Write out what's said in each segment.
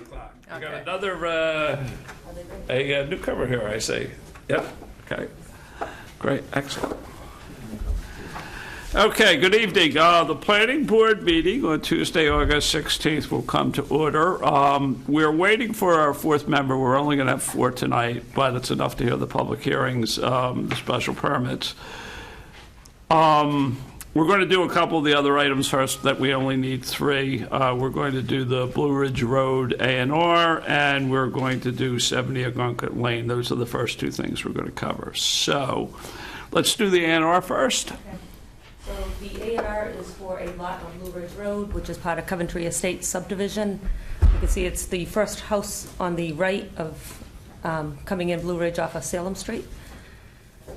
o'clock. We Okay. got another, a newcomer here, I see. Yep, okay. Great, excellent. Okay, good evening. The planning board meeting on Tuesday, August 16th will come to order. We're waiting for our fourth member. We're only going to have 4 tonight, but it's enough to hear the public hearings, the special permits. We're going to do a couple of the other items first that we only need 3. We're going to do the Blue Ridge Road A&R, and we're going to do 70 Agunket Lane. Those are the first 2 things we're going to cover. So let's do the A&R first. Okay. So the A&R is for a lot on Blue Ridge Road, which is part of Coventry Estates subdivision. You can see it's the first house on the right of coming in Blue Ridge off of Salem Street.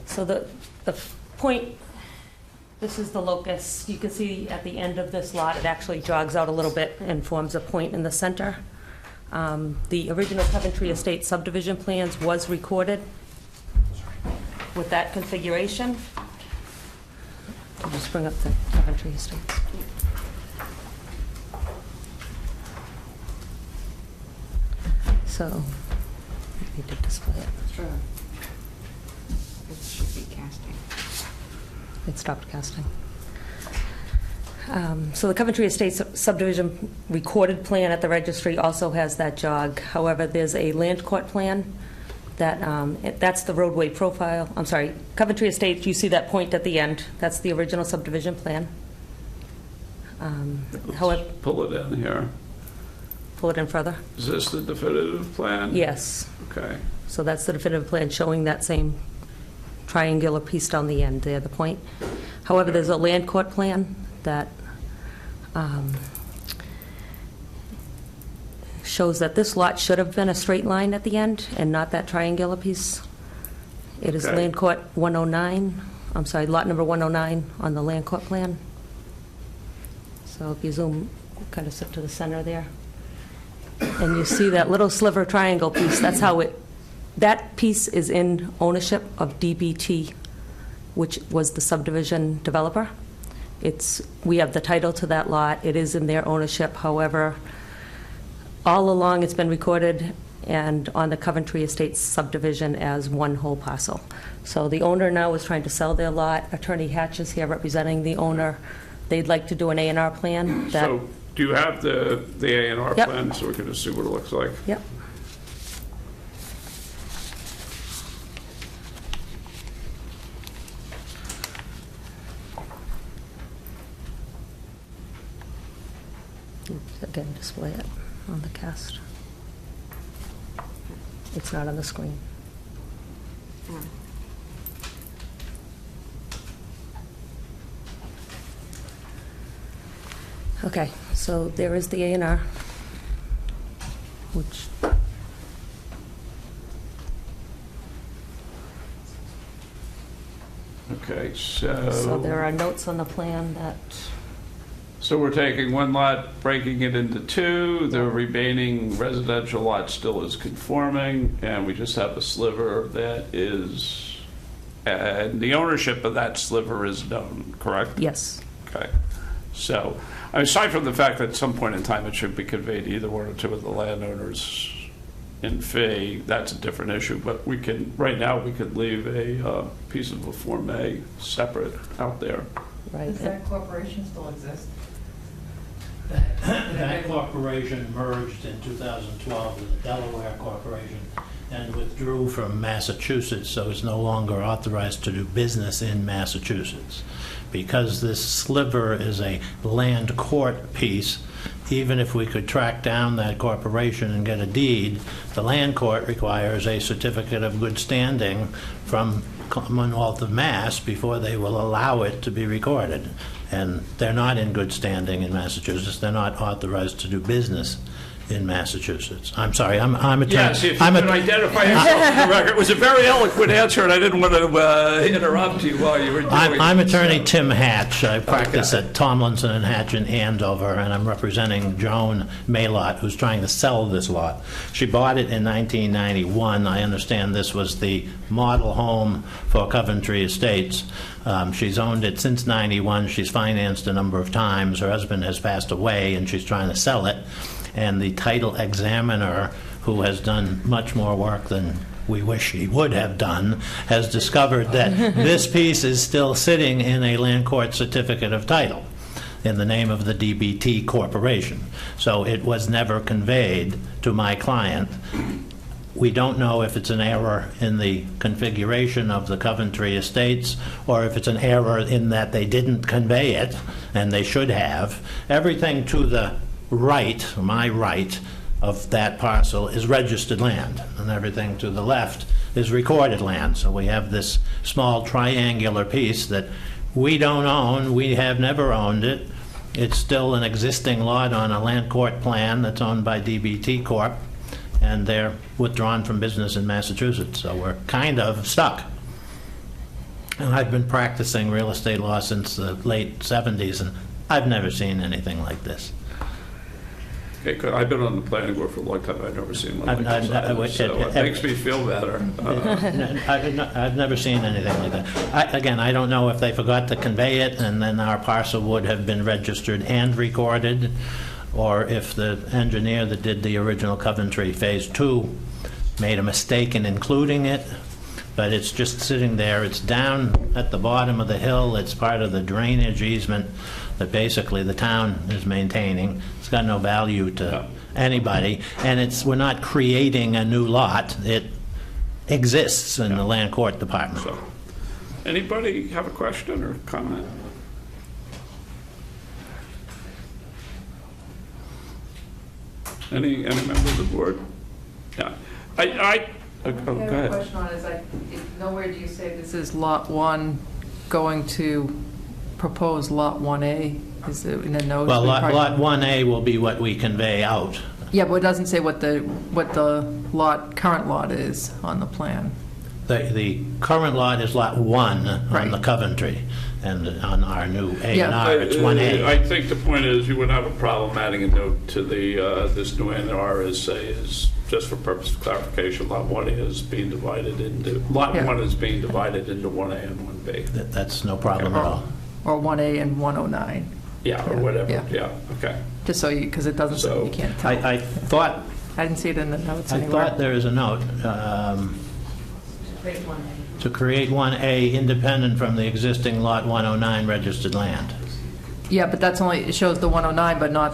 So the point, this is the locus. You can see at the end of this lot, it actually jogs out a little bit and forms a point in the center. The original Coventry Estates subdivision plans was recorded with that configuration. I'll just bring up the Coventry Estates. So, I need to display it. Sure. It should be casting. It stopped casting. So the Coventry Estates subdivision recorded plan at the registry also has that jog. However, there's a land court plan that that's the roadway profile. I'm sorry, Coventry Estates, you see that point at the end. That's the original subdivision plan. However, Pull it in here. pull it in further. Is this the definitive plan? Yes. Okay. So that's the definitive plan showing that same triangular piece down the end there, the point. However, there's a land court plan that shows that this lot should have been a straight line at the end and not that triangular piece. It is Okay. land court 109, I'm sorry, lot number 109 on the land court plan. So if you zoom, kind of sit to the center there, and you see that little sliver triangle piece, that's how it, that piece is in ownership of DBT, which was the subdivision developer. We have the title to that lot, it is in their ownership, however, all along it's been recorded and on the Coventry Estates subdivision as one whole parcel. So the owner now is trying to sell their lot. Attorney Hatch is here representing the owner. They'd like to do an A&R plan. So do you have the A&R Yep. plan so we can just see what it looks like? Yep. Again, display it on the cast. It's not on the screen. Oh. Okay, so there is the A&R, which Okay, so there are notes on the plan that, So we're taking one lot, breaking it into 2, the remaining residential lot still is conforming, and we just have a sliver that is, and the ownership of that sliver is known, correct? yes. Okay, so, aside from the fact that at some point in time it should be conveyed to either 1 or 2 of the landowners in fee, that's a different issue, but we can, right now, we could leave a piece of a Form A separate out there. Right. Does that corporation still exist? That corporation merged in 2012 with a Delaware corporation and withdrew from Massachusetts, so is no longer authorized to do business in Massachusetts. Because this sliver is a land court piece, even if we could track down that corporation and get a deed, the land court requires a certificate of good standing from Commonwealth of Mass before they will allow it to be recorded. And they're not in good standing in Massachusetts. They're not authorized to do business in Massachusetts. I'm sorry, I'm attorney. Yes, if you could identify yourself for the record. It was a very eloquent answer, and I didn't want to interrupt you while you were doing it. I'm attorney Tim Hatch. I practice at Tomlinson and Hatch in Andover, and I'm representing Joan Maylott, who's trying to sell this lot. She bought it in 1991. I understand this was the model home for Coventry Estates. She's owned it since 91. She's financed a number of times. Her husband has passed away, and she's trying to sell it. and the title examiner, who has done much more work than we wish he would have done, has discovered that this piece is still sitting in a land court certificate of title in the name of the DBT Corporation. So it was never conveyed to my client. We don't know if it's an error in the configuration of the Coventry Estates or if it's an error in that they didn't convey it, and they should have. Everything to the right, my right, of that parcel is registered land, and everything to the left is recorded land. So we have this small triangular piece that we don't own. We have never owned it. It's still an existing lot on a land court plan that's owned by DBT Corp., and they're withdrawn from business in Massachusetts. So we're kind of stuck. And I've been practicing real estate law since the late 70s, and I've never seen anything like this. Okay, good. I've been on the planning board for a long time. I've never seen one like this either, so it makes me feel better. I've never seen anything like that. Again, I don't know if they forgot to convey it and then our parcel would have been registered and recorded, or if the engineer that did the original Coventry Phase 2 made a mistake in including it. But it's just sitting there. It's down at the bottom of the hill. It's part of the drainage easement that basically the town is maintaining. It's got no value to anybody, and we're not creating a new lot. It exists in the land court department. So, anybody have a question or comment? Any member of the board? Yeah. Go I have a ahead. question on it, nowhere do you say this is Lot 1 going to propose Lot 1A? Is it in the notes? Well, lot 1A will be what we convey out. Yeah, but it doesn't say what the current lot is on the plan. The current lot is lot 1 on Right. the Coventry, and on our new A&R, Yeah. it's 1A. I think the point is you wouldn't have a problem adding a note to this new A&R is just for purpose of clarification, Lot 1 is being divided into, Lot Yeah. 1 is being divided into 1A and 1B. That's no problem at all. Or 1A and 109, Yeah, or whatever, Yeah. yeah, okay. just so because it doesn't say, So- you can't tell. I thought I didn't see it in the notes I anywhere. thought there is a note to create 1A independent from the existing Lot 109 registered land. Yeah, but that's only, it shows the 109, but not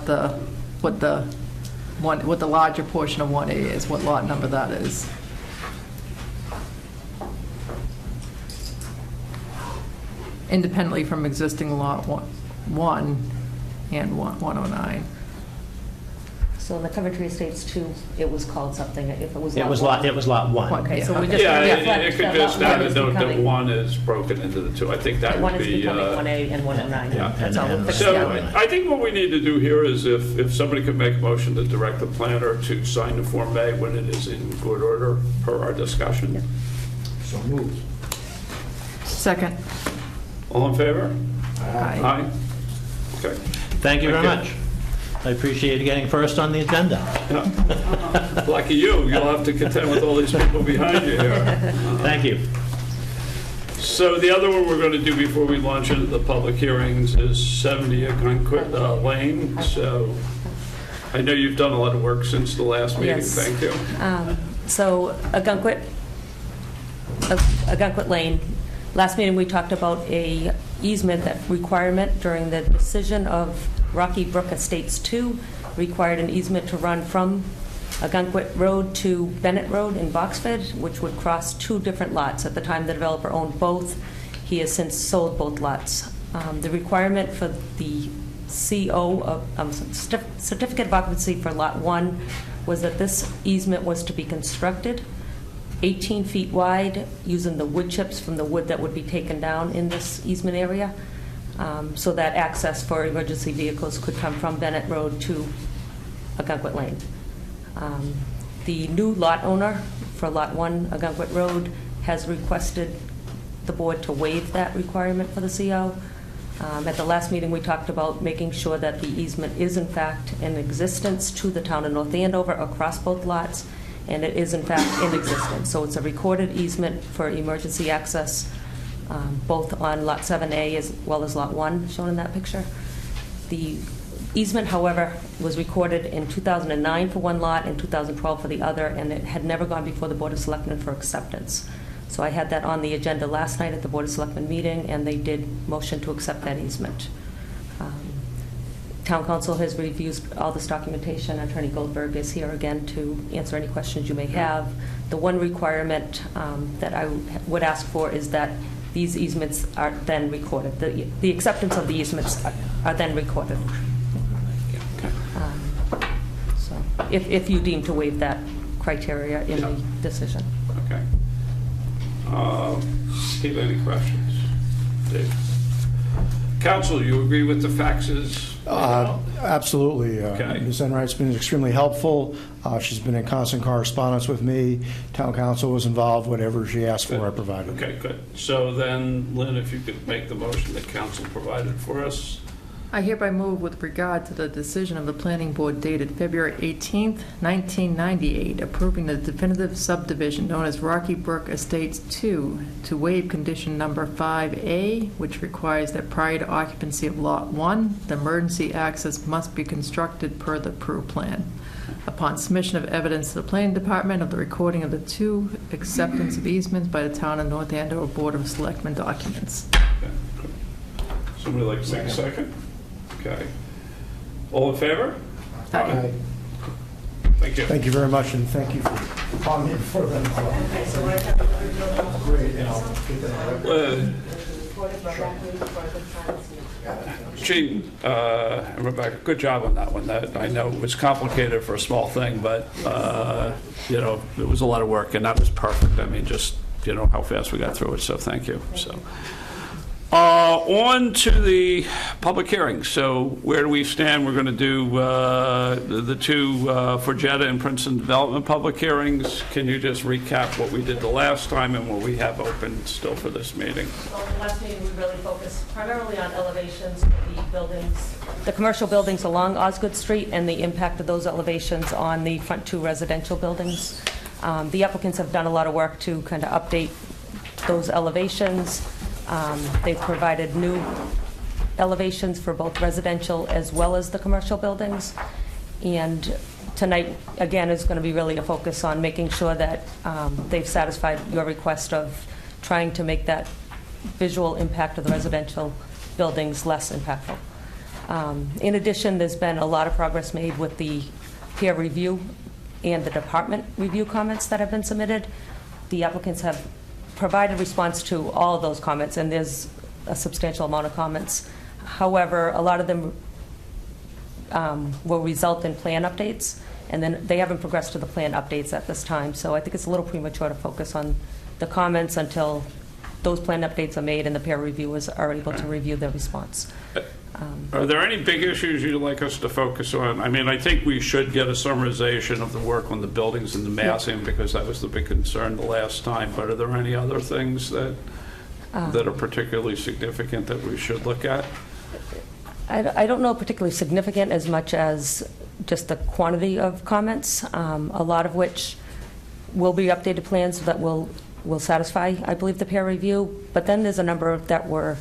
what the larger portion of 1A is, what lot number that is. Independently from existing lot 1 and 109. So in the Coventry Estates 2, it was called something, if it was It was lot 1. lot 1. Okay, so we Yeah. just. Yeah, reflect it could that just lot add one a is note that becoming- 1 is broken into the 2. I think that One would is be... becoming 1A and 109. Yeah. That's all. We'll And- fix So that. I think what we need to do here is if somebody could make a motion to direct the planner to sign the Form A when it is in good order per our discussion. So moved. Second. All in favor? Aye. Aye. Okay. Thank you very Thank much. I appreciate you getting first on the agenda. Lucky you, you'll have to contend with all these people behind you here. Thank you. So the other one we're going to do before we launch into the public hearings is 70 Agunquit Lane. So I know you've done a lot of work since the last meeting. Yes. Thank you. So Agunquit Lane, last meeting we talked about a easement that requirement during the decision of Rocky Brook Estates 2 required an easement to run from Agunquit Road to Bennett Road in Boxford, which would cross 2 different lots. At the time, the developer owned both. He has since sold both lots. The requirement for the certificate of occupancy for Lot 1 was that this easement was to be constructed 18 feet wide using the wood chips from the wood that would be taken down in this easement area, so that access for emergency vehicles could come from Bennett Road to Agunquit Lane. The new lot owner for Lot 1, Agunquit Road, has requested the board to waive that requirement for the CO. At the last meeting, we talked about making sure that the easement is in fact in existence to the town of North Andover across both lots, and it is in fact in existence. So it's a recorded easement for emergency access, both on Lot 7A as well as Lot 1, shown in that picture. The easement, however, was recorded in 2009 for one lot and 2012 for the other, and it had never gone before the Board of Selectmen for acceptance. So I had that on the agenda last night at the Board of Selectmen meeting, and they did motion to accept that easement. Town Council has reviewed all this documentation. Attorney Goldberg is here again to answer any questions you may have. The one requirement that I would ask for is that these easements are then recorded. The acceptance of the easements are then recorded. So if you deem to waive that criteria in the decision. Okay. Steve, any questions? Dave? Council, you agree with the faxes? Absolutely. Okay. Ms. Enright's been extremely helpful. She's been in constant correspondence with me. Town council was involved. Whatever she asked for, I provided. Okay, good. So then, Lynn, if you could make the motion that council provided for us. I hereby move with regard to the decision of the Planning Board dated February 18th, 1998, approving the definitive subdivision known as Rocky Brook Estates 2 to waive condition number 5A, which requires that prior to occupancy of Lot 1, the emergency access must be constructed per the approved plan. Upon submission of evidence to the Planning Department of the recording of the two acceptance of easements by the Town of North Andover Board of Selectmen documents. Okay, good. Somebody like to take a second? Okay. All in favor? Aye. Thank you. Thank you very much, and thank you for calling me for them. Great, and I'll get that. Gene and Rebecca, good job on that one. That, I know it was complicated for a small thing, but, you know, it was a lot of work, and that was perfect. I mean, just, you know, how fast we got through it, so thank you. So, on to the public hearing. So where do we stand? We're going to do the two for Jetta and Princeton Development public hearings. Can you just recap what we did the last time and what we have open still for this meeting? Well, the last meeting, we really focused primarily on elevations for the buildings, the commercial buildings along Osgood Street, and the impact of those elevations on the front two residential buildings. The applicants have done a lot of work to kind of update those elevations. They've provided new elevations for both residential as well as the commercial buildings. And tonight, again, is going to be really a focus on making sure that they've satisfied your request of trying to make that visual impact of the residential buildings less impactful. In addition, there's been a lot of progress made with the peer review and the department review comments that have been submitted. The applicants have provided response to all of those comments, and there's a substantial amount of comments. However, a lot of them will result in plan updates, and then they haven't progressed to the plan updates at this time. So I think it's a little premature to focus on the comments until those plan updates are made and the peer reviewers are able to review their response. Are there any big issues you'd like us to focus on? I mean, I think we should get a summarization of the work on the buildings and the massing, because that was the big concern the last time. But are there any other things that are particularly significant that we should look at? I don't know particularly significant as much as just the quantity of comments, a lot of which will be updated plans that will satisfy, I believe, the peer review. But then there's a number that were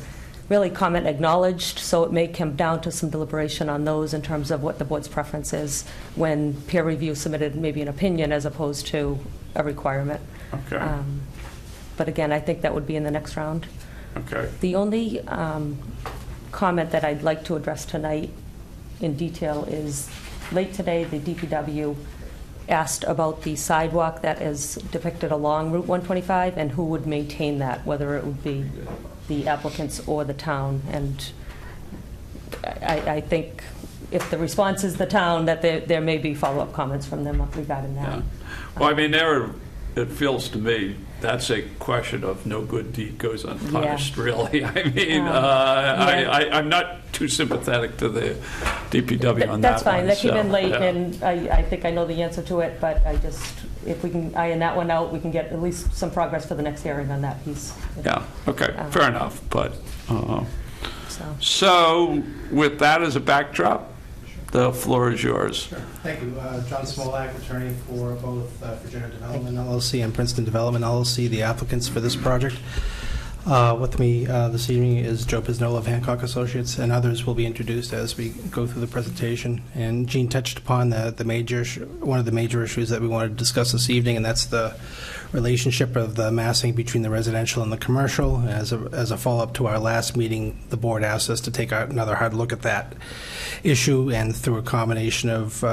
really comment acknowledged, so it may come down to some deliberation on those in terms of what the board's preference is when peer review submitted maybe an opinion as opposed to a requirement. Okay. But again, I think that would be in the next round. Okay. The only comment that I'd like to address tonight in detail is late today, the DPW asked about the sidewalk that is depicted along Route 125 and who would maintain that, whether it would be the applicants or the town. And I think if the response is the town, that there may be follow-up comments from them regarding that. Yeah. Well, I mean, it feels to me that's a question of no good deed goes unpunished, really. I mean, I'm not too sympathetic to the DPW on that. That's fine. One, That came in late, yeah. and I think I know the answer to it, but if we can iron that one out, we can get at least some progress for the next hearing on that piece. Yeah, okay, fair enough, but, So. so with that as a backdrop, the floor is yours. Sure. Thank you. John Smolak, attorney for both Virginia Development LLC and Princeton Development LLC, the applicants for this project. With me this evening is Joe Pisnola of Hancock Associates, and others will be introduced as we go through the presentation. And Gene touched upon one of the major issues that we wanted to discuss this evening, and that's the relationship of the massing between the residential and the commercial. As a follow-up to our last meeting, the board asked us to take another hard look at that issue, and through a combination of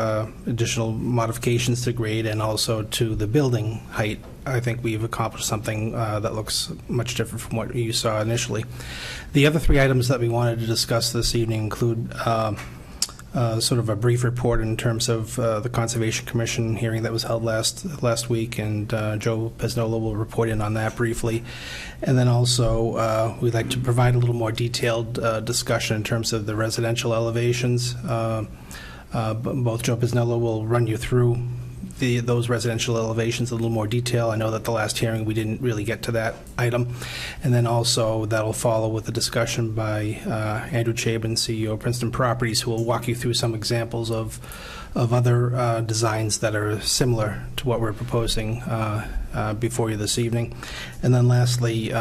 additional modifications to grade and also to the building height, I think we've accomplished something that looks much different from what you saw initially. The other three items that we wanted to discuss this evening include sort of a brief report in terms of the Conservation Commission hearing that was held last week, and Joe Pisnola will report in on that briefly. And then also we'd like to provide a little more detailed discussion in terms of the residential elevations. Both Joe Pisnola will run you through those residential elevations in a little more detail. I know that the last hearing we didn't really get to that item. And then also that'll follow with a discussion by Andrew Chabin, CEO of Princeton Properties, who will walk you through some examples of other designs that are similar to what we're proposing before you this evening. And then lastly,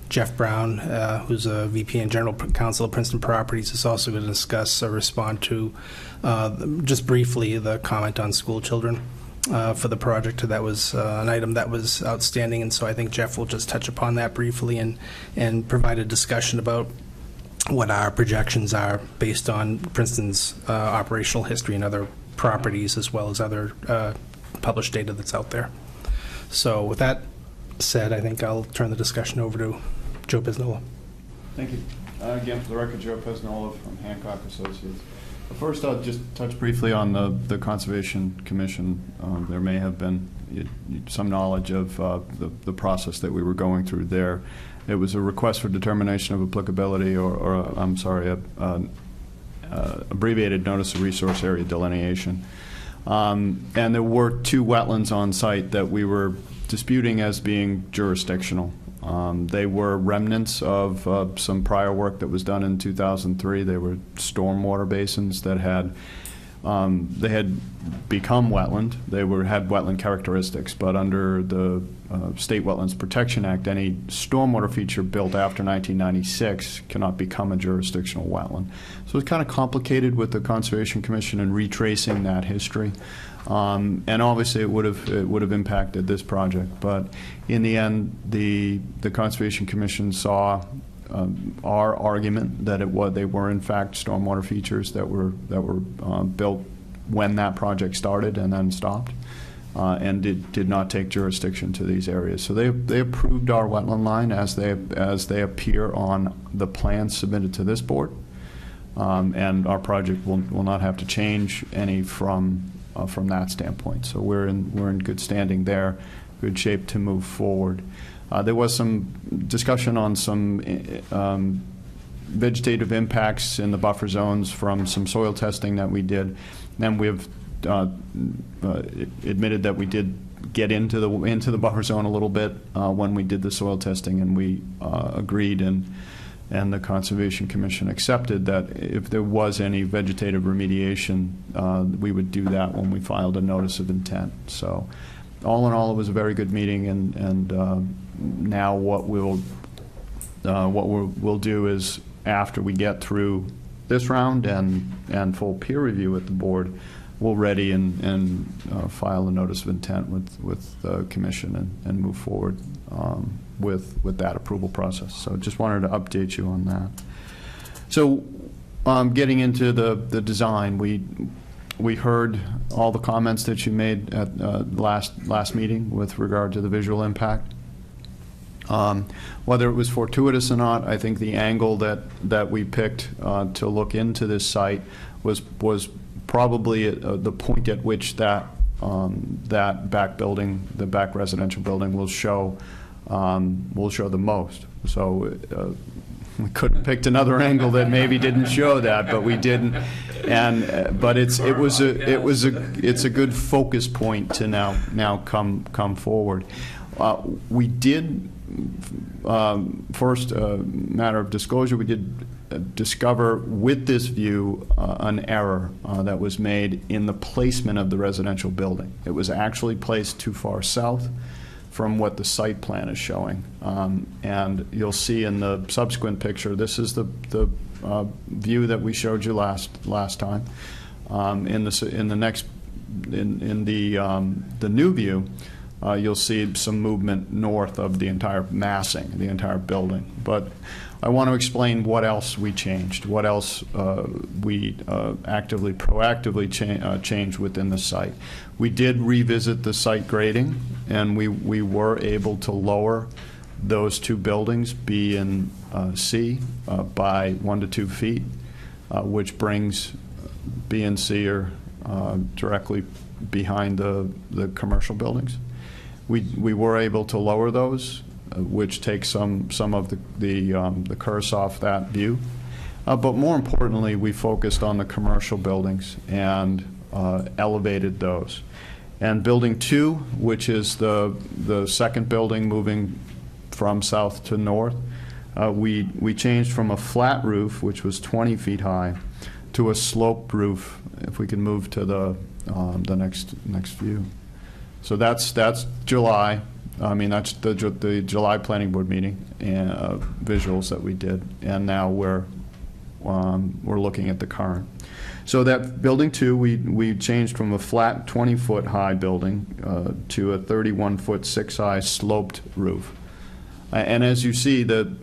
Jeff Brown, who's a VP and General Counsel of Princeton Properties, is also going to discuss or respond to, just briefly, the comment on school children for the project. That was an item that was outstanding, and so I think Jeff will just touch upon that briefly and provide a discussion about what our projections are based on Princeton's operational history and other properties, as well as other published data that's out there. So with that said, I think I'll turn the discussion over to Joe Pisnola. Thank you. Again, for the record, Joe Pisnola from Hancock Associates. First, I'll just touch briefly on the Conservation Commission. There may have been some knowledge of the process that we were going through there. It was a request for determination of applicability, abbreviated notice of resource area delineation. And there were two wetlands on site that we were disputing as being jurisdictional. They were remnants of some prior work that was done in 2003. They were stormwater basins that had become wetland. They had wetland characteristics, but under the State Wetlands Protection Act, any stormwater feature built after 1996 cannot become a jurisdictional wetland. So it's kind of complicated with the Conservation Commission and retracing that history. And obviously it would have impacted this project, but in the end, the Conservation Commission saw our argument that they were in fact stormwater features that were built when that project started and then stopped, and did not take jurisdiction to these areas. So they approved our wetland line as they appear on the plans submitted to this board, and our project will not have to change any from that standpoint. So we're in good standing there, good shape to move forward. There was some discussion on some vegetative impacts in the buffer zones from some soil testing that we did. And we've admitted that we did get into the buffer zone a little bit when we did the soil testing, and we agreed and the Conservation Commission accepted that if there was any vegetative remediation, we would do that when we filed a notice of intent. So all in all, it was a very good meeting, and now what we'll do is, after we get through this round and full peer review at the board, we'll ready and file a notice of intent with the commission and move forward with that approval process. So just wanted to update you on that. So getting into the design, we heard all the comments that you made at last meeting with regard to the visual impact. Whether it was fortuitous or not, I think the angle that we picked to look into this site was probably the point at which that back building, the back residential building, will show the most. So we could have picked another angle that maybe didn't show that, but we didn't. But it's a good focus point to now come forward. We did first, matter of disclosure, we did discover with this view an error that was made in the placement of the residential building. It was actually placed too far south. from what the site plan is showing. And you'll see in the subsequent picture, this is the view that we showed you last time. In the new view, you'll see some movement north of the entire massing, the entire building. But I want to explain what else we changed, what else we proactively changed within the site. We did revisit the site grading, and we were able to lower those two buildings, B and C, by 1 to 2 feet, which brings B and C are directly behind the commercial buildings. We were able to lower those, which takes some of the curse off that view. But more importantly, we focused on the commercial buildings and elevated those. And building 2, which is the second building moving from south to north, we changed from a flat roof, which was 20 feet high, to a sloped roof. If we can move to the next view. So that's July. I mean, that's the July Planning Board meeting and visuals that we did, and now we're looking at the current. So that building 2, we changed from a flat 20-foot high building to a 31-foot 6-high sloped roof. And as you see, the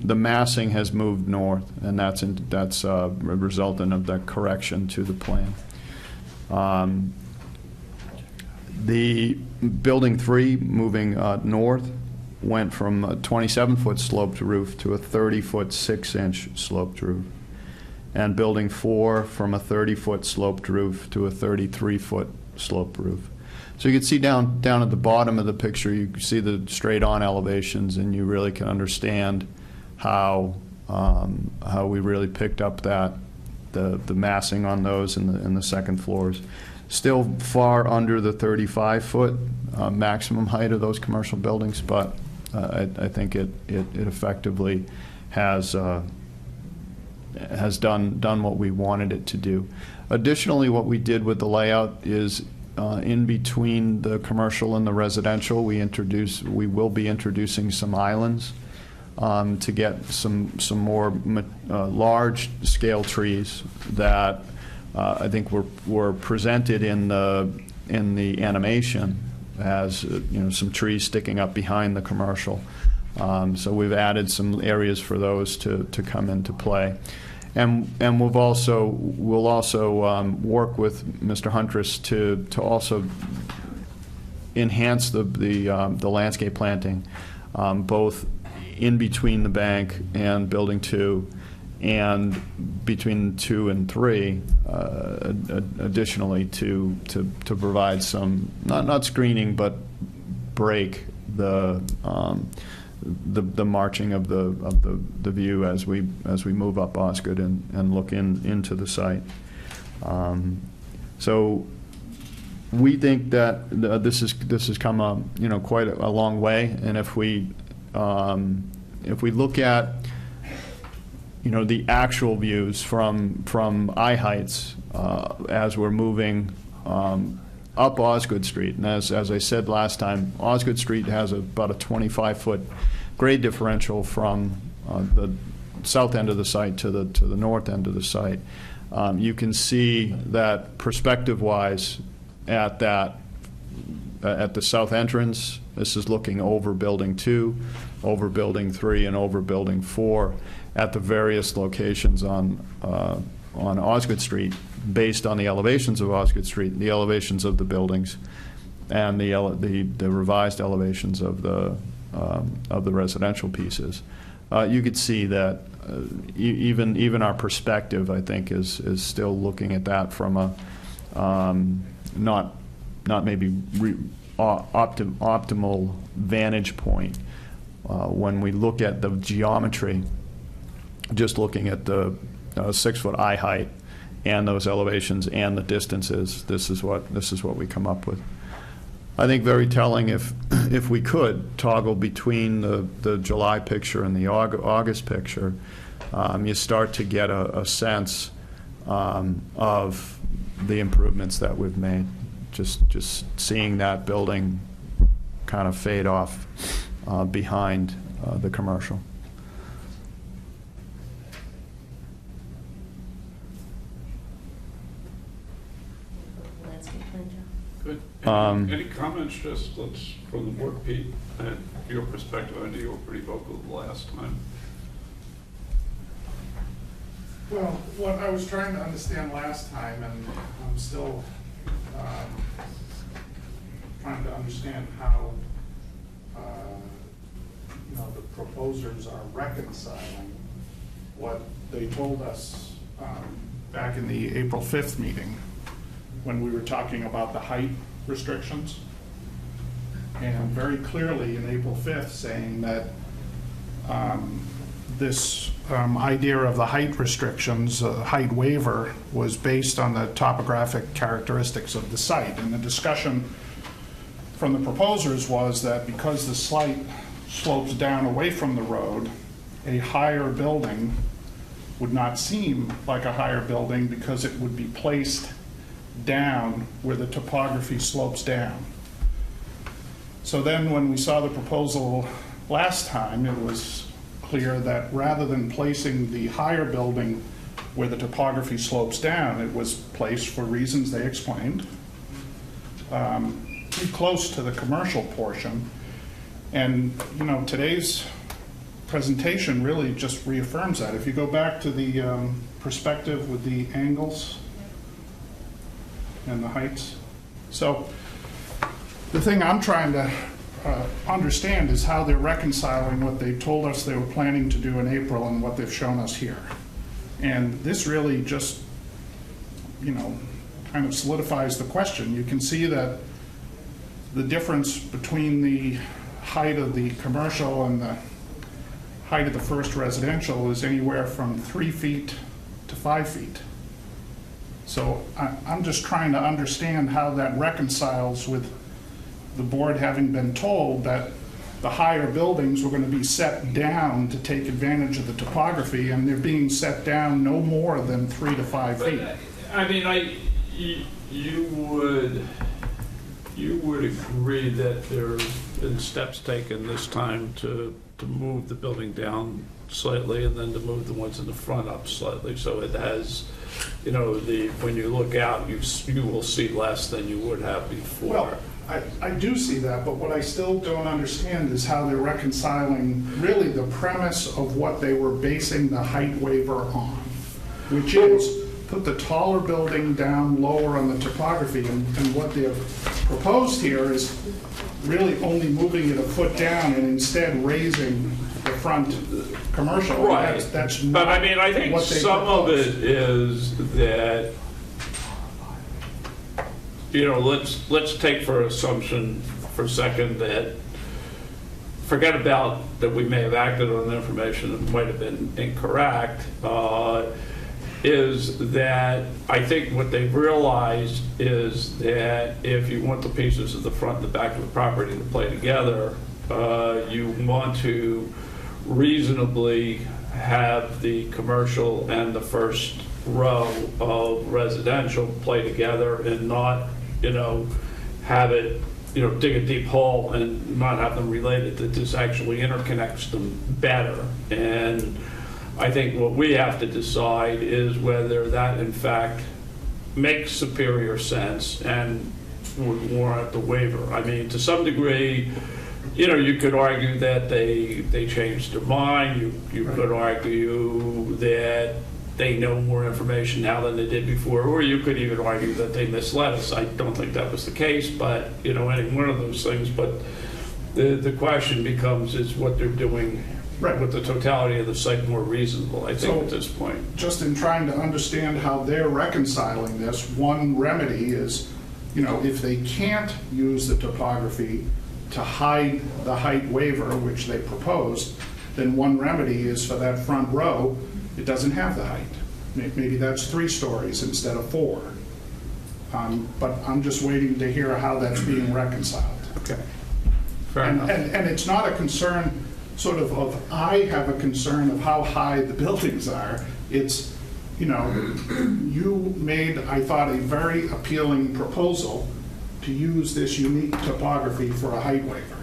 massing has moved north, and that's a resultant of that correction to the plan. The building 3 moving north went from a 27-foot sloped roof to a 30-foot 6-inch sloped roof. And building 4 from a 30-foot sloped roof to a 33-foot sloped roof. So you can see down at the bottom of the picture, you can see the straight-on elevations, and you really can understand how we really picked up the massing on those in the second floors. Still far under the 35-foot maximum height of those commercial buildings, but I think it effectively has done what we wanted it to do. Additionally, what we did with the layout is in between the commercial and the residential, we will be introducing some islands to get some more large scale trees that I think were presented in the animation as some trees sticking up behind the commercial. So we've added some areas for those to come into play. And we'll also work with Mr. Huntress to also enhance the landscape planting, both in between the bank and building 2, and between 2 and 3, additionally to provide some not screening but break the marching of the view as we move up Osgood and look into the site. So we think that this has come quite a long way, and if we look at the actual views from eye heights as we're moving up Osgood Street, and as I said last time, Osgood Street has about a 25-foot grade differential from the south end of the site to the north end of the site. You can see that perspective-wise at the south entrance, this is looking over Building 2, over Building 3, and over Building 4 at the various locations on Osgood Street, based on the elevations of Osgood Street, the elevations of the buildings, and the revised elevations of the residential pieces. You could see that even our perspective, I think, is still looking at that from a not maybe optimal vantage point. When we look at the geometry, just looking at the 6-foot eye height and those elevations and the distances, this is what we come up with. I think very telling if we could toggle between the July picture and the August picture, you start to get a sense of the improvements that we've made. Just seeing that building kind of fade off behind the commercial. Landscape plan, Joe? Good. Any comments, just from the board, Pete, and your perspective? I know you were pretty vocal the last time. Well, what I was trying to understand last time, and I'm still trying to understand how, the proposers are reconciling what they told us back in the April 5th meeting when we were talking about the height restrictions. And very clearly in April 5th saying that this idea of the height restrictions, height waiver, was based on the topographic characteristics of the site. And the discussion from the proposers was that because the site slopes down away from the road, a higher building would not seem like a higher building because it would be placed down where the topography slopes down. So then when we saw the proposal last time, it was clear that rather than placing the higher building where the topography slopes down, it was placed, for reasons they explained, too close to the commercial portion. And today's presentation really just reaffirms that. If you go back to the perspective with the angles and the heights. So the thing I'm trying to understand is how they're reconciling what they told us they were planning to do in April and what they've shown us here. And this really just, kind of solidifies the question. You can see that the difference between the height of the commercial and the height of the first residential is anywhere from 3 feet to 5 feet. So I'm just trying to understand how that reconciles with the board having been told that the higher buildings were going to be set down to take advantage of the topography, and they're being set down no more than 3 to 5 feet. I mean, you would agree that there's been steps taken this time to move the building down slightly and then to move the ones in the front up slightly, so it has, when you look out, you will see less than you would have before. Well, I do see that, but what I still don't understand is how they're reconciling really the premise of what they were basing the height waiver on, which is put the taller building down lower on the topography, and what they've proposed here is really only moving it a foot down and instead raising the front commercial. Right. That's but I mean, I think what they some proposed. of it is that, let's take for assumption for a second that, forget about that we may have acted on information that might have been incorrect, is that I think what they've realized is that if you want the pieces of the front and the back of the property to play together, you want to reasonably have the commercial and the first row of residential play together and not, have it, dig a deep hole and not have them related, that this actually interconnects them better. And I think what we have to decide is whether that in fact makes superior sense and would warrant the waiver. I mean, to some degree, you could argue that they changed their mind. You could argue that they know more information now than they did before, or you could even argue that they misled us. I don't think that was the case, but, any one of those things. But the question becomes, is what they're doing Right. with the totality of the site more reasonable, I think, So, at this point. Just in trying to understand how they're reconciling this, one remedy is, if they can't use the topography to hide the height waiver, which they proposed, then one remedy is for that front row, it doesn't have the height. Maybe that's 3 stories instead of 4. But I'm just waiting to hear how that's being reconciled. Okay. Fair And enough. it's not a concern I have a concern of how high the buildings are. It's, you made, I thought, a very appealing proposal to use this unique topography for a height waiver.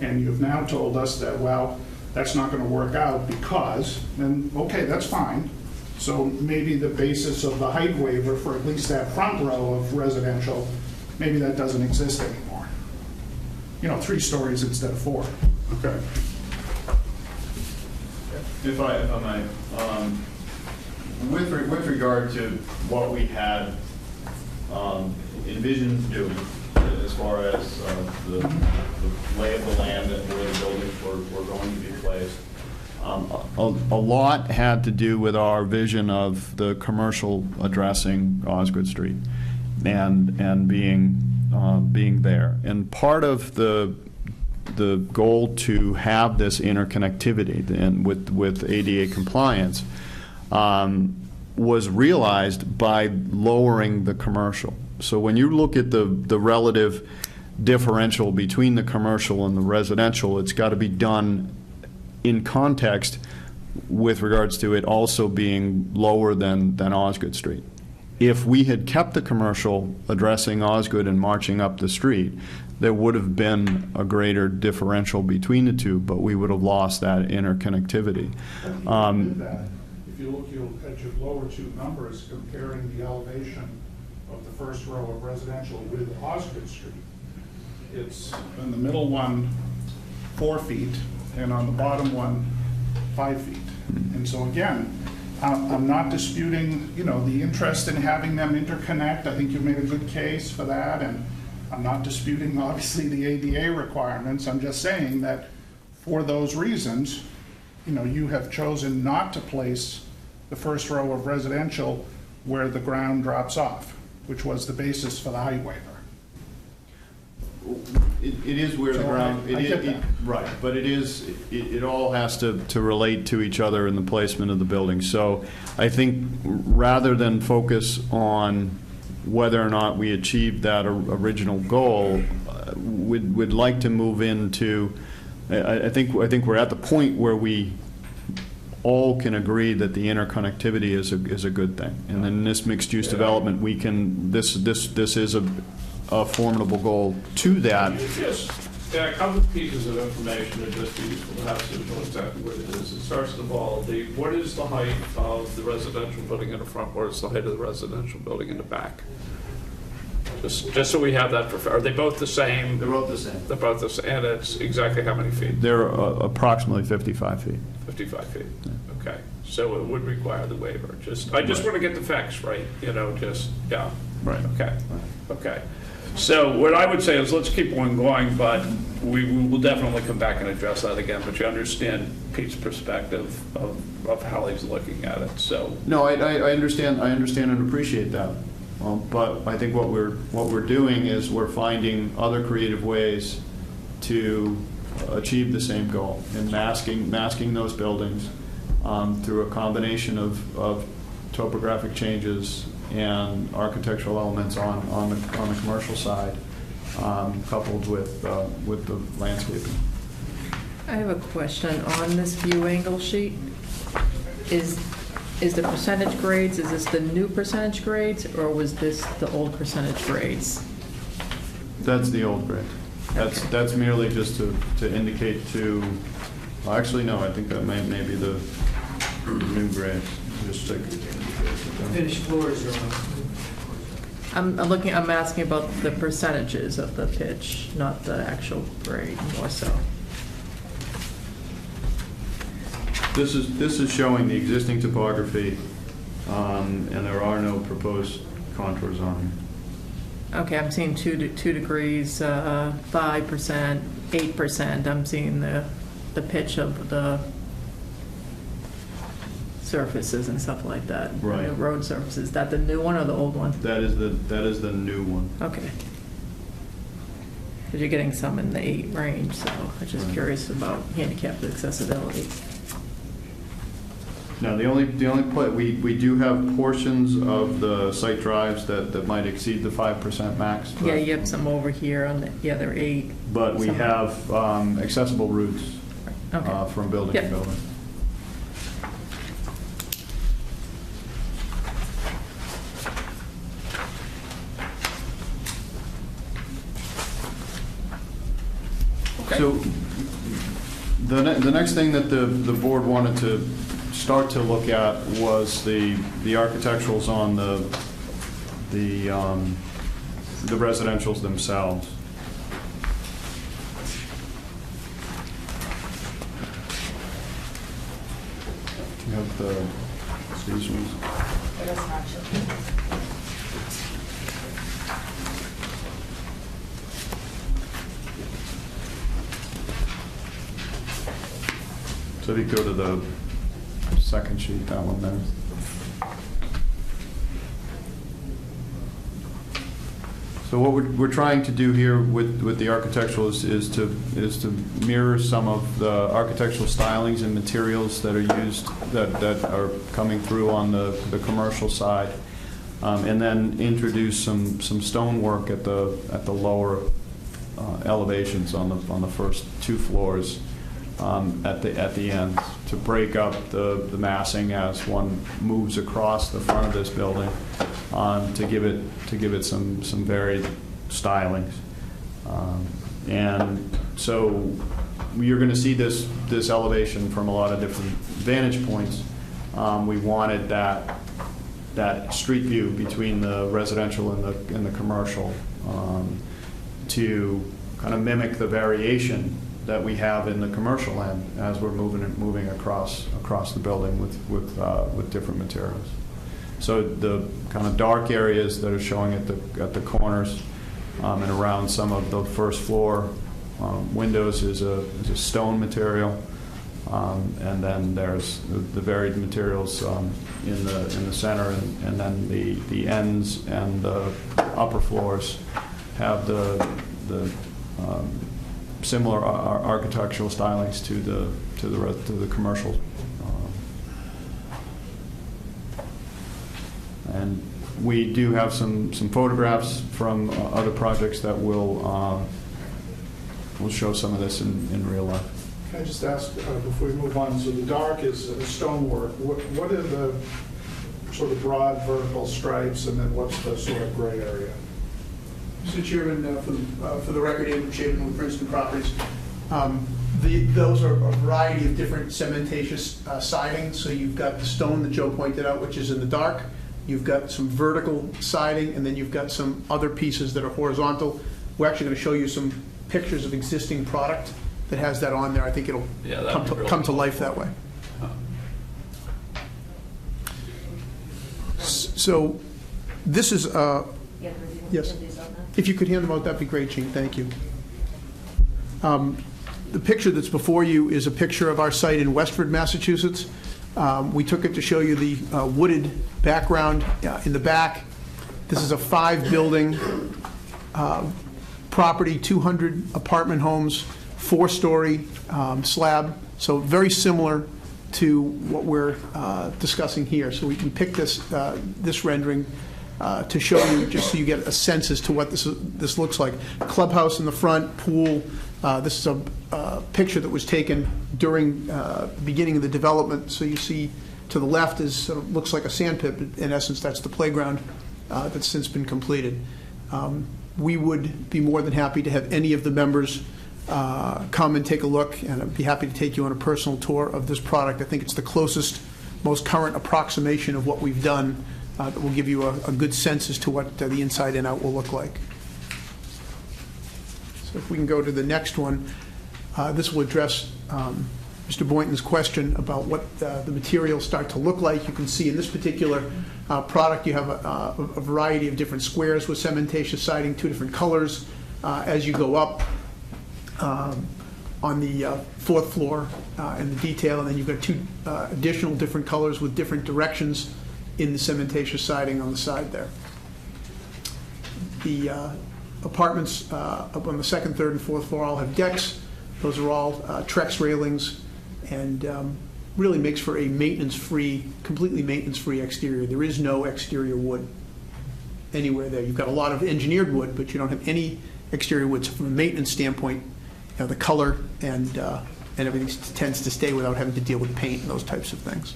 And you've now told us that, well, that's not going to work out because, and okay, that's fine. So maybe the basis of the height waiver for at least that front row of residential, maybe that doesn't exist anymore. 3 stories instead of 4. Okay. If I may, with regard to what we had envisioned doing as far as the lay of the land and where the buildings were going to be placed, a lot had to do with our vision of the commercial addressing Osgood Street and being there. And part of the goal to have this interconnectivity and with ADA compliance was realized by lowering the commercial. So when you look at the relative differential between the commercial and the residential, it's got to be done in context with regards to it also being lower than Osgood Street. If we had kept the commercial addressing Osgood and marching up the street, there would have been a greater differential between the two, but we would have lost that interconnectivity. If you look at your lower 2 numbers comparing the elevation of the first row of residential with Osgood Street, it's in the middle one 4 feet and on the bottom one 5 feet. And so again, I'm not disputing, the interest in having them interconnect. I think you've made a good case for that, and I'm not disputing, obviously, the ADA requirements. I'm just saying that for those reasons, you have chosen not to place the first row of residential where the ground drops off, which was the basis for the height waiver. It is where the ground, right, but it all has to relate to each other in the placement of the building. So I think rather than focus on whether or not we achieved that original goal, we'd like to move into, I think we're at the point where we all can agree that the interconnectivity is a good thing. And in this mixed-use development, we can, this is a formidable goal to that. A couple of pieces of information that just be useful to have so you know exactly what it is. It starts with all what is the height of the residential building in the front? What is the height of the residential building in the back? Just so we have that. Are they both the same? They're both the same. They're both the same. And it's exactly how many feet? They're approximately 55 feet. 55 feet. Okay. So it would require the waiver. I just want to get the facts right. Yeah. Right. Okay. Okay. So what I would say is let's keep one going, but we will definitely come back and address that again. But you understand Pete's perspective of how he's looking at it. So no, I understand. I understand and appreciate that. But I think what we're doing is we're finding other creative ways to achieve the same goal and masking those buildings through a combination of topographic changes and architectural elements on the commercial side, coupled with the landscaping. I have a question on this view angle sheet. Is the percentage grades, is this the new percentage grades, or was this the old percentage grades? That's the old grade. That's merely just to indicate to. Well, actually, no. I think that may be the new grade. Just to Finished floors are on. I'm asking about the percentages of the pitch, not the actual grade, more so. This is showing the existing topography, and there are no proposed contours on here. Okay, I'm seeing 2 degrees, 5%, 8%. I'm seeing the pitch of the surfaces and stuff like that. Right. The road surfaces. Is that the new one or the old one? That is the new one. Okay. Because you're getting some in the 8 range, so I'm just curious about handicapped accessibility. Now, the only we do have portions of the site drives that might exceed the 5% max. Yeah, you have some over here on the other 8. But we some have accessible routes from building to building. So the next thing that the board wanted to start to look at was the architecturals on the residentials themselves. Do you have these ones? So if you go to the second sheet, that one there. So what we're trying to do here with the architectural is to mirror some of the architectural stylings and materials that are used, that are coming through on the commercial side, and then introduce some stonework at the lower elevations on the first 2 floors. At the end, to break up the massing as one moves across the front of this building, to give it some varied stylings, and so you're going to see this elevation from a lot of different vantage points. We wanted that street view between the residential and the commercial to kind of mimic the variation that we have in the commercial end as we're moving across the building with different materials. So the kind of dark areas that are showing at the corners and around some of the first floor windows is a stone material, and then there's the varied materials in the center, and then the ends and the upper floors have the similar architectural stylings to the commercial, and we do have some photographs from other projects that will show some of this in real life. Can I just ask, before we move on, so the dark is stonework. What are the sort of broad vertical stripes, and then what's the sort of gray area? Mr. Chairman, for the record, Andrew Chapin with Princeton Properties. Those are a variety of different cementatious siding. So you've got the stone that Joe pointed out, which is in the dark. You've got some vertical siding, and then you've got some other pieces that are horizontal. We're actually going to show you some pictures of existing product that has that on there. I think it'll come to life that way. So this is, yes. If you could hand them out, that'd be great, Gene. Thank you. The picture that's before you is a picture of our site in Westford, Massachusetts. We took it to show you the wooded background in the back. This is a 5-building property, 200 apartment homes, 4-story slab. So very similar to what we're discussing here. So we picked this rendering to show you, just so you get a sense as to what this looks like. Clubhouse in the front, pool. This is a picture that was taken during the beginning of the development. So you see to the left looks like a sand pit. In essence, that's the playground that's since been completed. We would be more than happy to have any of the members come and take a look, and I'd be happy to take you on a personal tour of this product. I think it's the closest, most current approximation of what we've done that will give you a good sense as to what the inside and out will look like. So if we can go to the next one, this will address Mr. Boynton's question about what the materials start to look like. You can see in this particular product you have a variety of different squares with cementatious siding, 2 different colors. As you go up on the 4th floor in the detail, and then you've got 2 additional different colors with different directions in the cementatious siding on the side there. The apartments up on the 2nd, 3rd, and 4th floor all have decks. Those are all Trex railings, and really makes for a maintenance-free, completely maintenance-free exterior. There is no exterior wood anywhere there. You've got a lot of engineered wood, but you don't have any exterior wood. So from a maintenance standpoint, you know, the color and everything tends to stay without having to deal with paint and those types of things.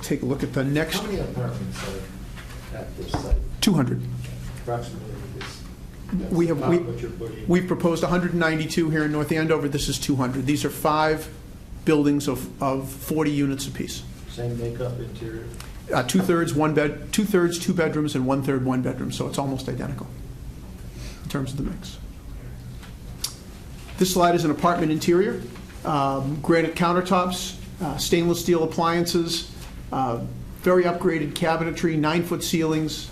Take a look at the next. How many apartments are at this site? 200. Approximately. We've proposed 192 here in North Andover. This is 200. These are 5 buildings of 40 units apiece. Same makeup interior? Two-thirds, 2 bedrooms, and 1/3 one bedroom, so it's almost identical in terms of the mix. This slide is an apartment interior. Granite countertops, stainless steel appliances, very upgraded cabinetry, 9-foot ceilings.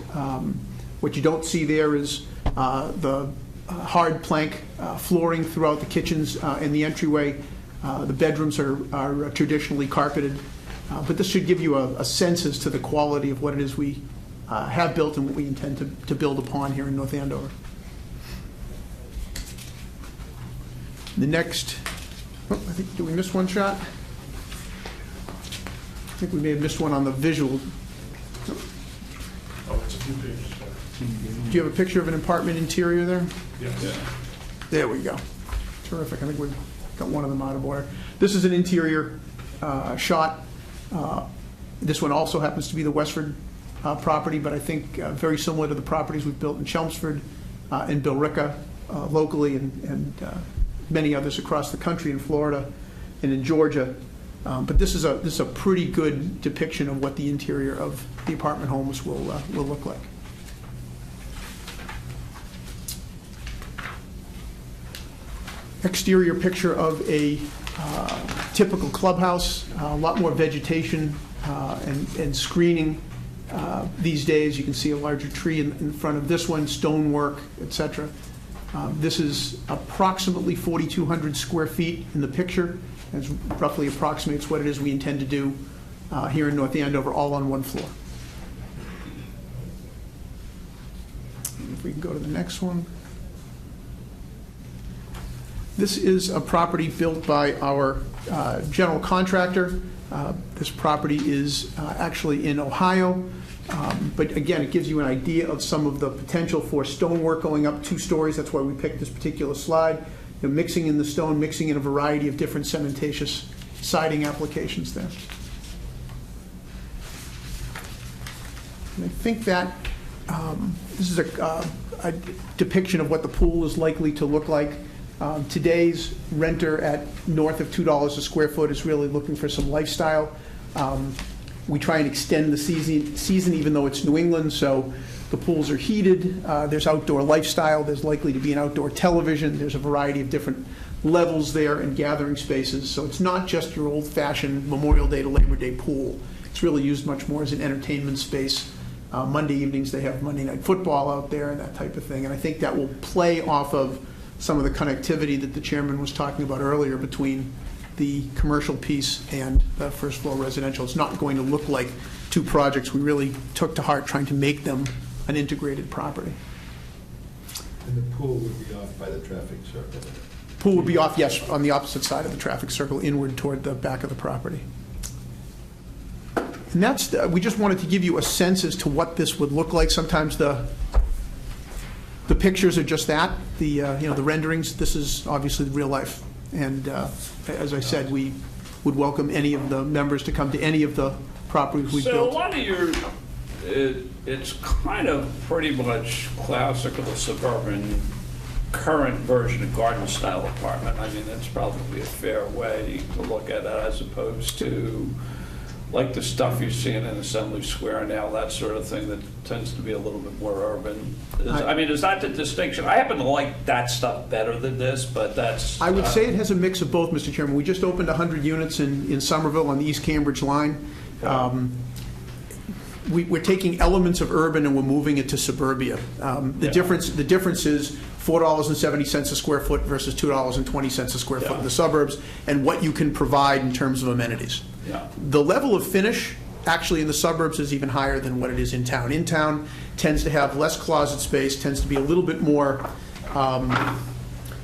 What you don't see there is the hard plank flooring throughout the kitchens and the entryway. The bedrooms are traditionally carpeted. But this should give you a sense as to the quality of what it is we have built and what we intend to build upon here in North Andover. The next, I think, did we miss one shot? I think we may have missed one on the visual. Oh, it's a few pages back. Do you have a picture of an apartment interior there? Yes. There we go. Terrific. I think we've got one of them out of order. This is an interior shot. This one also happens to be the Westford property, but I think very similar to the properties we've built in Chelmsford and Billerica locally, and many others across the country in Florida and in Georgia. But this is a pretty good depiction of what the interior of the apartment homes will look like. Exterior picture of a typical clubhouse, a lot more vegetation and screening these days. You can see a larger tree in front of this one, stonework, etc. This is approximately 4,200 square feet in the picture. It roughly approximates what it is we intend to do here in North Andover, all on one floor. If we can go to the next one. This is a property built by our general contractor. This property is actually in Ohio, but again, it gives you an idea of some of the potential for stonework going up 2 stories. That's why we picked this particular slide. You know, mixing in the stone, mixing in a variety of different cementatious siding applications there. And I think that this is a depiction of what the pool is likely to look like. Today's renter at north of $2 a square foot is really looking for some lifestyle. We try and extend the season even though it's New England, so the pools are heated. There's outdoor lifestyle. There's likely to be an outdoor television. There's a variety of different levels there and gathering spaces. So it's not just your old-fashioned Memorial Day to Labor Day pool. It's really used much more as an entertainment space. Monday evenings they have Monday Night Football out there and that type of thing. And I think that will play off of some of the connectivity that the chairman was talking about earlier between the commercial piece and the first floor residential. It's not going to look like 2 projects. We really took to heart trying to make them an integrated property. And the pool would be off by the traffic circle? Pool would be off, yes, on the opposite side of the traffic circle, inward toward the back of the property. And that's, we just wanted to give you a sense as to what this would look like. Sometimes the pictures are just that, the renderings. This is obviously real life. And as I said, we would welcome any of the members to come to any of the properties we've built. So a lot of your, it's kind of pretty much classical suburban current version of garden style apartment. I mean, that's probably a fair way to look at it as opposed to like the stuff you see in Assembly Square now, that sort of thing that tends to be a little bit more urban. I mean, is that the distinction? I happen to like that stuff better than this, but that's... I would say it has a mix of both, Mr. Chairman. We just opened 100 units in Somerville on the East Cambridge line. We're taking elements of urban and we're moving it to suburbia. The difference is $4.70 a square foot versus $2.20 a square foot in the suburbs, and what you can provide in terms of amenities. The level of finish actually in the suburbs is even higher than what it is in town. In town tends to have less closet space, tends to be a little bit more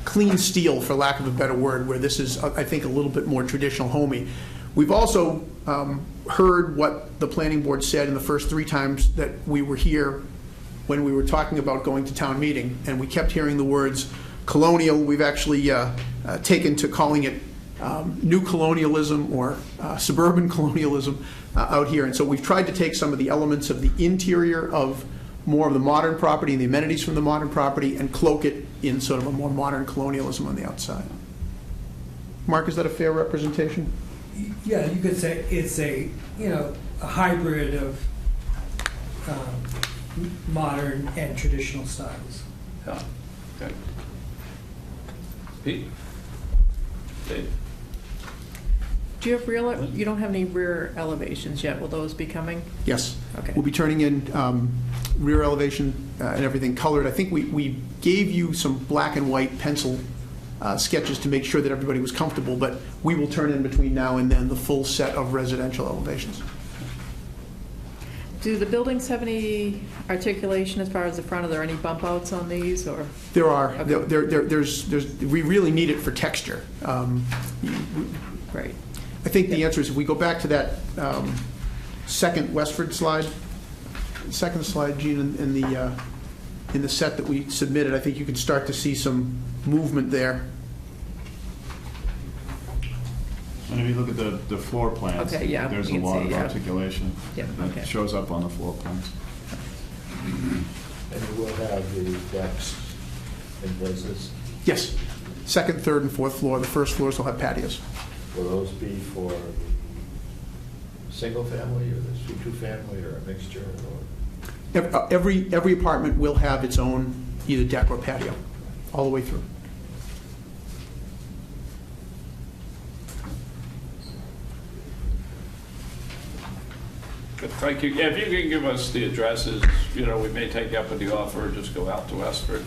clean steel, for lack of a better word, where this is, I think, a little bit more traditional homey. We've also heard what the planning board said in the first 3 times that we were here when we were talking about going to town meeting, and we kept hearing the words colonial. We've actually taken to calling it new colonialism or suburban colonialism out here. And so we've tried to take some of the elements of the interior of more of the modern property and the amenities from the modern property and cloak it in sort of a more modern colonialism on the outside. Mark, is that a fair representation? Yeah, you could say it's a hybrid of modern and traditional styles. Yeah. Okay. Pete? Dave? Do you have you don't have any rear elevations yet? Will those be coming? Yes. Okay. We'll be turning in rear elevation and everything colored. I think we gave you some black and white pencil sketches to make sure that everybody was comfortable, but we will turn in between now and then the full set of residential elevations. Do the buildings have any articulation as far as the front? Are there any bump outs on these, or? There are. Okay. We really need it for texture. Great. I think the answer is if we go back to that second Westford slide, Gene, in the set that we submitted, I think you can start to see some movement there. And if you look at the floor plans, Okay, yeah, there's a you can lot see, of yeah. articulation Yeah, that okay. shows up on the floor plans. And you will have the decks and places. Yes. Second, third, and fourth floor. The first floors will have patios. Will those be for single family or the two family or a mixture? Or? Every apartment will have its own either deck or patio, all the way through. Good, thank you. Yeah, if you can give us the addresses, we may take you up on the offer, just go out to Westford,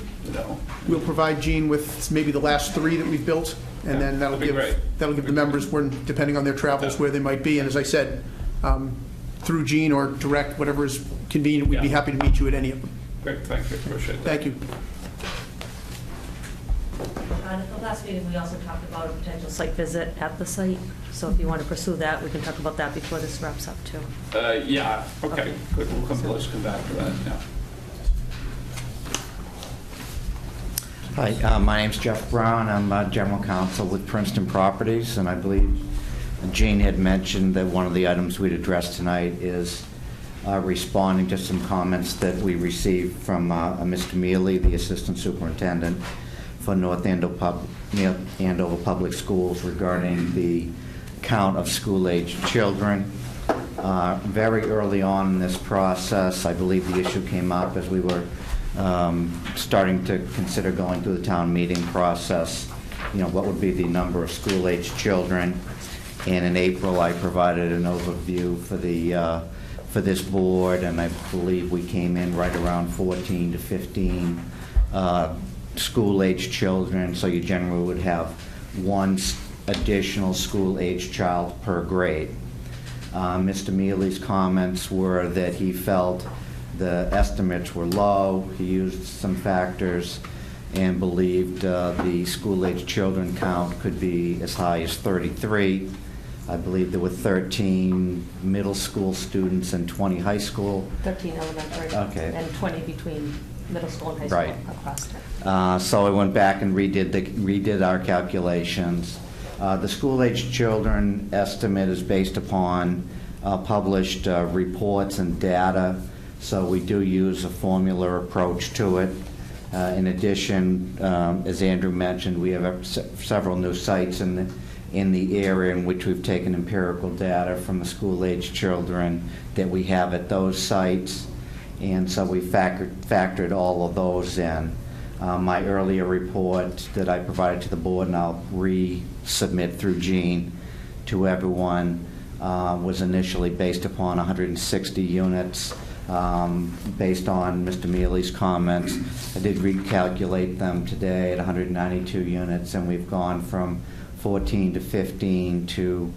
We'll provide Gene with maybe the last three that we've built, and then that'll that'd be great. give the members, depending on their travels, where they might be. And as I said, through Gene or direct, whatever is convenient, we'd be happy to meet you at any of them. Great, thank you, appreciate that. Thank you. At the last meeting, we also talked about a potential site visit at the site, so if you want to pursue that, we can talk about that before this wraps up, too. Yeah, okay, good, let's come back to that, yeah. Hi, my name's Jeff Brown. I'm General Counsel with Princeton Properties, and I believe Gene had mentioned that one of the items we'd address tonight is responding to some comments that we received from Mr. Mealy, the Assistant Superintendent for North Andover Public Schools, regarding the count of school-aged children. Very early on in this process, I believe the issue came up as we were starting to consider going through the town meeting process, what would be the number of school-aged children. And in April, I provided an overview for this board, and I believe we came in right around 14 to 15 school-aged children, so you generally would have one additional school-aged child per grade. Mr. Mealy's comments were that he felt the estimates were low. He used some factors and believed the school-aged children count could be as high as 33. I believe there were 13 middle school students and 20 high school. 13 elementary. Okay. And 20 between middle school and high school. Right. Across there. So I went back and redid our calculations. The school-aged children estimate is based upon published reports and data, so we do use a formula approach to it. In addition, as Andrew mentioned, we have several new sites in the area in which we've taken empirical data from the school-aged children that we have at those sites, and so we factored all of those in. My earlier report that I provided to the board, and I'll resubmit through Gene to everyone, was initially based upon 160 units. Based on Mr. Mealy's comments, I did recalculate them today at 192 units, and we've gone from 14 to 15 to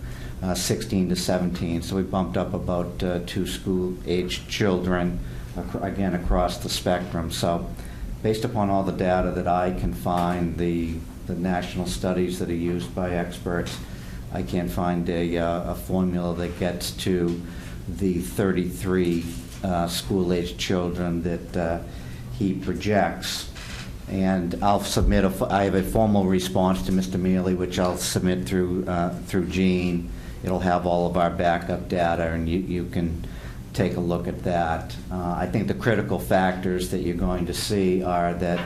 16 to 17. So we bumped up about 2 school-aged children, again, across the spectrum. So based upon all the data that I can find, the national studies that are used by experts, I can't find a formula that gets to the 33 school-aged children that he projects. And I'll submit I have a formal response to Mr. Mealy, which I'll submit through Gene. It'll have all of our backup data, and you can take a look at that. I think the critical factors that you're going to see are that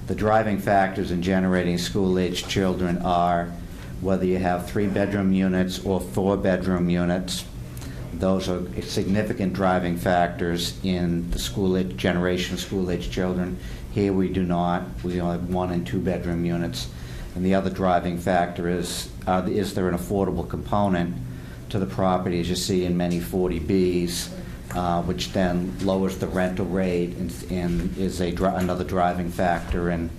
the driving factors in generating school-aged children are whether you have 3-bedroom units or 4-bedroom units. Those are significant driving factors in the generation of school-aged children. Here we do not. We only have 1- and 2-bedroom units. And the other driving factor is there an affordable component to the property, as you see in many 40Bs, which then lowers the rental rate and is another driving factor in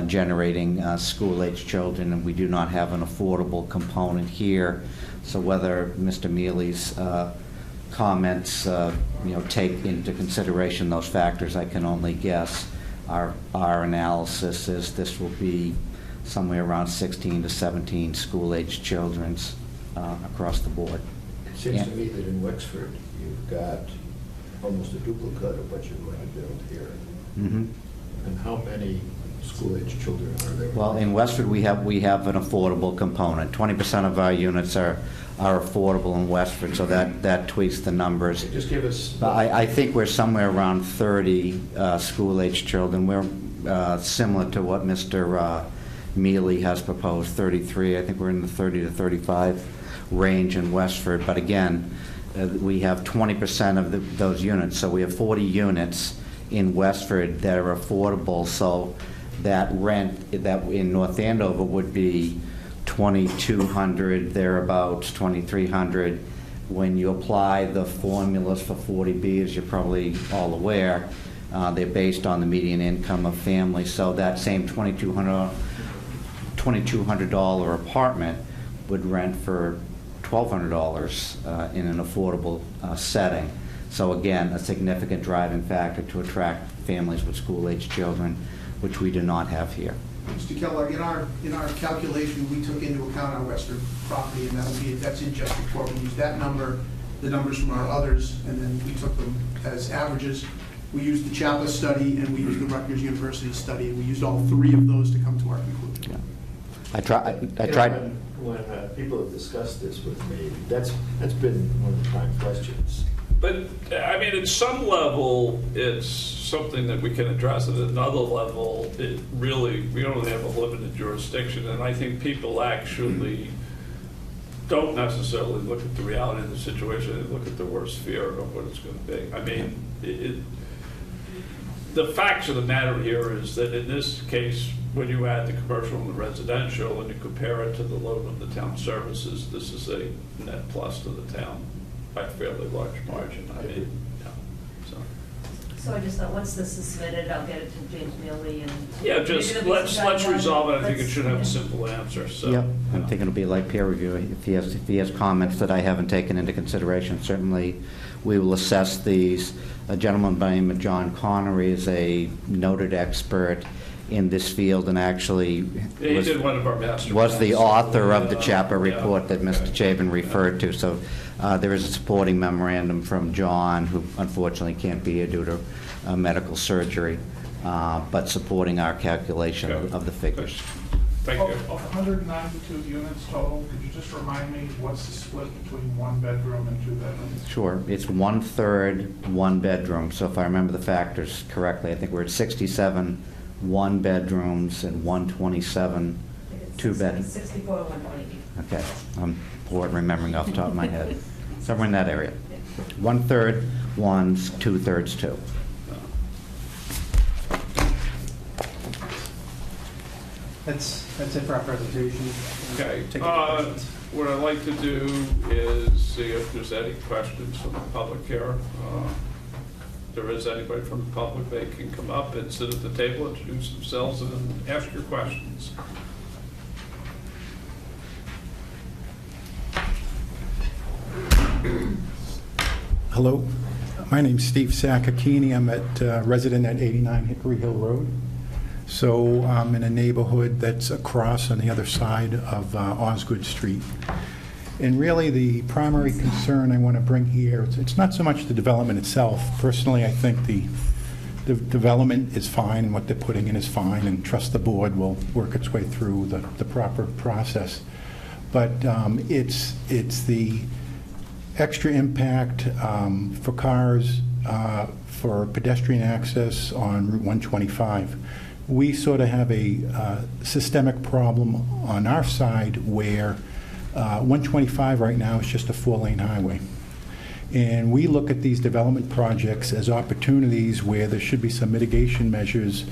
generating school-aged children, and we do not have an affordable component here. So whether Mr. Mealy's comments take into consideration those factors, I can only guess. Our analysis is this will be somewhere around 16 to 17 school-aged children across the board. It seems to me that in Wexford, you've got almost a duplicate of what you're going to build here. Mm-hmm. And how many school-aged children are there? Well, in Westford, we have an affordable component. 20% of our units are affordable in Westford, so that tweaks the numbers. Just give us... I think we're somewhere around 30 school-aged children. We're similar to what Mr. Mealy has proposed, 33. I think we're in the 30 to 35 range in Westford. But again, we have 20% of those units, so we have 40 units in Westford that are affordable. So that rent that in North Andover would be $2,200 thereabouts, $2,300. When you apply the formulas for 40B, as you're probably all aware, they're based on the median income of families. So that same $2,200 apartment would rent for $1,200 in an affordable setting. So again, a significant driving factor to attract families with school-aged children, which we do not have here. Mr. Keller, in our calculation, we took into account our Western property, and that's in just report. We used that number, the numbers from our others, and then we took them as averages. We used the Chapel study, and we used the Rutgers University study, and we used all three of those to come to our conclusion. Yeah. I tried. When people have discussed this with me, that's been one of the prime questions. But, I mean, at some level, it's something that we can address. At another level, we only have a limited jurisdiction, and I think people actually don't necessarily look at the reality of the situation. They look at the worst fear of what it's going to be. I mean, the facts of the matter here is that in this case, when you add the commercial and the residential and you compare it to the load of the town services, this is a net plus to the town by a fairly large margin. I mean, yeah. So I just thought, once this is submitted, I'll get it to James Mealy and... Yeah, just let's resolve it. I think it should have a simple answer, so. Yep, I'm thinking it'll be like peer review. If he has comments that I haven't taken into consideration, certainly we will assess these. A gentleman by the name of John Connery is a noted expert in this field and actually was the author of the Chapa report that Mr. Chabin referred to. So there is a supporting memorandum from John, who unfortunately can't be here due to medical surgery, but supporting our calculation of the figures. Thank you. Of 192 units total, could you just remind me what's the split between 1 bedroom and 2 bedrooms? Sure. It's 1/3 1 bedroom. So if I remember the factors correctly, I think we're at 67 1 bedrooms and 127 2 bedrooms. 64 to 120. Okay. I'm poor at remembering off the top of my head. Somewhere in that area. 1/3 ones, 2/3 two. That's it for our presentation. Okay. Take any questions. What I'd like to do is see if there's any questions from the public here. If there is anybody from the public, they can come up and sit at the table, introduce themselves, and ask your questions. Hello, my name's Steve Sakakini. I'm resident at 89 Hickory Hill Road. So I'm in a neighborhood that's across on the other side of Osgood Street. And really the primary concern I want to bring here, it's not so much the development itself. Personally, I think the development is fine and what they're putting in is fine, and trust the board will work its way through the proper process. But it's the extra impact for cars, for pedestrian access on Route 125. We sort of have a systemic problem on our side where 125 right now is just a 4-lane highway. And we look at these development projects as opportunities where there should be some mitigation measures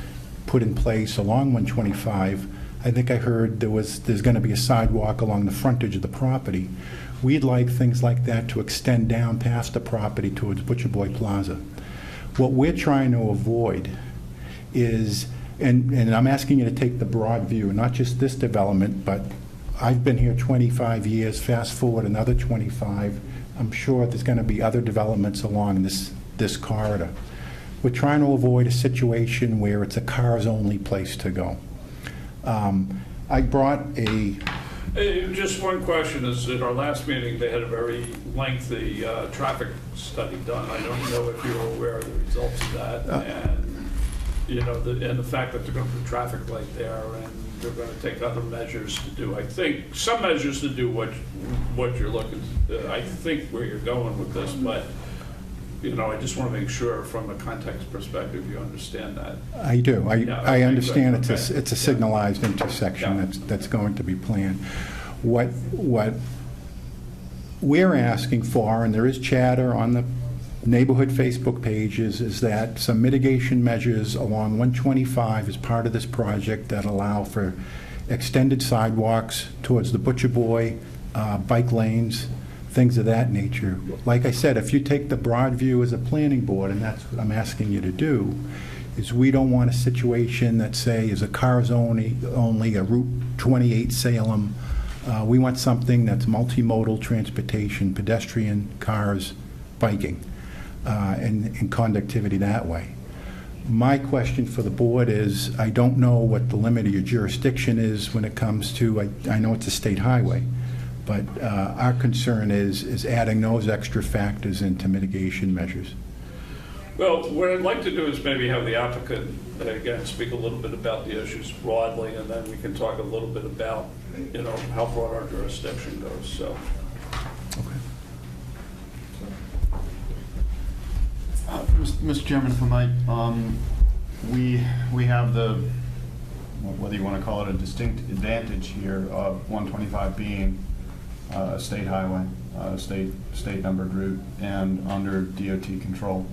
put in place along 125. I think I heard there's going to be a sidewalk along the frontage of the property. We'd like things like that to extend down past the property towards Butcher Boy Plaza. What we're trying to avoid is, and I'm asking you to take the broad view, not just this development, but I've been here 25 years, fast forward another 25, I'm sure there's going to be other developments along this corridor. We're trying to avoid a situation where it's a cars-only place to go. I brought a... Just one question is, at our last meeting, they had a very lengthy traffic study done. I don't know if you were aware of the results of that, and the fact that they're going to put traffic light there, and they're going to take other measures to do. I think some measures to do what you're looking. I think where you're going with this, but I just want to make sure, from a context perspective, you understand that. I do. I understand good. it's a signalized intersection that's going to be planned. What we're asking for, and there is chatter on the neighborhood Facebook pages, is that some mitigation measures along 125 as part of this project that allow for extended sidewalks towards the Butcher Boy, bike lanes, things of that nature. Like I said, if you take the broad view as a planning board, and that's what I'm asking you to do, is we don't want a situation that, say, is a cars only a Route 28 Salem. We want something that's multimodal transportation, pedestrian, cars, biking, and conductivity that way. My question for the board is, I don't know what the limit of your jurisdiction is when it comes to, I know it's a state highway, but our concern is adding those extra factors into mitigation measures. Well, what I'd like to do is maybe have the applicant, again, speak a little bit about the issues broadly, and then we can talk a little bit about, how broad our jurisdiction goes, so. Okay. Mr. Chairman, if I might, we have the, whether you want to call it a distinct advantage here of 125 being a state highway, state numbered route, and under DOT control.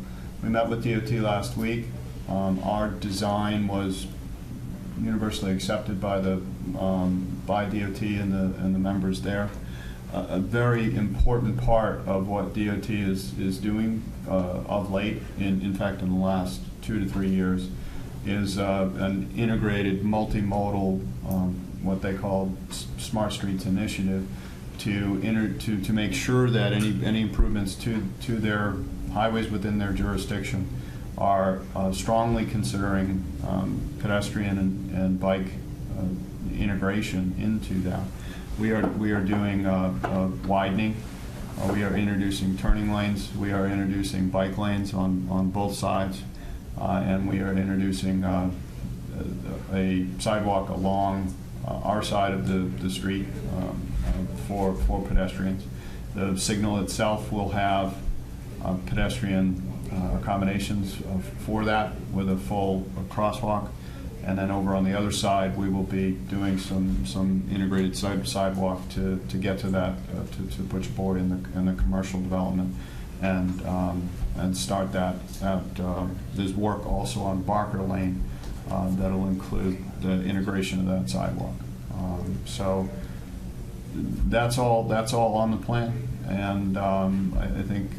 We met with DOT last week. Our design was universally accepted by by DOT and the members there. A very important part of what DOT is doing of late, in fact in the last 2 to 3 years, is an integrated multimodal, what they call Smart Streets initiative, to make sure that any improvements to their highways within their jurisdiction are strongly considering pedestrian and bike integration into that. We are doing widening. We are introducing turning lanes. We are introducing bike lanes on both sides, and we are introducing a sidewalk along our side of the street for pedestrians. The signal itself will have pedestrian accommodations for that, with a full crosswalk. And then over on the other side, we will be doing some integrated sidewalk to get to that, to Butcher Boy in the commercial development, and start that. There's work also on Barker Lane that'll include the integration of that sidewalk. So that's all on the plan, and I think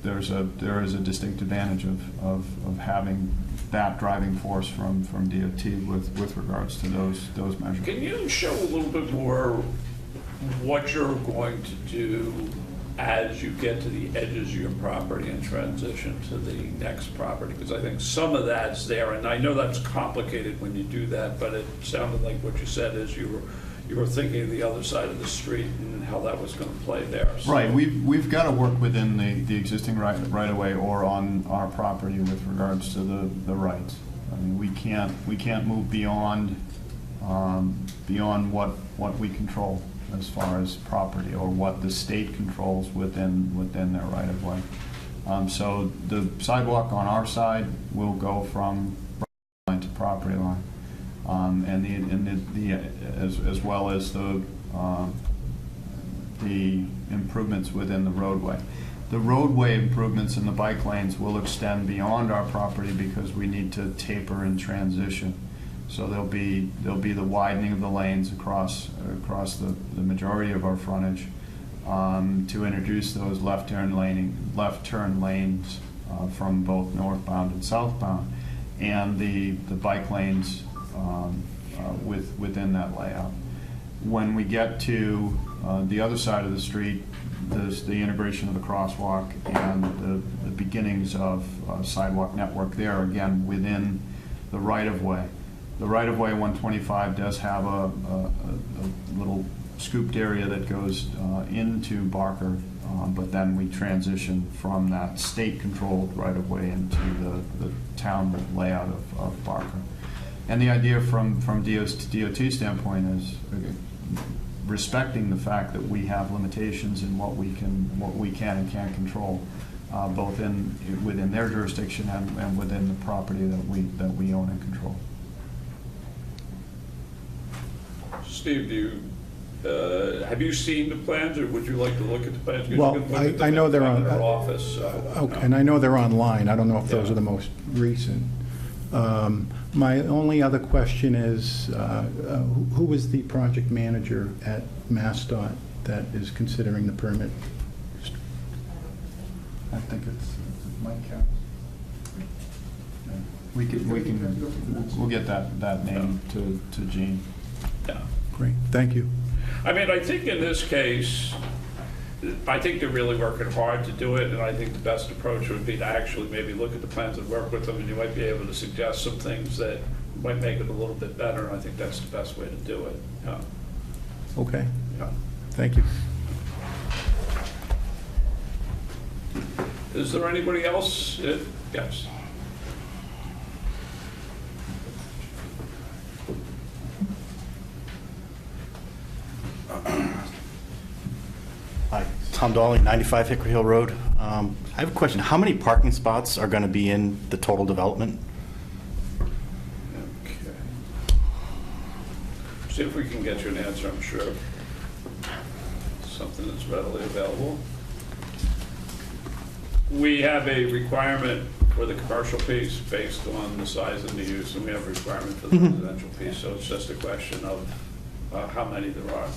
there is a distinct advantage of having that driving force from DOT with regards to those measures. Can you show a little bit more what you're going to do as you get to the edges of your property and transition to the next property? Because I think some of that's there, and I know that's complicated when you do that, but it sounded like what you said is you were thinking of the other side of the street and how that was going to play there. So. Right. We've got to work within the existing right of way or on our property with regards to the rights. I mean, we can't move beyond what we control. as far as property or what the state controls within their right-of-way. So the sidewalk on our side will go from line to property line, as well as the improvements within the roadway. The roadway improvements in the bike lanes will extend beyond our property because we need to taper and transition. So there'll be the widening of the lanes across the majority of our frontage to introduce those left turn lanes from both northbound and southbound, and the bike lanes within that layout. When we get to the other side of the street, there's the integration of the crosswalk and the beginnings of sidewalk network there, again, within the right-of-way. The right-of-way 125 does have a little scooped area that goes into Barker, but then we transition from that state-controlled right-of-way into the town layout of Barker. And the idea from DOT standpoint is respecting the fact that we have limitations in what we can and can't control, both within their jurisdiction and within the property that we own and control. Steve, have you seen the plans, or would you like to look at the plans? Well, I know they're on our office. So, okay, and I know they're online. I don't know if those are the most recent. My only other question is, who is the project manager at MassDOT that is considering the permit? I think it's Mike Carroll. We'll get that name to Gene. Yeah. Great, thank you. I mean, I think in this case, I think they're really working hard to do it, and I think the best approach would be to actually maybe look at the plans and work with them, and you might be able to suggest some things that might make it a little bit better, and I think that's the best way to do it. Yeah. Okay, Yeah. thank you. Is there anybody else? Yes. Hi, Tom Dawley, 95 Hickory Hill Road. I have a question. How many parking spots are going to be in the total development? Okay. See if we can get you an answer, I'm sure. Something that's readily available. We have a requirement for the commercial piece based on the size and the use, and we have a requirement for the residential piece, so it's just a question of how many there are.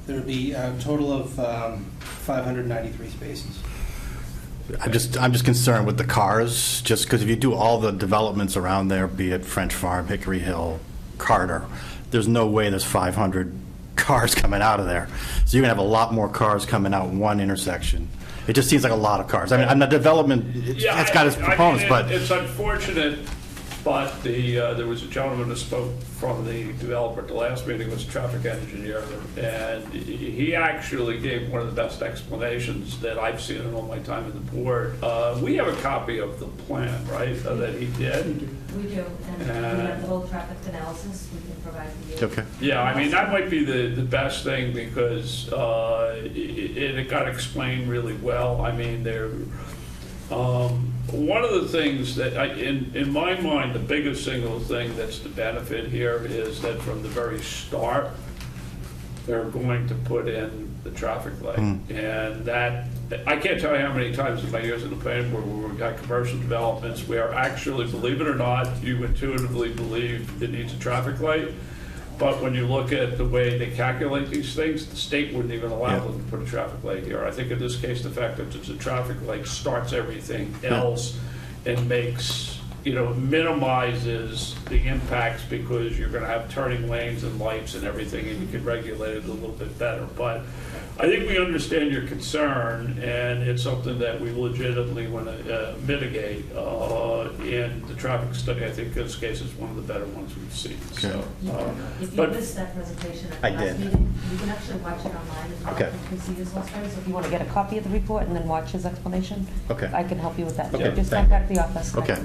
There would be a total of 593 spaces. I'm just concerned with the cars, just because if you do all the developments around there, be it French Farm, Hickory Hill, Carter, there's no way there's 500 cars coming out of there. So you're going to have a lot more cars coming out one intersection. It just seems like a lot of cars. I mean, the development, it's got its proponents, but... It's unfortunate, but there was a gentleman who spoke from the developer at the last meeting, was a traffic engineer, and he actually gave one of the best explanations that I've seen in all my time in the board. We have a copy of the plan, right, that he did? We do, and we have the whole traffic analysis we can provide for you. Okay. Yeah, I mean, that might be the best thing, because it got explained really well. I mean, one of the things that, in my mind, the biggest single thing that's the benefit here is that from the very start, they're going to put in the traffic light. And that, I can't tell you how many times in my years in the planning board where we've got commercial developments where actually, believe it or not, you intuitively believe it needs a traffic light. But when you look at the way they calculate these things, the state wouldn't even allow them to put a traffic light here. I think in this case, the fact that it's a traffic light starts everything else and makes, minimizes the impacts, because you're going to have turning lanes and lights and everything, and you can regulate it a little bit better. But I think we understand your concern, and it's something that we legitimately want to mitigate. And the traffic study, I think, in this case, is one of the better ones we've seen. So, If you but missed that presentation at I the last did. meeting, you can actually watch it online as well. Okay. You can see his whole story, so if you want to get a copy of the report and then watch his explanation, Okay. I can help you with that. Okay, Just thank you. contact the office. Okay.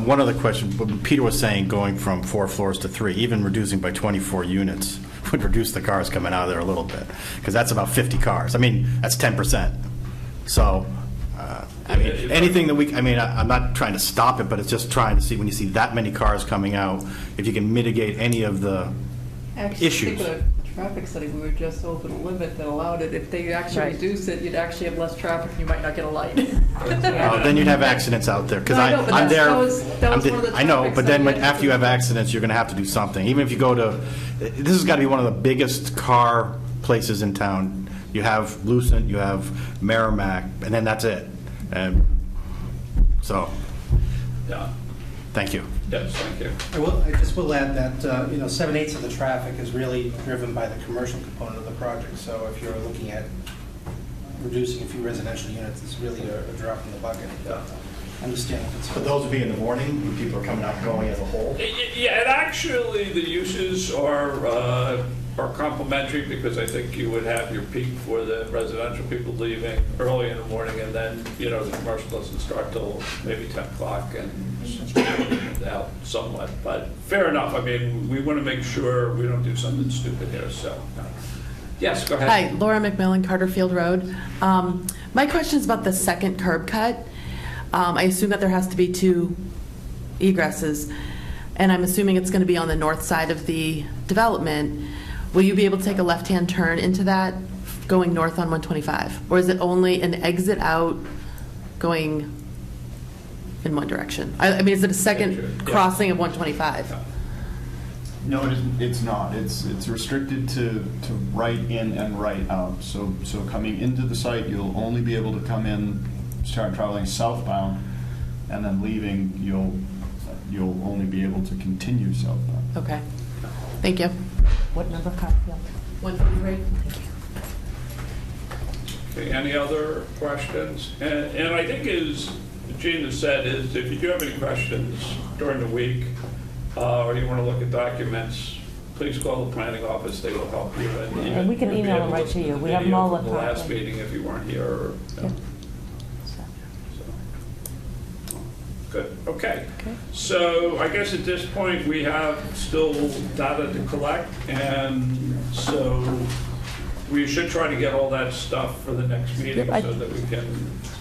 One other question. Peter was saying going from 4 floors to 3, even reducing by 24 units would reduce the cars coming out of there a little bit, because that's about 50 cars. I mean, that's 10%. So, I mean, anything that we, I mean, I'm not trying to stop it, but it's just trying to see, when you see that many cars coming out, if you can mitigate any of the Actually, issues. I think with the traffic study, we were just over the limit that allowed it. If they actually Right. reduce it, you'd actually have less traffic, and you might not get a light. Then you'd have accidents out there, because No, I know, but I'm there. that was one of the I know, topics but that then we had to after you have do. accidents, you're going to have to do something. Even if you go to, this has got to be one of the biggest car places in town. You have Lucent, you have Merrimack, and then that's it. And so, yeah, thank you. yes, thank you. I just will add that, 7/8 of the traffic is really driven by the commercial component of the project. So if you're looking at reducing a few residential units, it's really a drop in the bucket. Understand. But those would be in the morning, when people are coming out and going as a whole? Yeah, and actually, the uses are complementary, because I think you would have your peak for the residential people leaving early in the morning, and then, the commercial doesn't start till maybe 10 o'clock and out somewhat. But fair enough. I mean, we want to make sure we don't do something stupid here, so. Yes, go ahead. Hi, Laura McMillan, Carterfield Road. My question is about the second curb cut. I assume that there has to be 2 egresses, and I'm assuming it's going to be on the north side of the development. Will you be able to take a left-hand turn into that going north on 125? Or is it only an exit out going in one direction? I mean, is it a second crossing of 125? No, it's not. It's restricted to right in and right out. So coming into the site, you'll only be able to come in, start traveling southbound, and then leaving, you'll only be able to continue southbound. Okay. Thank you. What number car? Yeah. 143. Okay, any other questions? And I think, as Gina said, is if you do have any questions during the week, or you want to look at documents, please call the planning office. They will help you. And we can you'll be able able them right to you. We have them video all from the last electronically. meeting if you weren't here. Or, Yeah. Good, okay. So I guess at this point, we have still data to collect, and so we should try to get all that stuff for the next meeting Yep, so that we can,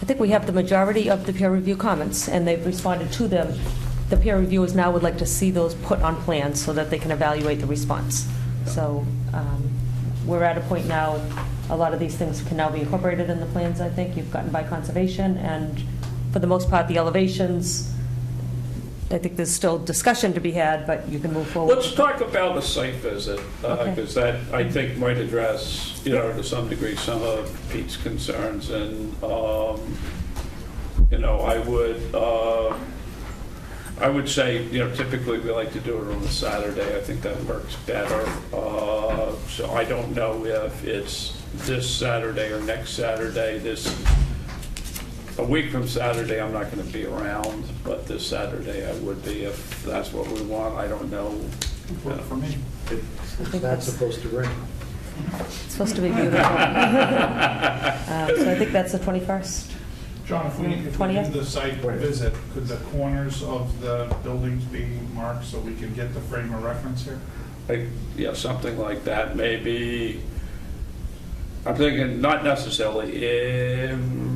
I think we have the majority of the peer review comments, and they've responded to them. The peer reviewers now would like to see those put on plans so that they can evaluate the response. So we're at a point now, a lot of these things can now be incorporated in the plans, I think. You've gotten by conservation, and for the most part, the elevations, I think there's still discussion to be had, but you can move forward. let's talk about the site visit, because that, I think, might address, to some degree, some of Pete's concerns. And, I would say, typically we like to do it on a Saturday. I think that works better. So I don't know if it's this Saturday or next Saturday. A week from Saturday, I'm not going to be around, but this Saturday I would be if that's what we want. I don't know. Work for me. It's not supposed to rain. It's supposed to be beautiful. So I think that's the 21st. John, if we do 20th? the site visit, could the corners of the buildings be marked so we can get the frame of reference here? Yeah, something like that. Maybe, I'm thinking not necessarily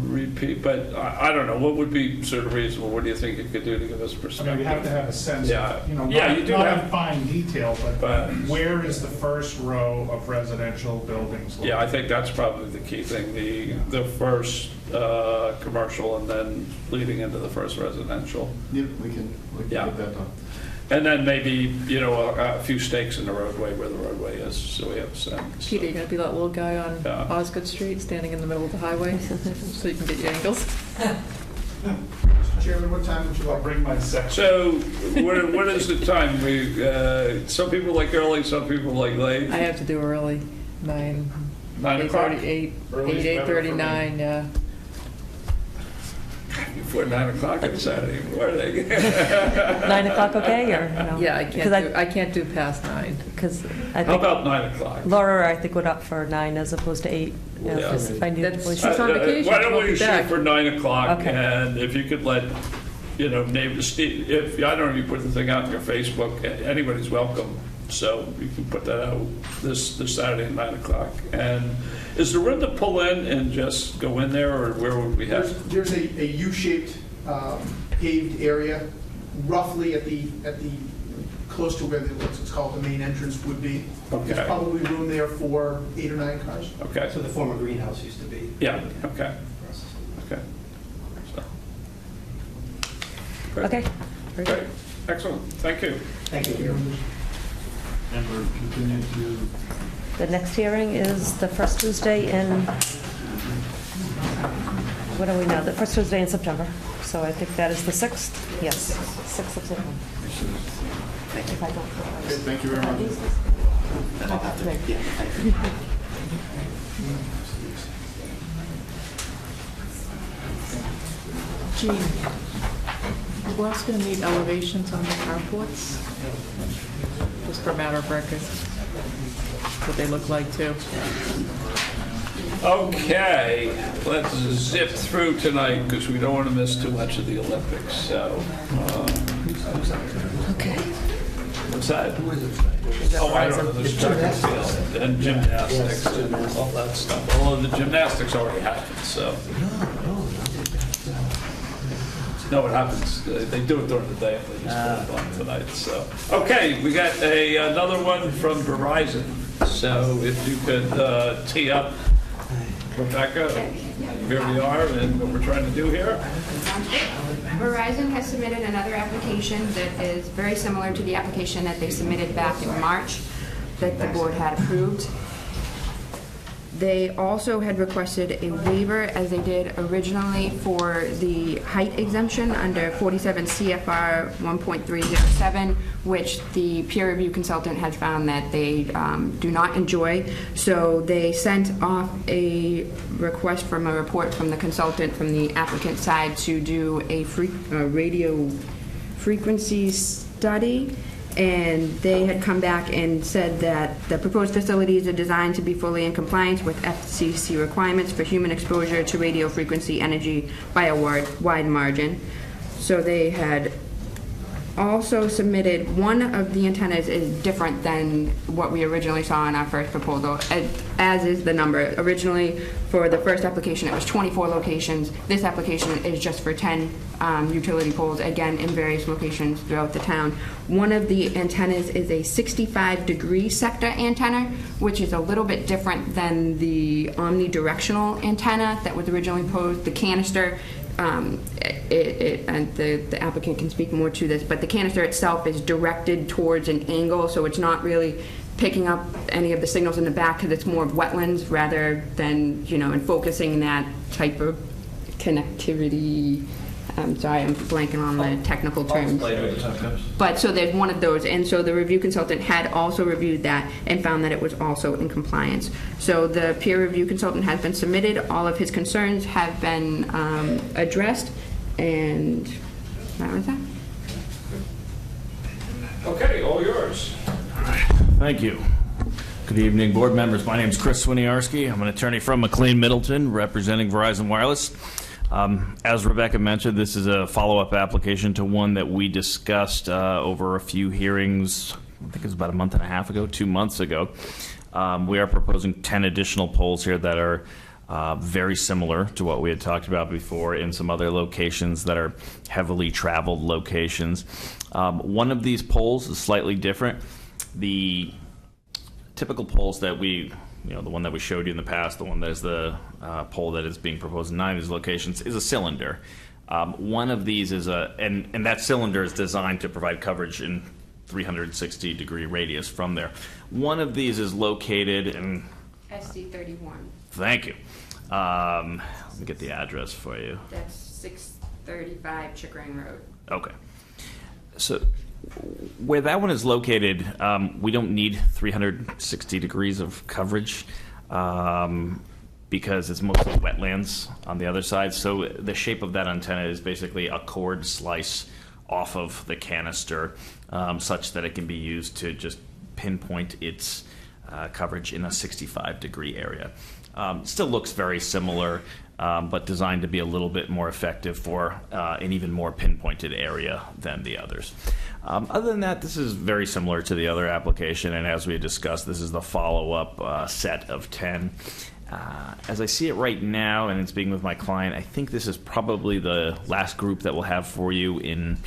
repeat, but I don't know. What would be sort of reasonable? What do you think it could do to give us perspective? I mean, we have to have a sense, Yeah. of, Yeah, you do not have- in fine detail, but where is the first row of residential buildings located? Yeah, I think that's probably the key thing. The first commercial, and then leading into the first residential. Yep, we can get that done. And then maybe, a few stakes in the roadway where the roadway is, so we have a sense. Peter, you're going to be that little guy on Osgood Street standing in the middle of the highway so you can get your angles? Mr. Chairman, what time would you like to bring my section? So, what is the time? Some people like early, some people like late. I have to do early, 9. 9 o'clock? 8:38, Early is better for me. 8:39, yeah. Before 9 o'clock on Saturday morning. 9 o'clock okay, or no? Yeah, Because I can't do past 9. Because I How think about 9 o'clock? Laura, I think, would up for 9 as opposed to 8. Yeah. Just if I knew That's- the she's on police- vacation. Why don't We'll we be shoot back. for 9 o'clock? Okay. And if you could let, neighbors, if, I don't know if you put the thing out on your Facebook, anybody's welcome. So you can put that out this Saturday at 9 o'clock. And is there room to pull in and just go in there, or where would we have? There's a U-shaped paved area, roughly at the close to where what's called the main entrance would be. Okay. There's probably room there for 8 or 9 cars. Okay. So the former greenhouse used to be. Yeah, okay. Okay. So. Great. Okay. Great. Excellent. Thank you. Thank you. And we're continuing to... The next hearing is the first Tuesday in, what do we know? The first Tuesday in September. So I think that is the 6th? Yes, 6th of September. If I don't- Thank you very much. Gene, we're also going to need elevations on the carports, just for matter of record, what they look like too. Okay, let's zip through tonight because we don't want to miss too much of the Olympics. So, Okay. what's that? Oh, I don't know. There's track and field and gymnastics and all that stuff. Although the gymnastics already happened, so. No, it happens. They do it during the day, and they just put it on tonight. So, okay, we got another one from Verizon. So, if you could tee up, Rebecca, here we are, and what we're trying to do here. Verizon has submitted another application that is very similar to the application that they submitted back in March that the board had approved. They also had requested a waiver, as they did originally, for the height exemption under 47 CFR 1.307, which the peer review consultant has found that they do not enjoy. So they sent off a request from a report from the consultant from the applicant side to do a radio frequency study. And they had come back and said that the proposed facilities are designed to be fully in compliance with FCC requirements for human exposure to radio frequency energy by a wide margin. So they had also submitted, one of the antennas is different than what we originally saw in our first proposal, as is the number. Originally, for the first application, it was 24 locations. This application is just for 10 utility poles, again, in various locations throughout the town. One of the antennas is a 65-degree sector antenna, which is a little bit different than the omnidirectional antenna that was originally proposed. The canister, and the applicant can speak more to this, but the canister itself is directed towards an angle, so it's not really picking up any of the signals in the back because it's more of wetlands rather than, and focusing that type of connectivity. I'm sorry, I'm blanking on the technical terms. But so there's one of those, and so the review consultant had also reviewed that and found that it was also in compliance. So the peer review consultant has been submitted, all of his concerns have been addressed, and that was that. Okay, all yours. Thank you. Good evening, board members. My name is Chris Swiniarski. I'm an attorney from McLean Middleton, representing Verizon Wireless. As Rebecca mentioned, this is a follow-up application to one that we discussed over a few hearings, I think it was about a month and a half ago, 2 months ago. We are proposing 10 additional poles here that are very similar to what we had talked about before in some other locations that are heavily traveled locations. One of these poles is slightly different. The typical poles that we, the one that we showed you in the past, the one that is the pole that is being proposed in 9 of these locations, is a cylinder. One of these is and that cylinder is designed to provide coverage in 360-degree radius from there. One of these is located in SC31. Thank you. Let me get the address for you. That's 635 Chickering Road. Okay. So where that one is located, we don't need 360 degrees of coverage. because it's mostly wetlands on the other side. So the shape of that antenna is basically a chord slice off of the canister, such that it can be used to just pinpoint its coverage in a 65-degree area. Still looks very similar, but designed to be a little bit more effective for an even more pinpointed area than the others. Other than that, this is very similar to the other application, and as we discussed, this is the follow-up set of 10. As I see it right now, and in speaking with my client, I think this is probably the last group that we'll have for you in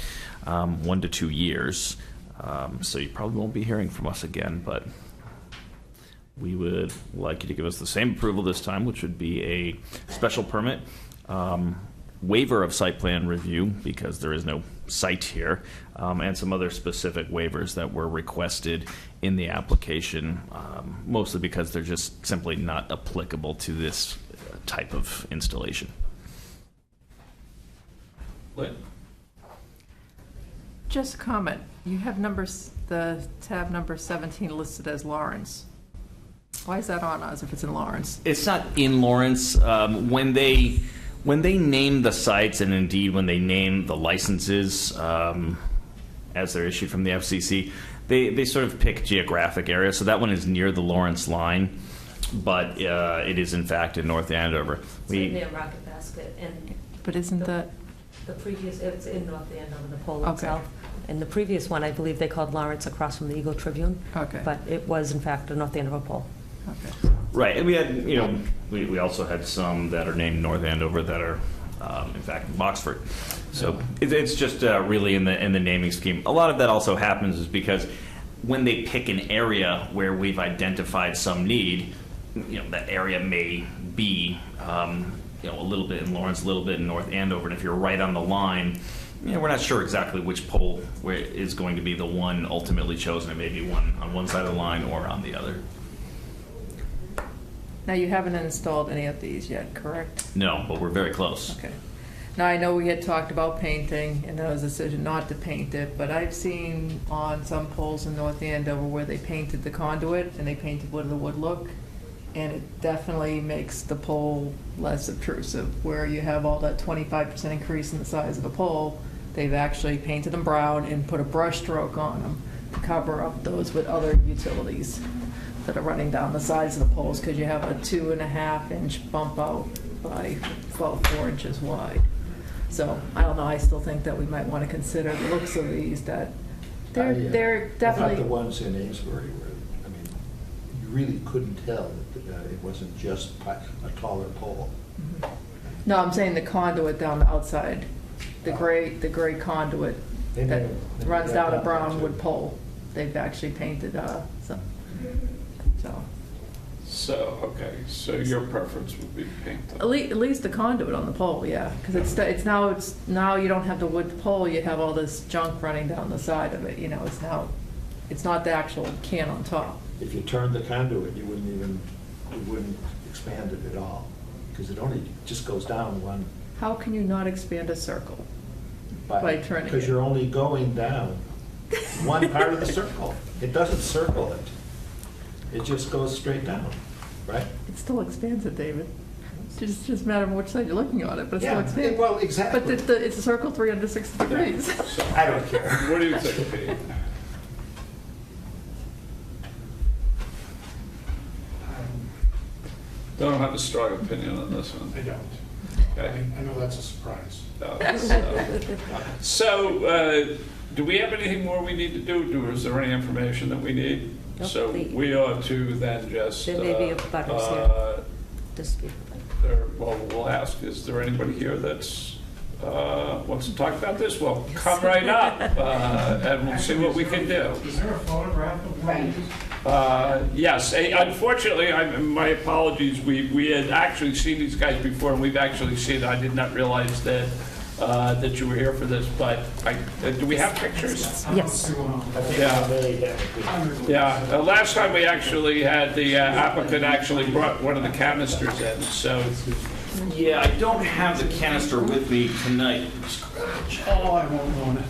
1 to 2 years. So you probably won't be hearing from us again, but we would like you to give us the same approval this time, which would be a special permit, waiver of site plan review, because there is no site here, and some other specific waivers that were requested in the application, mostly because they're just simply not applicable to this type of installation. Lynn? Just a comment. You have the tab number 17 listed as Lawrence. Why is that on us if it's in Lawrence? It's not in Lawrence. When they name the sites, and indeed when they name the licenses as they're issued from the FCC, they sort of pick geographic areas. So that one is near the Lawrence line, but it is in fact in North Andover. It's near Rocket Basket, and but isn't that the previous? It's in North Andover, the pole okay. itself. And the previous one, I believe they called Lawrence, across from the Eagle Tribune. Okay. But it was in fact a North Andover pole. Okay. Right, and we had, we also had some that are named North Andover that are, in fact, Boxford. So it's just really in the naming scheme. A lot of that also happens is because when they pick an area where we've identified some need, that area may be, a little bit in Lawrence, a little bit in North Andover, and if you're right on the line, we're not sure exactly which pole is going to be the one ultimately chosen. It may be one on one side of the line or on the other. Now, you haven't installed any of these yet, correct? No, but we're very close. Okay. Now, I know we had talked about painting, and there was a decision not to paint it, but I've seen on some poles in North Andover where they painted the conduit, and they painted what the wood look, and it definitely makes the pole less obtrusive. Where you have all that 25% increase in the size of the pole, they've actually painted them brown and put a brush stroke on them to cover up those with other utilities that are running down the sides of the poles, because you have a 2.5-inch bump out by about 4 inches wide. So I don't know. I still think that we might want to consider the looks of these. That they're definitely. I thought the ones in Amesbury were. I mean, you really couldn't tell that it wasn't just a taller pole. Mm-hmm. No, I'm saying the conduit down the outside, the gray conduit that runs down a brown wood pole. They've actually painted some. So your preference would be pink? At least the conduit on the pole, yeah, because it's now you don't have the wood pole, you have all this junk running down the side of it. It's not the actual can on top. If you turned the conduit, you wouldn't expand it at all, because it only just goes down one. How can you not expand a circle by turning it? Because you're only going down one part of the circle. It doesn't circle it. It just goes straight down, right? It still expands it, David. It's just a matter of which side you're looking on it, but it still expands. Well, exactly. But it's a circle 360 degrees. So, I don't care. What do you think, Pete? Don't have a strong opinion on this one. I don't. Okay. I know that's a surprise. So, do we have anything more we need to do? Is there any information that we need? Nope, So we ought to then just... There may be a butters here to speak with. Well, we'll ask, is there anybody here that's wants to talk about this? Well, come right up, and we'll see what we can do. Is there a photograph of one of these? Yes. Unfortunately, my apologies. We had actually seen these guys before, and we've actually seen. I did not realize that you were here for this. But do we have pictures? Yes. Yeah. Last time we actually had the applicant actually brought one of the canisters in. So. Yeah, I don't have the canister with me tonight. Oh, I won't own it.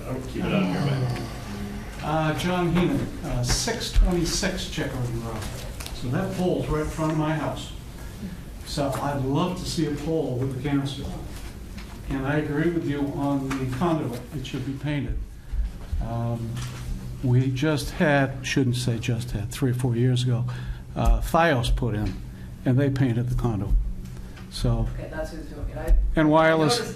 I'll keep it up here, man. John Heenan, 626 Chickering Road. So that pole's right in front of my house. So I'd love to see a pole with a canister on it. And I agree with you on the conduit, it should be painted. We just had, shouldn't say just had, 3 or 4 years ago, FiOS put in, and they painted the conduit. So, Okay, that's who's doing it. and wireless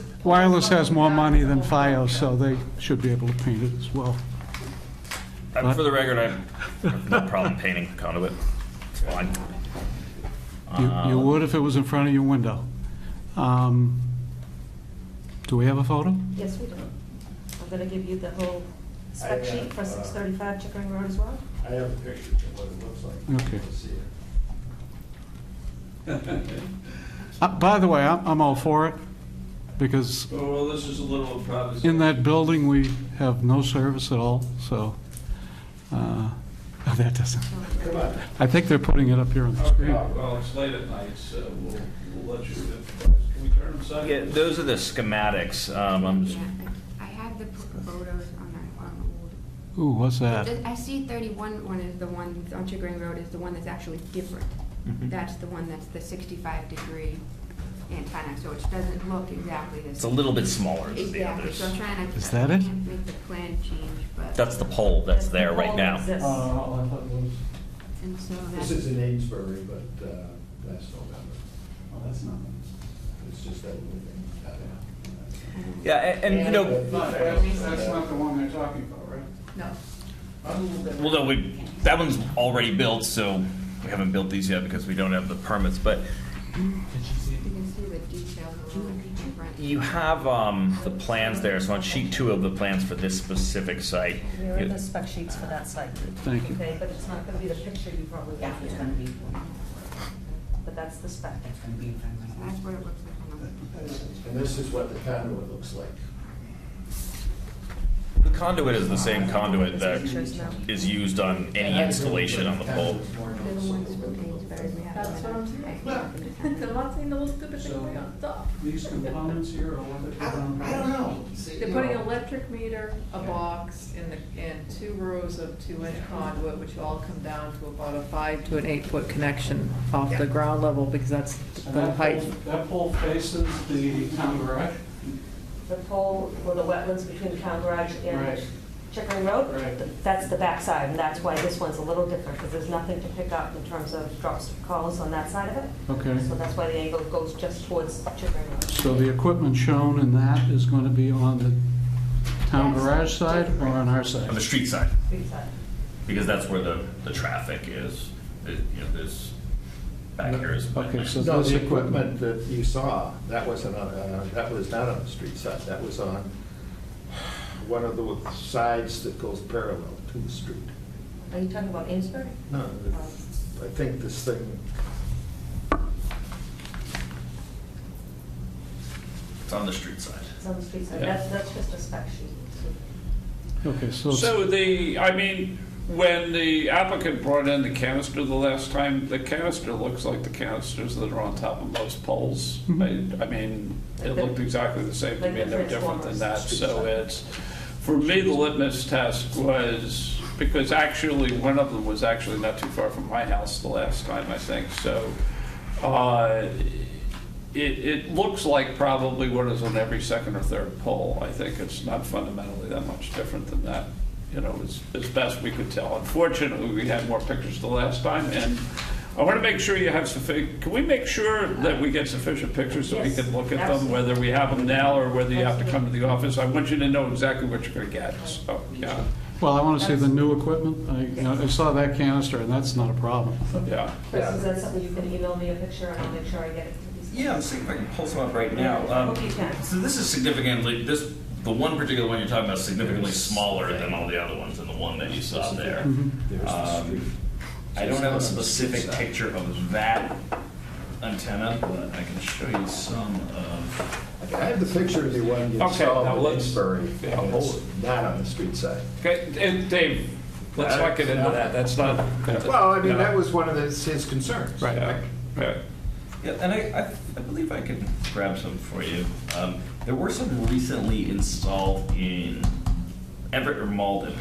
has more money than FiOS, so they should be able to paint it as well. For the record, I have no problem painting conduit. It's fine. You would if it was in front of your window. Do we have a photo? Yes, we do. I'm going to give you the whole spec sheet for 635 Chickering Road as well. I have a picture of what it looks like. Okay. Let's see it. By the way, I'm all for it, because Oh, well, this is a little improvisation. in that building, we have no service at all, so, that doesn't, Come on. I think they're putting it up here on the Okay, screen. well, it's late at night, so we'll let you improvise. Can we turn them side? Yeah, those are the schematics. I'm just, Yeah, I have the photos on old. Ooh, what's that? I see 31 one is the one on Chickering Road is the one that's actually different. Mhm. That's the one that's the 65-degree antenna, so it doesn't look exactly the same. it's a little bit smaller than the Exactly, others. so I'm trying to. Is that it? I can't make the plan change, but. That's the pole that's The there right pole now. exists. I thought it was, And so This that's. is in Amesbury, but last November. oh, that's not. It's just that little thing. Yeah, and you know, That's not the one they're talking about, right? No. well, no, that one's already built, so we haven't built these yet because we don't have the permits. But You can see the details a little different. you have the plans there. So on sheet 2 of the plans for this specific site, Here are the spec sheets for that site. Thank you. Okay, but it's not going to be the picture you probably got. It's going to be. But that's the spec. So that's what it looks like on the. And this is what the conduit looks like. the conduit is the same conduit that Pictures now. is used on any installation on the pole. They're the ones from Amesbury. We have That's them what I'm in- saying. I have them in the I'm not saying the little stupid thing way on top. These components here are what they put on. I don't know. They're putting an electric meter, a box, and 2 rows of 2-inch conduit, which all come down to about a 5 to an 8-foot connection off the ground level, because that's And the that height. pole- that pole faces the town garage? The pole or the wetlands between the town garage and Right. Chickering Road? Right. That's the back side, and that's why this one's a little different, because there's nothing to pick up in terms of drops calls on that side of it. Okay. So that's why the angle goes just towards Chickering Road. So the equipment shown in that is going to be on the town Yes. garage side or on our side? On the street side, Street side. because that's where the traffic is. You know, there's back here is. Okay, so No, this the equipment that you saw, that wasn't on, that was not on the street side. That was on one of the sides that goes parallel to the street. Are you talking about Amesbury? No, I think this thing, It's on the street side. It's on the street side. Yeah. That's just a spec sheet. Okay, so it's- So I mean, when the applicant brought in the canister the last time, the canister looks like the canisters that are on top of most poles. I mean, it looked exactly the same to Like me, the no different than that. transformers. So it's, for me, the litmus test was, because actually, one of them was actually not too far from my house the last time, I think. So it looks like probably what is on every second or third pole. I think it's not fundamentally that much different than that, you know, as best we could tell. Unfortunately, we had more pictures the last time, and I want to make sure you have sufficient, can we make sure that we get sufficient pictures so we Yes, can look at them, absolutely. whether we have them now or whether you have to come to the office? I want you to know exactly what you're going to get, so, yeah, well, I want to see the new equipment. I saw that canister, and that's not a problem. yeah. Chris, is that something you can email me a picture, and I'll make sure I get it? Yeah, let's see if I can pull some up right now. Hope you can. So this is significantly, the one particular one you're talking about is significantly smaller than all the other ones and the one that you saw there. I don't have a specific picture of that antenna, but I can show you some of. I have the picture of the one you Okay, saw now in let's- Amesbury. yeah, and hold it's it. not on the street side. Okay, and Dave, let's not get into that, that's not. Well, I mean, yeah. that was one of his concerns. Right, right. Yeah, and I believe I can grab some for you. There were some recently installed in Everett or Malden,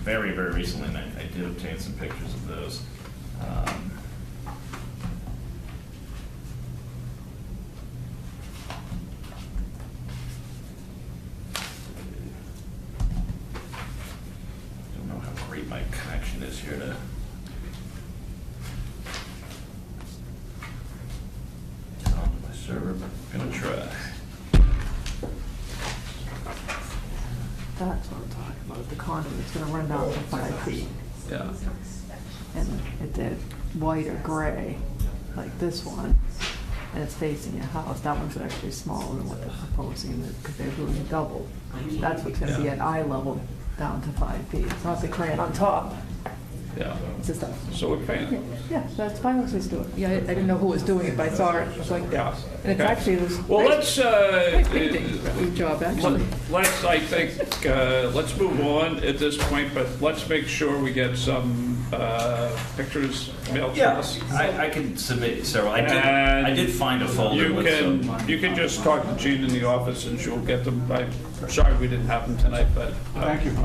very, very recently, and I did obtain some pictures of those. just here to. Get on my server, but I'm gonna try. That's what I'm talking about, the conduit's gonna run down to 5 feet. Yeah. And it's a white or gray, like this one, and it's facing your house. That one's actually smaller than what they're proposing, because they're doing double. That's what's gonna be at eye level, down to 5 feet. It's not the crane on top. Yeah. It's just that. So we're paying. Yeah, that's fine, let's just do it. Yeah, I didn't know who was doing it, but I saw it, I was like, Yeah. and it's Okay. actually, it was. Well, nice- nice painting. Good job, actually. Let's, I think, let's move on at this point, but let's make sure we get some pictures mailed to us. I can submit several. I And did find a folder with some. You can just talk to Jean in the office and she'll get them. I'm sorry we didn't have them tonight, but. Thank you.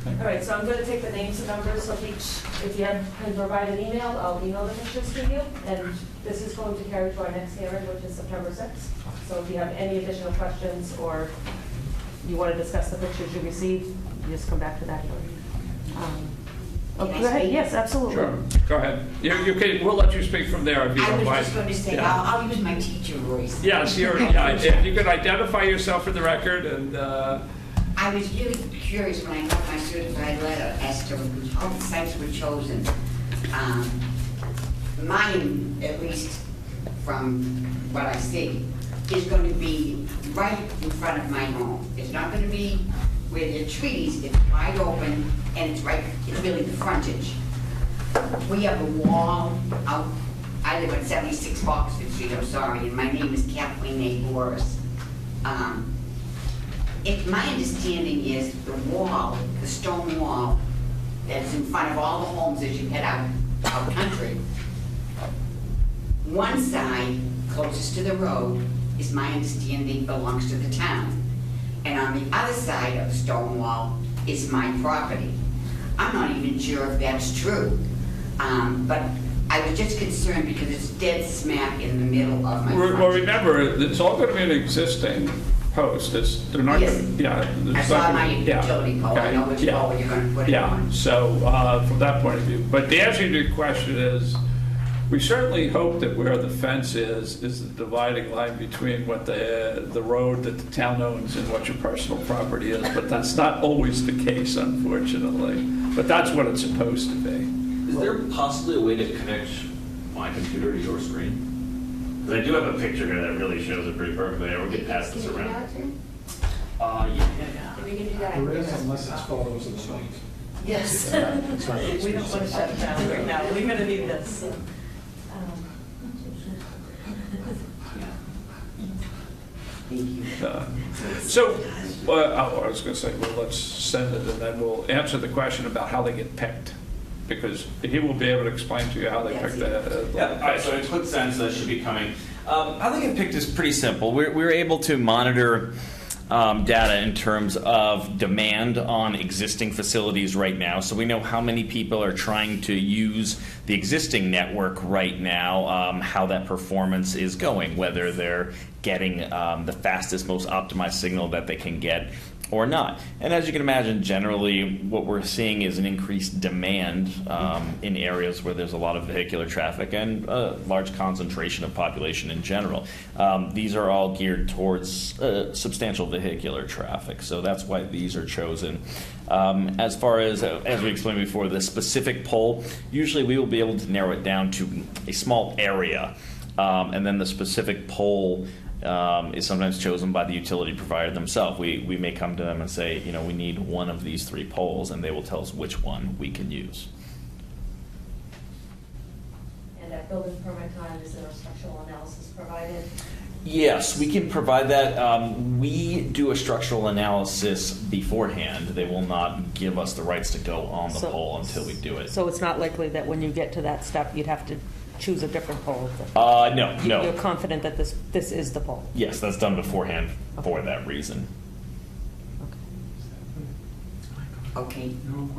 All right, so I'm going to take the names and numbers of each. If you can provide an email, I'll email the pictures to you. And this is going to carry to our next hearing, which is September 6th. So if you have any additional questions or you want to discuss the pictures you received, you just come back to that hearing. Go ahead. Yes, absolutely. Sure, go ahead. You can, we'll let you speak from there if you don't mind. I was just going to say, Yeah. I'll use my teacher voice. Yes, if you could identify yourself for the record and. I was really curious when I got my certified letter as to how the sites were chosen. Mine, at least from what I see, is going to be right in front of my home. It's not going to be where there are trees. It's wide open and it's really the frontage. We have a wall out. I live at 76 Boxford Street, I'm sorry, and my name is Kathleen A. Boris. My understanding is the wall, the stone wall, that's in front of all the homes as you head out country. One side, closest to the road, is my understanding belongs to the town. And on the other side of the stone wall is my property. I'm not even sure if that's true. But I was just concerned because it's dead smack in the middle of my Well, front. remember, it's all going to be an existing post. They're not. Yes. Yeah. I saw my utility pole. I know which pole you're going to put it on. So from that point of view, but the answer to your question is, we certainly hope that where the fence is the dividing line between what the road that the town owns and what your personal property is. But that's not always the case, unfortunately. But that's what it's supposed to be. Is there possibly a way to connect my computer to your screen? Because I do have a picture here that really shows it pretty perfectly. We'll get past this around. Yeah. We can do that. There is, unless it's photos of the site. Yes. We don't want to shut it down right now. We're going to need this. So, I was going to say, well, let's send it, and then we'll answer the question about how they get picked, because he will be able to explain to you how they pick the. Yeah, all right, so in a quick sense, that should be coming. How they get picked is pretty simple. We're able to monitor data in terms of demand on existing facilities right now. So we know how many people are trying to use the existing network right now, how that performance is going, whether they're getting the fastest, most optimized signal that they can get or not. And as you can imagine, generally what we're seeing is an increased demand in areas where there's a lot of vehicular traffic and a large concentration of population in general. These are all geared towards substantial vehicular traffic, so that's why these are chosen. As far as we explained before, the specific pole, usually we will be able to narrow it down to a small area, and then the specific pole is sometimes chosen by the utility provider themselves. We may come to them and say, we need one of these 3 poles, and they will tell us which one we can use. And at building permit time, is there a structural analysis provided? Yes, we can provide that. We do a structural analysis beforehand. They will not give us the rights to go on the pole until we do it. So it's not likely that when you get to that step, you'd have to choose a different pole? No. You're confident that this is the pole? Yes, that's done beforehand for that reason. Okay. Do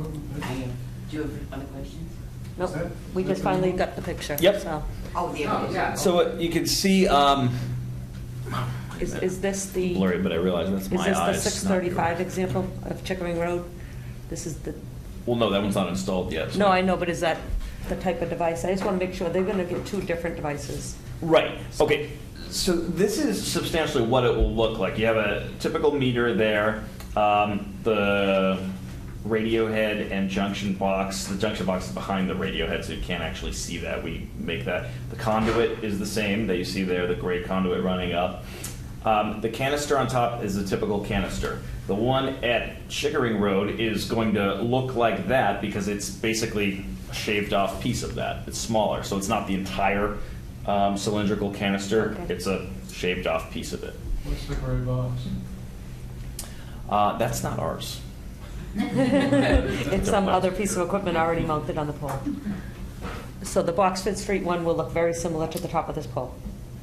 you have other questions? Nope, we just finally got the picture. Yep. So. Oh, there it is. So you can see... Is this the... blurry, but I realize that's my eyes. Is this the 635 example of Chickering Road? This is the... Well, no, that one's not installed yet. so- No, I know, but is that the type of device? I just want to make sure they're going to get two different devices. Right, okay. So this is substantially what it will look like. You have a typical meter there, the radio head and junction box. The junction box is behind the radio head, so you can't actually see that. We make that. The conduit is the same that you see there, the gray conduit running up. The canister on top is a typical canister. The one at Chickering Road is going to look like that because it's basically a shaved off piece of that. It's smaller, so it's not the entire cylindrical canister. Okay. It's a shaved off piece of it. What's the gray box? That's not ours. It's some other piece of equipment already mounted on the pole. So the Boxford Street one will look very similar to the top of this pole.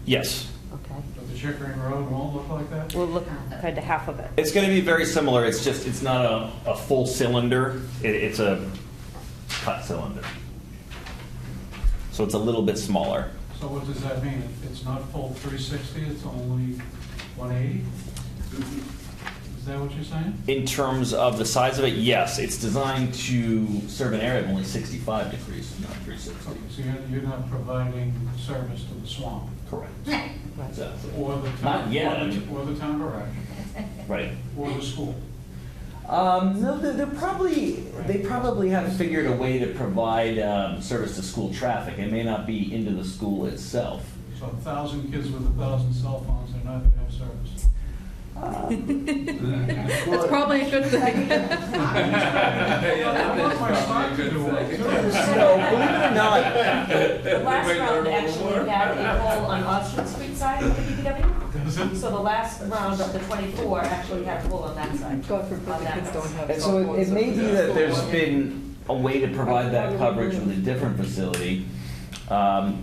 Yes. Okay. But the Chickering Road won't look like that? We'll look kind of half of it. It's going to be very similar. It's just, it's not a full cylinder. It's a cut cylinder. So it's a little bit smaller. So what does that mean? It's not full 360, it's only 180? Is that what you're saying? In terms of the size of it, yes. It's designed to serve an area of only 65 degrees, not 360. Okay, so you're not providing service to the swamp? Correct. Exactly. Or the town? Not yet. Or the town garage? Right. Or the school? No, they probably have figured a way to provide service to school traffic. It may not be into the school itself. So 1,000 kids with 1,000 cell phones are not going to have service? It's probably a good thing. So, believe it or not, The last round actually had a pole on Austin Street side of the DPW. So the last round of the 24 actually had a pole on that side. God forbid the kids don't have and cell so phones. it may be that there's been a way to provide that coverage with a different facility. But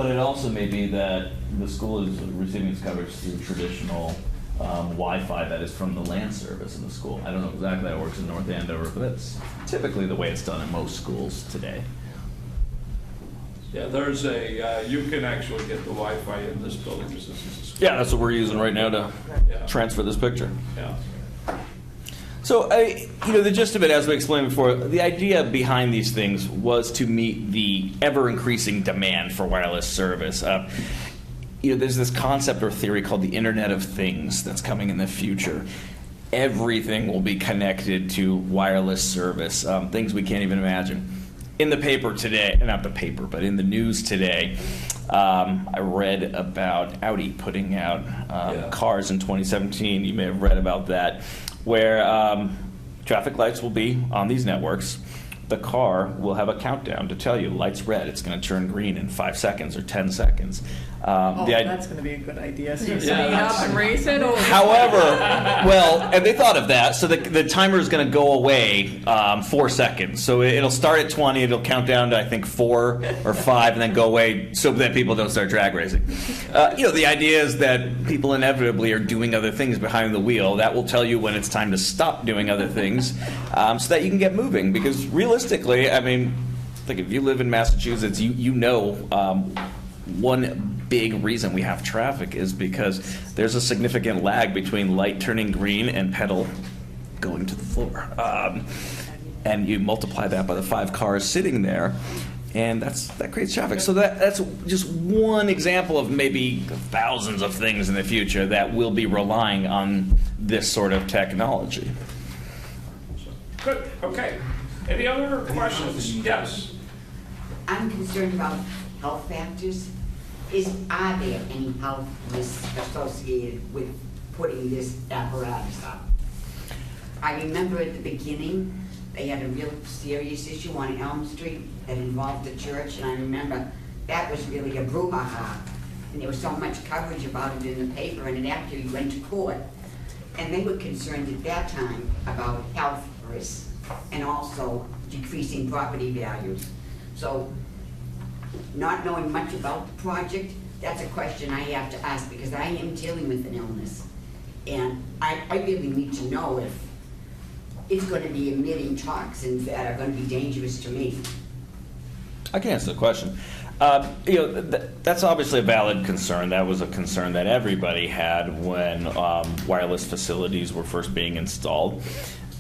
it also may be that the school is receiving its coverage through traditional Wi-Fi that is from the LAN service in the school. I don't know exactly how it works in North Andover, but that's typically the way it's done in most schools today. Yeah, there's you can actually get the Wi-Fi in this building. This is a school. Yeah, that's what we're using right now to Yeah. transfer this picture. Yeah. So, the gist of it, as we explained before, the idea behind these things was to meet the ever-increasing demand for wireless service. There's this concept or theory called the Internet of Things that's coming in the future. Everything will be connected to wireless service, things we can't even imagine. In the paper today, not the paper, but in the news today, I read about Audi putting out cars in 2017. You may have read about that, where traffic lights will be on these networks. The car will have a countdown to tell you, light's red, it's going to turn green in 5 seconds or 10 seconds. That's going to be a good idea. So you're setting up and race it over. However, and they thought of that, so the timer is going to go away 4 seconds. So it'll start at 20, it'll count down to, I think, 4 or 5, and then go away so that people don't start drag racing. The idea is that people inevitably are doing other things behind the wheel. That will tell you when it's time to stop doing other things so that you can get moving. Because realistically, I mean, like if you live in Massachusetts, you know one big reason we have traffic is because there's a significant lag between light turning green and pedal going to the floor. And you multiply that by the 5 cars sitting there, and that creates traffic. So that's just one example of maybe thousands of things in the future that will be relying on this sort of technology. Good, okay. Any other questions? Yes. I'm concerned about health factors. Are there any health risks associated with putting this apparatus up? I remember at the beginning, they had a real serious issue on Elm Street that involved the church, and I remember that was really a brouhaha. And there was so much coverage about it in the paper, and it actually went to court. And they were concerned at that time about health risks and also decreasing property values. So, not knowing much about the project, that's a question I have to ask because I am dealing with an illness. And I really need to know if it's going to be emitting toxins that are going to be dangerous to me. I can answer the question. That's obviously a valid concern. That was a concern that everybody had when wireless facilities were first being installed.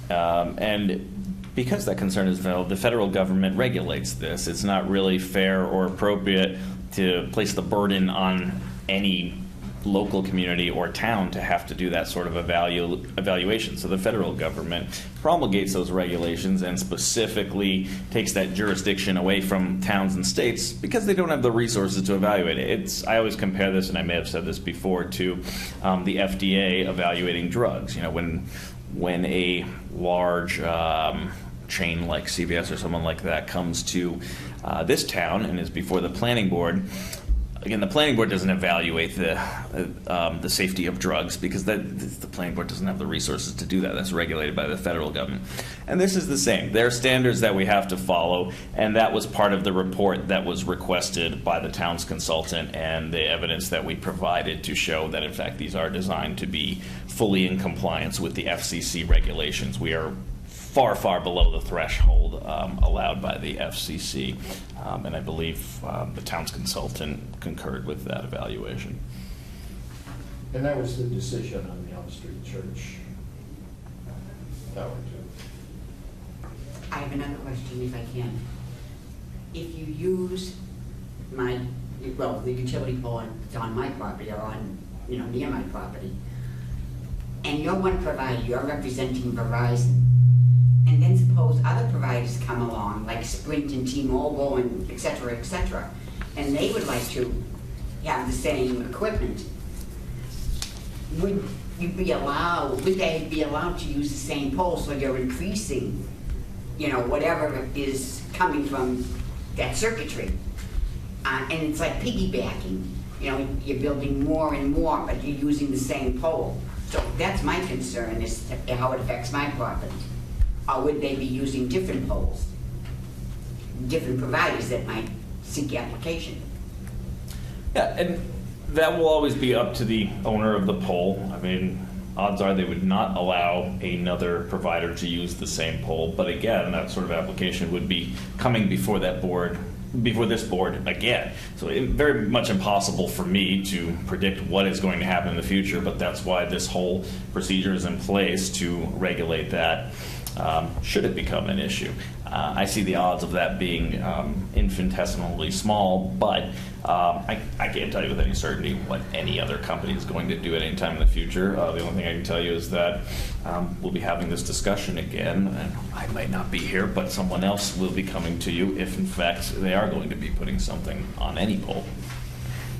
And because that concern is valid, the federal government regulates this. It's not really fair or appropriate to place the burden on any local community or town to have to do that sort of evaluation. So the federal government promulgates those regulations and specifically takes that jurisdiction away from towns and states because they don't have the resources to evaluate it. I always compare this, and I may have said this before, to the FDA evaluating drugs. You know, when a large chain like CVS or someone like that comes to this town and is before the planning board, again, the planning board doesn't evaluate the safety of drugs because the planning board doesn't have the resources to do that. That's regulated by the federal government. And this is the same. There are standards that we have to follow, and that was part of the report that was requested by the town's consultant and the evidence that we provided to show that, in fact, these are designed to be fully in compliance with the FCC regulations. We are far, far below the threshold allowed by the FCC. And I believe the town's consultant concurred with that evaluation. And that was the decision on the Elm Street Church tower, too. I have another question, if I can. If you use the utility pole that's on my property or on, near my property, and you're one provider, you're representing Verizon, and then suppose other providers come along, like Sprint and T-Mobile and et cetera, and they would like to have the same equipment, would they be allowed to use the same pole so you're increasing, whatever is coming from that circuitry? And it's like piggybacking, you're building more and more, but you're using the same pole. So that's my concern, is how it affects my property. Or would they be using different poles, different providers that might seek application? Yeah, and that will always be up to the owner of the pole. I mean, odds are they would not allow another provider to use the same pole. But again, that sort of application would be coming before that board, before this board again. So it's very much impossible for me to predict what is going to happen in the future, but that's why this whole procedure is in place to regulate that. Should it become an issue. I see the odds of that being infinitesimally small, but I can't tell you with any certainty what any other company is going to do at any time in the future. The only thing I can tell you is that we'll be having this discussion again, and I might not be here, but someone else will be coming to you if, in fact, they are going to be putting something on any pole.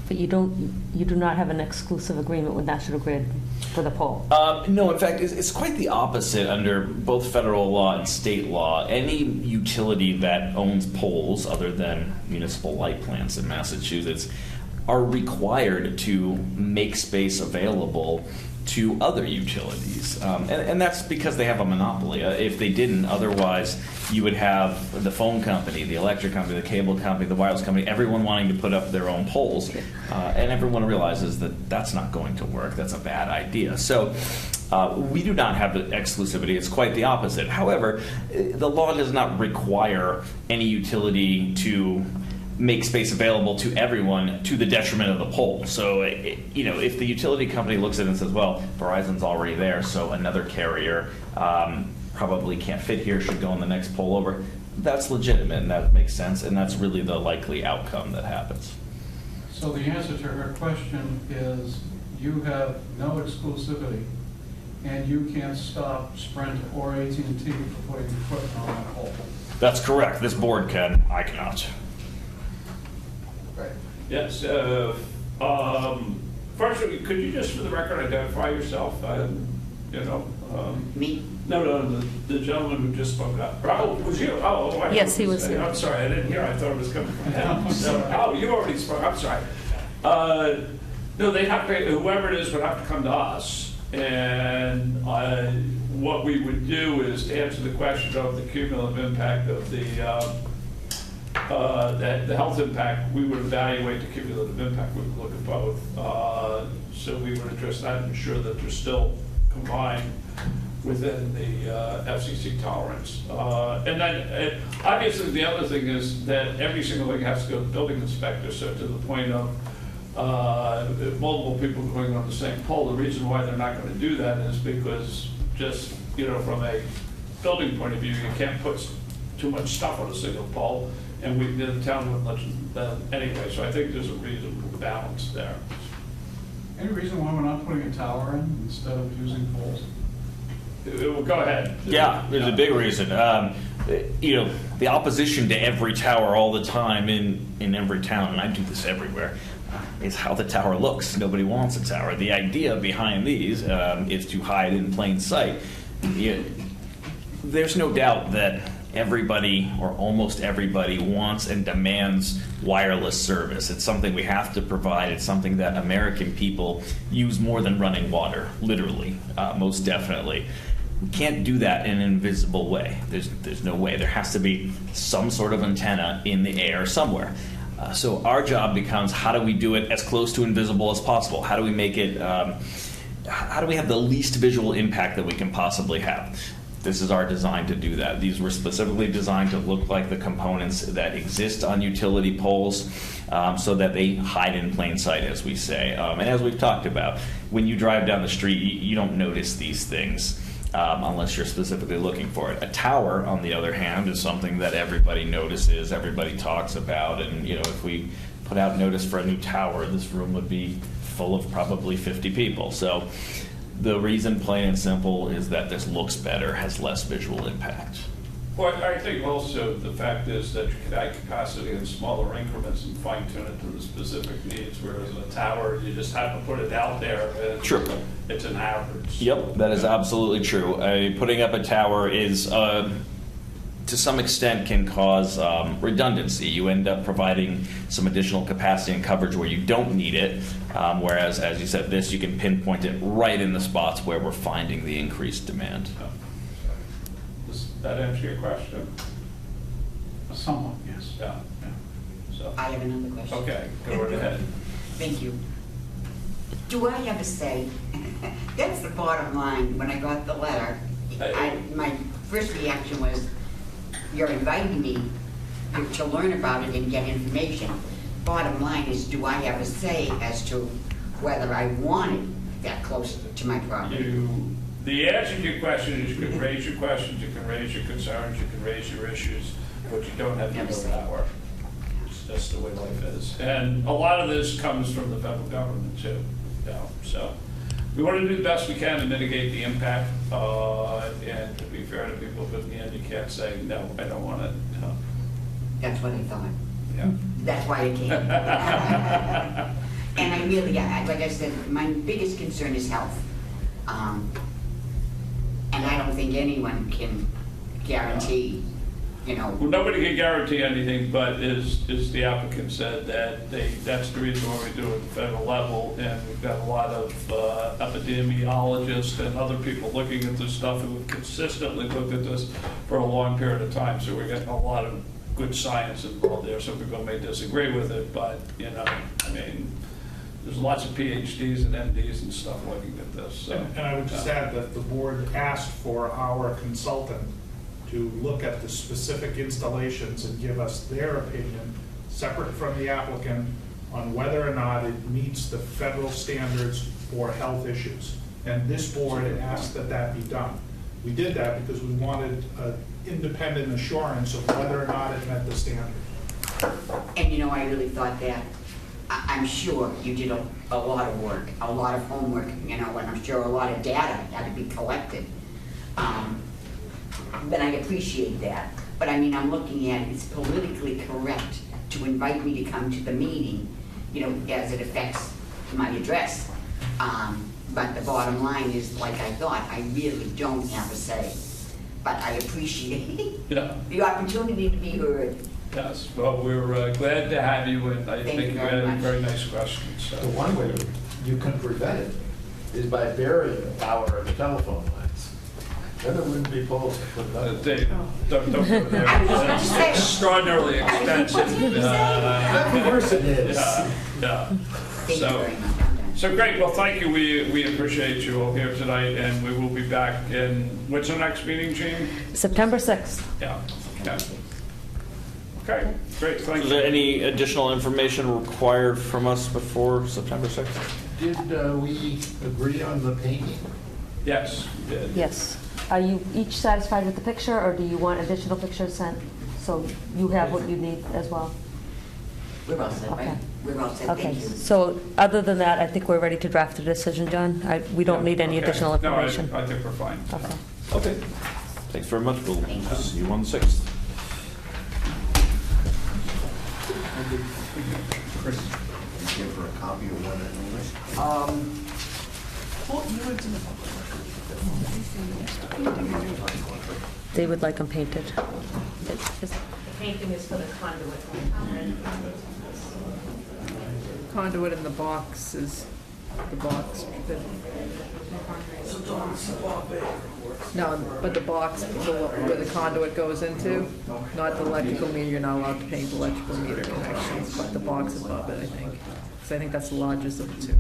But you do not have an exclusive agreement with National Grid for the pole? No, in fact, it's quite the opposite under both federal law and state law. Any utility that owns poles, other than municipal light plants in Massachusetts, are required to make space available to other utilities. And that's because they have a monopoly. If they didn't, otherwise you would have the phone company, the electric company, the cable company, the wireless company, everyone wanting to put up their own poles. And everyone realizes that that's not going to work. That's a bad idea. So we do not have the exclusivity. It's quite the opposite. However, the law does not require any utility to make space available to everyone to the detriment of the pole. So, if the utility company looks at it and says, well, Verizon's already there, so another carrier probably can't fit here, should go on the next pole over, that's legitimate and that makes sense, and that's really the likely outcome that happens. So the answer to her question is you have no exclusivity and you can't stop Sprint or AT&T from putting equipment on that pole. That's correct. This board can. I cannot. Right. Yes. First, could you just, for the record, identify yourself? Me? No, the gentleman who just spoke up. Oh, was you? Oh, yes, he was here. I'm sorry, I didn't hear. I thought it was coming from him. So, you already spoke. I'm sorry. No, they have to. Whoever it is would have to come to us, and what we would do is to answer the question of the cumulative impact of the health impact. We would evaluate the cumulative impact. We would look at both. So we would address that and ensure that they're still combined within the FCC tolerance. And then obviously the other thing is that every single thing has to go to the building inspector. So to the point of multiple people going on the same pole, the reason why they're not going to do that is because just, from a building point of view, you can't put too much stuff on a single pole, and the town wouldn't let you anyway, so I think there's a reasonable balance there. Any reason why we're not putting a tower in instead of using poles? Well, go ahead. Yeah, there's a big reason. The opposition to every tower all the time in every town, and I do this everywhere, is how the tower looks. Nobody wants a tower. The idea behind these is to hide in plain sight. There's no doubt that everybody, or almost everybody, wants and demands wireless service. It's something we have to provide. It's something that American people use more than running water, literally, most definitely. We can't do that in an invisible way. There's no way. There has to be some sort of antenna in the air somewhere. So our job becomes, how do we do it as close to invisible as possible? How do we make it, how do we have the least visual impact that we can possibly have? This is our design to do that. These were specifically designed to look like the components that exist on utility poles, so that they hide in plain sight, as we say. And as we've talked about, when you drive down the street, you don't notice these things unless you're specifically looking for it. A tower, on the other hand, is something that everybody notices, everybody talks about, and if we put out notice for a new tower, this room would be full of probably 50 people. So the reason, plain and simple, is that this looks better, has less visual impact. Well, I think also the fact is that you can add capacity in smaller increments and fine tune it to the specific needs, whereas in a tower, you just have to put it out there and True. It's an average. Yep, that is absolutely true. Putting up a tower is, to some extent, can cause redundancy. You end up providing some additional capacity and coverage where you don't need it, whereas, as you said, this, you can pinpoint it right in the spots where we're finding the increased demand. Does that answer your question? Somewhat, yes. Yeah. So. I have another question. Okay, go right ahead. Thank you. Do I have a say? That's the bottom line. When I got the letter, my first reaction was, you're inviting me to learn about it and get information. Bottom line is, do I have a say as to whether I want it that close to my property? The answer to your question is, you can raise your questions, you can raise your concerns, you can raise your issues, but you don't have the power. It's just the way life is. And a lot of this comes from the federal government too. So we want to do the best we can to mitigate the impact, and to be fair to people, but in the end you can't say, no, I don't want it. No. That's what I thought. Yeah. That's why I came. And I really, like I said, my biggest concern is health. And I don't think anyone can guarantee, Well, nobody can guarantee anything, but as the applicant said, that that's the reason why we do it at the federal level, and we've got a lot of epidemiologists and other people looking at this stuff who have consistently looked at this for a long period of time, so we're getting a lot of good science involved there. Some people may disagree with it, but, there's lots of PhDs and MDs and stuff looking at this. So, and I would just add that the board asked for our consultant to look at the specific installations and give us their opinion, separate from the applicant, on whether or not it meets the federal standards for health issues. And this board asked that that be done. We did that because we wanted independent assurance of whether or not it met the standard. And I really thought that, I'm sure you did a lot of work, a lot of homework, and I'm sure a lot of data had to be collected. But I appreciate that. But I'm looking at it, it's politically correct to invite me to come to the meeting, as it affects my address. But the bottom line is, like I thought, I really don't have a say. But I appreciate the opportunity to be heard. Yes, well, we're glad to have you, and I think you had very nice questions. So. The one way you can prevent it is by burying the tower and the telephone lines. Then it wouldn't be poles. Don't go there. It's extraordinarily expensive. Of course it is. Yeah. So great. Well, thank you. We appreciate you all here tonight, and we will be back in, what's our next meeting, Jean? September 6th. Yeah. Okay, great, thank you. Is there any additional information required from us before September 6th? Did we agree on the painting? Yes, we did. Yes. are you each satisfied with the picture, or do you want additional pictures sent? So you have what you need as well? We're all set, Okay. right? We're all set, Okay, thank you. so other than that, I think we're ready to draft a decision, John. We don't need any Okay. additional information. No, I think we're fine. Okay. Okay. Thanks very much. We'll see you on the 6th. Give her a copy of one anyway. They would like them painted. The painting is for the conduit. Conduit in the box is the box. No, but the box where the conduit goes into, not the electrical meter, you're not allowed to paint electrical meter connections, but the box above it, I think. Because I think that's the largest of the two.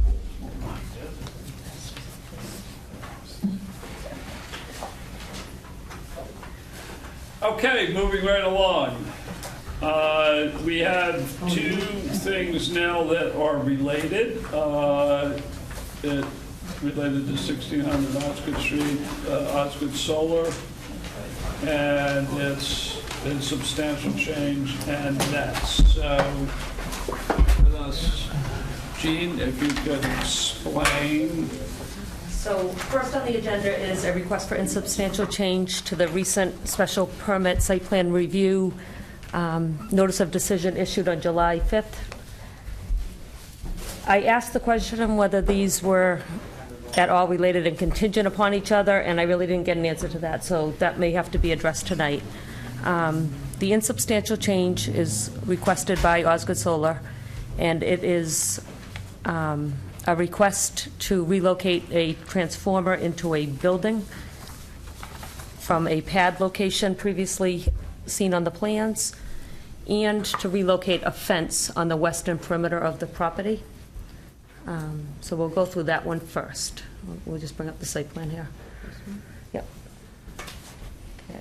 Okay, moving right along. We have two things now that are related. Related to 1600 Osgood Street, Osgood Solar, and it's a substantial change and nets. So, with us, Jean, if you could explain. So first on the agenda is a request for insubstantial change to the recent special permit site plan review notice of decision issued on July 5th. I asked the question of whether these were at all related and contingent upon each other, and I really didn't get an answer to that, so that may have to be addressed tonight. The insubstantial change is requested by Osgood Solar, and it is a request to relocate a transformer into a building from a pad location previously seen on the plans, and to relocate a fence on the western perimeter of the property. So we'll go through that one first. We'll just bring up the site plan here. Yep. Okay.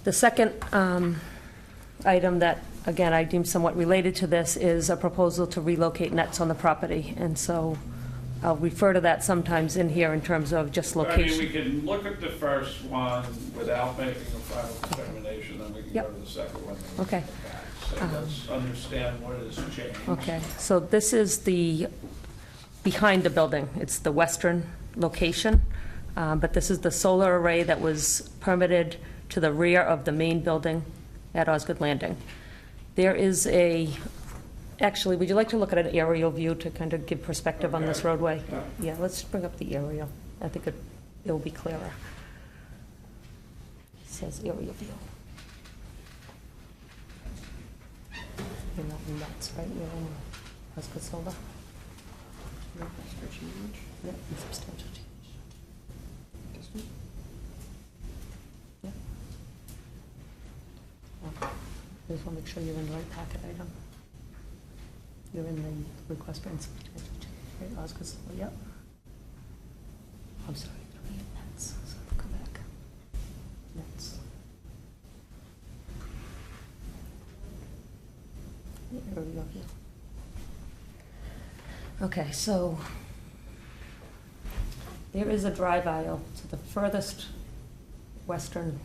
The second item that, again, I deem somewhat related to this is a proposal to relocate nets on the property. And so I'll refer to that sometimes in here in terms of just location. I mean, we can look at the first one without making a final determination, then we can go to the second one. Okay. So let's understand what has changed. Okay, so this is the, behind the building. It's the western location, but this is the solar array that was permitted to the rear of the main building at Osgood Landing. There is a, actually, would you like to look at an aerial view to kind of give perspective on this roadway? Yeah, let's bring up the aerial. I think it will be clearer. It says aerial view. You're not in nets, right? You're in Osgood Solar? Yep, substantial change. Yep. I just want to make sure you're in the right packet item. You're in the request for insubstantial change, right? Osgood Solar, yep. I'm sorry, you're in nets, so come back. Nets. There we go. Okay, so there is a drive aisle to the furthest western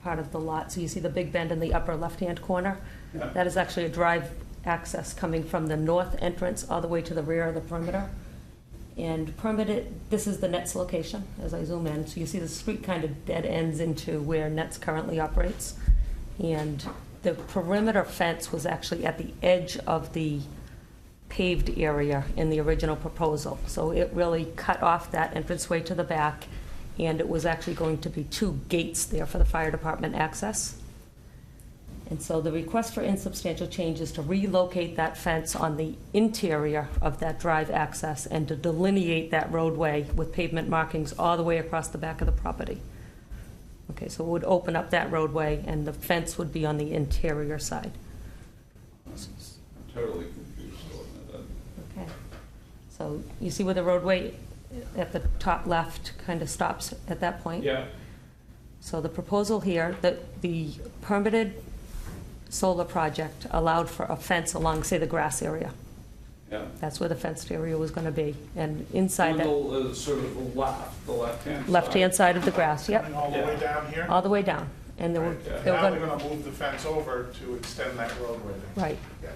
part of the lot. So you see the big bend in the upper left-hand corner? Yeah. That is actually a drive access coming from the north entrance all the way to the rear of the perimeter. And permitted, this is the Nets location as I zoom in. So you see the street kind of dead ends into where Nets currently operates. And the perimeter fence was actually at the edge of the paved area in the original proposal. So it really cut off that entranceway to the back, and it was actually going to be 2 gates there for the fire department access. And so the request for insubstantial change is to relocate that fence on the interior of that drive access and to delineate that roadway with pavement markings all the way across the back of the property. Okay, so it would open up that roadway, and the fence would be on the interior side. I'm totally confused on that. Okay, so you see where the roadway at the top left kind of stops at that point? Yeah. So the proposal here, that the permitted solar project allowed for a fence along, say, the grass area. Yeah. That's where the fenced area was going to be. And inside that, Sort of the left-hand side. left-hand side of the grass, yep, Coming all the way down here? all the way down. And they were, Right, yeah. they were Now going they're going to move the fence over to extend that roadway there. Right. Yeah.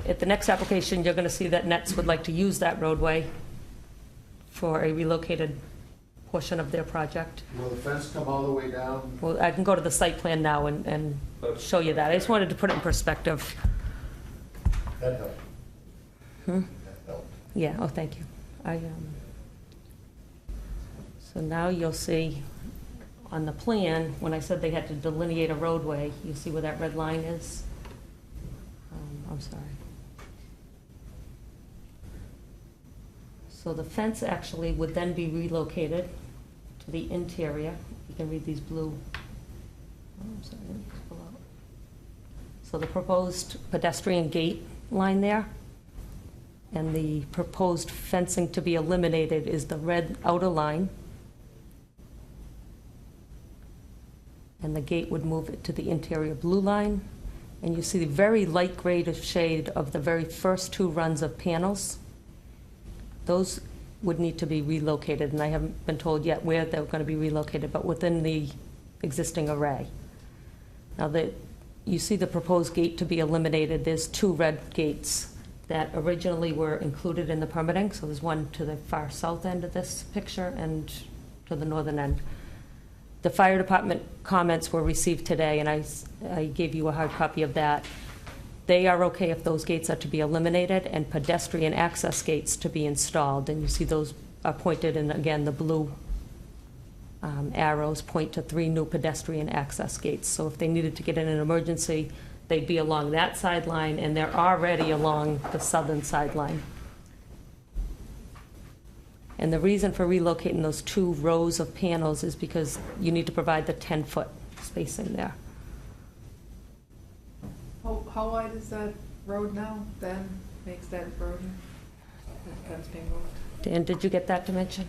At the next application, you're going to see that Nets would like to use that roadway for a relocated portion of their project. Will the fence come all the way down? Well, I can go to the site plan now and show you that. I just wanted to put it in perspective. That helped. Hmm? That helped. Yeah, oh, thank you. So now you'll see on the plan, when I said they had to delineate a roadway, you see where that red line is? I'm sorry. So the fence actually would then be relocated to the interior. You can read these blue. Oh, I'm sorry, let me just pull out. So the proposed pedestrian gate line there, and the proposed fencing to be eliminated is the red outer line. And the gate would move it to the interior blue line. And you see the very light gray shade of the very first two runs of panels. Those would need to be relocated, and I haven't been told yet where they're going to be relocated, but within the existing array. Now, you see the proposed gate to be eliminated. There's two red gates that originally were included in the permitting. So there's one to the far south end of this picture and to the northern end. The fire department comments were received today, and I gave you a hard copy of that. They are okay if those gates are to be eliminated and pedestrian access gates to be installed. And you see those are pointed, and again, the blue arrows point to 3 new pedestrian access gates. So if they needed to get in an emergency, they'd be along that sideline, and they're already along the southern sideline. And the reason for relocating those 2 rows of panels is because you need to provide the 10-foot spacing there. How wide is that road now, then, makes that road, the fence being moved? Dan, did you get that dimension?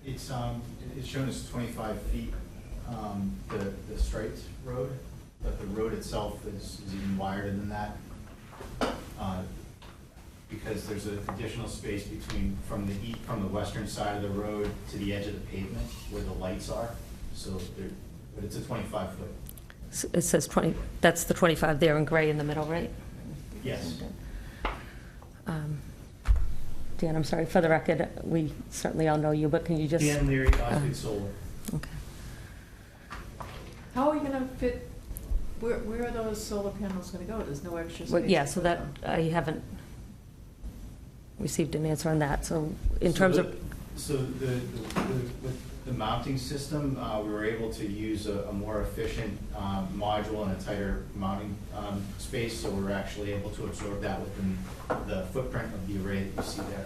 It's shown as 25 feet, the straight road, but the road itself is even wider than that. Because there's an additional space from the western side of the road to the edge of the pavement where the lights are. But it's a 25-foot. It says 20, that's the 25 there in gray in the middle, right? Yes. Dan, I'm sorry, for the record, we certainly all know you, but can you just... Dan Leary, Osgood Solar. Okay. How are you gonna fit, where are those solar panels gonna go? There's no extra space. Well, yeah, so that, I haven't received an answer on that, so in terms of... So with the mounting system, we were able to use a more efficient module and a tighter mounting space, so we're actually able to absorb that within the footprint of the array that you see there.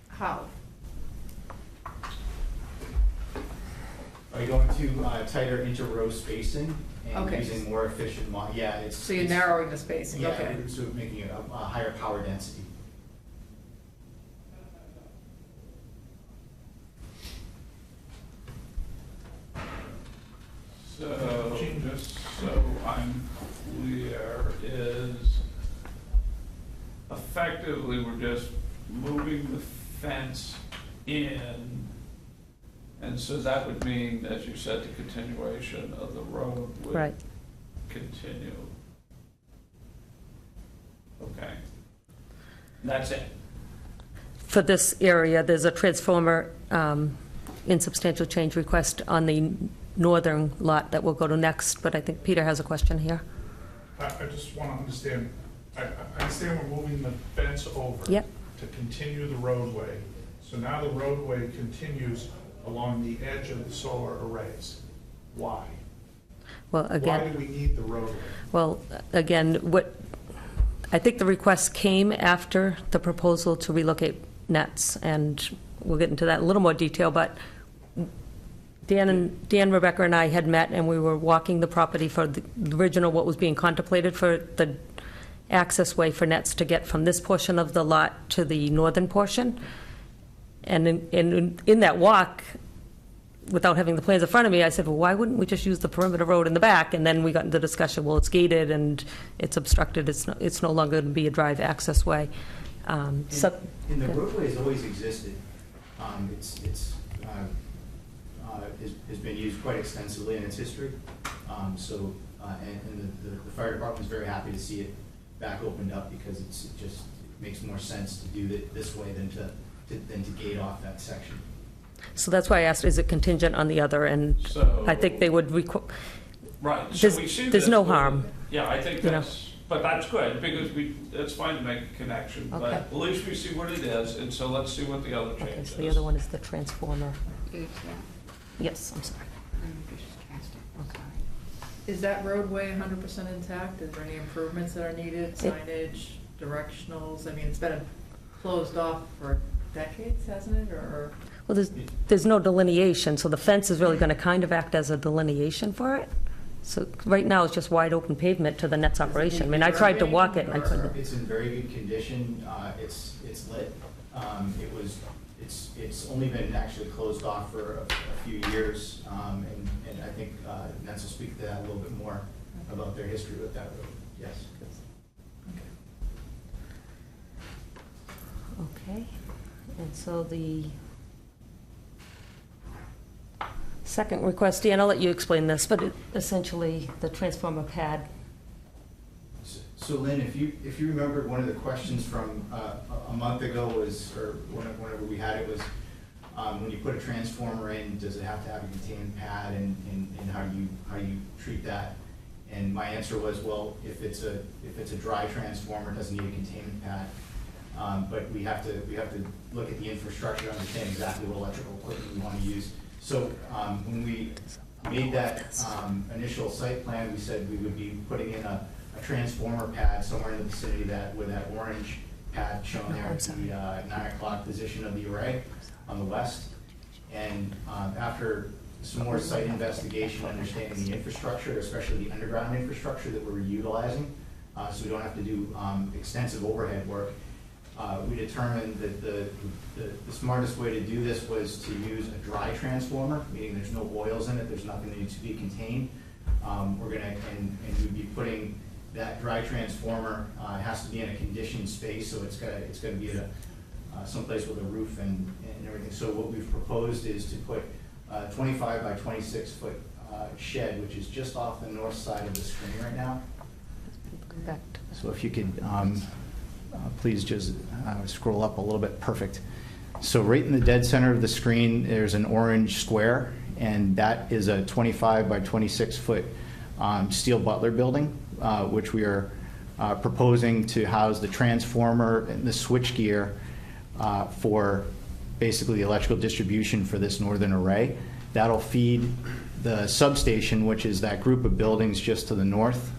How? By going to tighter inter-row spacing and Okay. using more efficient it's... So you're narrowing the spacing, okay. Yeah, so making it a higher power density. So, just so I'm clear, is effectively we're just moving the fence in, and so that would mean, as you said, the continuation of the road would Right. continue. Okay. That's it. For this area, there's a transformer insubstantial change request on the northern lot that we'll go to next, but I think Peter has a question here. I just want to understand, I understand we're moving the fence over Yep. to continue the roadway. So now the roadway continues along the edge of the solar arrays. Why? Well, again... Why do we need the roadway? Well, again, I think the request came after the proposal to relocate nets, and we'll get into that in a little more detail, but Dan, Rebecca, and I had met, and we were walking the property for the original, what was being contemplated for the access way for nets to get from this portion of the lot to the northern portion. And in that walk, without having the plans in front of me, I said, well, why wouldn't we just use the perimeter road in the back? And then we got into discussion, well, it's gated and it's obstructed, it's no longer going to be a drive access way. And the roadway has always existed. Has been used quite extensively in its history. And the fire department is very happy to see it back opened up because it just makes more sense to do it this way than to gate off that section. So that's why I asked, is it contingent on the other? And So- I think they would, Right, so there's, we see there's this no with- harm. Yeah, I think You know. but that's good, because it's fine to make a connection, but Okay. at least we see what it is, and so let's see what the other change Okay, is. so the other one is the transformer. Yes, I'm sorry. Is that roadway 100% intact? Is there any improvements that are needed, signage, directionals? I mean, it's been closed off for decades, hasn't it, or? Well, there's no delineation, so the fence is really going to kind of act as a delineation for it. So right now, it's just wide open pavement to the Nets operation. I mean, I tried to walk it, and I couldn't. It's in very good condition. It's lit. It's only been actually closed off for a few years, and I think Nets will speak to that a little bit more about their history with that road. Yes. Okay, and so the second request, Dan, I'll let you explain this, but essentially the transformer pad. So Lynn, if you remember, one of the questions from a month ago was, or whenever we had it, was when you put a transformer in, does it have to have a containment pad, and how you treat that? And my answer was, well, if it's a dry transformer, it doesn't need a containment pad. But we have to look at the infrastructure, understand exactly what electrical equipment we want to use. So when we made that initial site plan, we said we would be putting in a transformer pad somewhere in the vicinity where that orange pad shown there at the 9 o'clock position of the array on the west. And after some more site investigation, understanding the infrastructure, especially the underground infrastructure that we're utilizing, so we don't have to do extensive overhead work, we determined that the smartest way to do this was to use a dry transformer, meaning there's no oils in it, there's nothing that needs to be contained. And we'd be putting that dry transformer, it has to be in a conditioned space, so it's got to be at someplace with a roof and everything. So what we've proposed is to put a 25 by 26 foot shed, which is just off the north side of the screen right now. So if you could please just scroll up a little bit. Perfect. So right in the dead center of the screen, there's an orange square, and that is a 25 by 26 foot steel Butler building, which we are proposing to house the transformer and the switchgear for basically the electrical distribution for this northern array. That'll feed the substation, which is that group of buildings just to the north,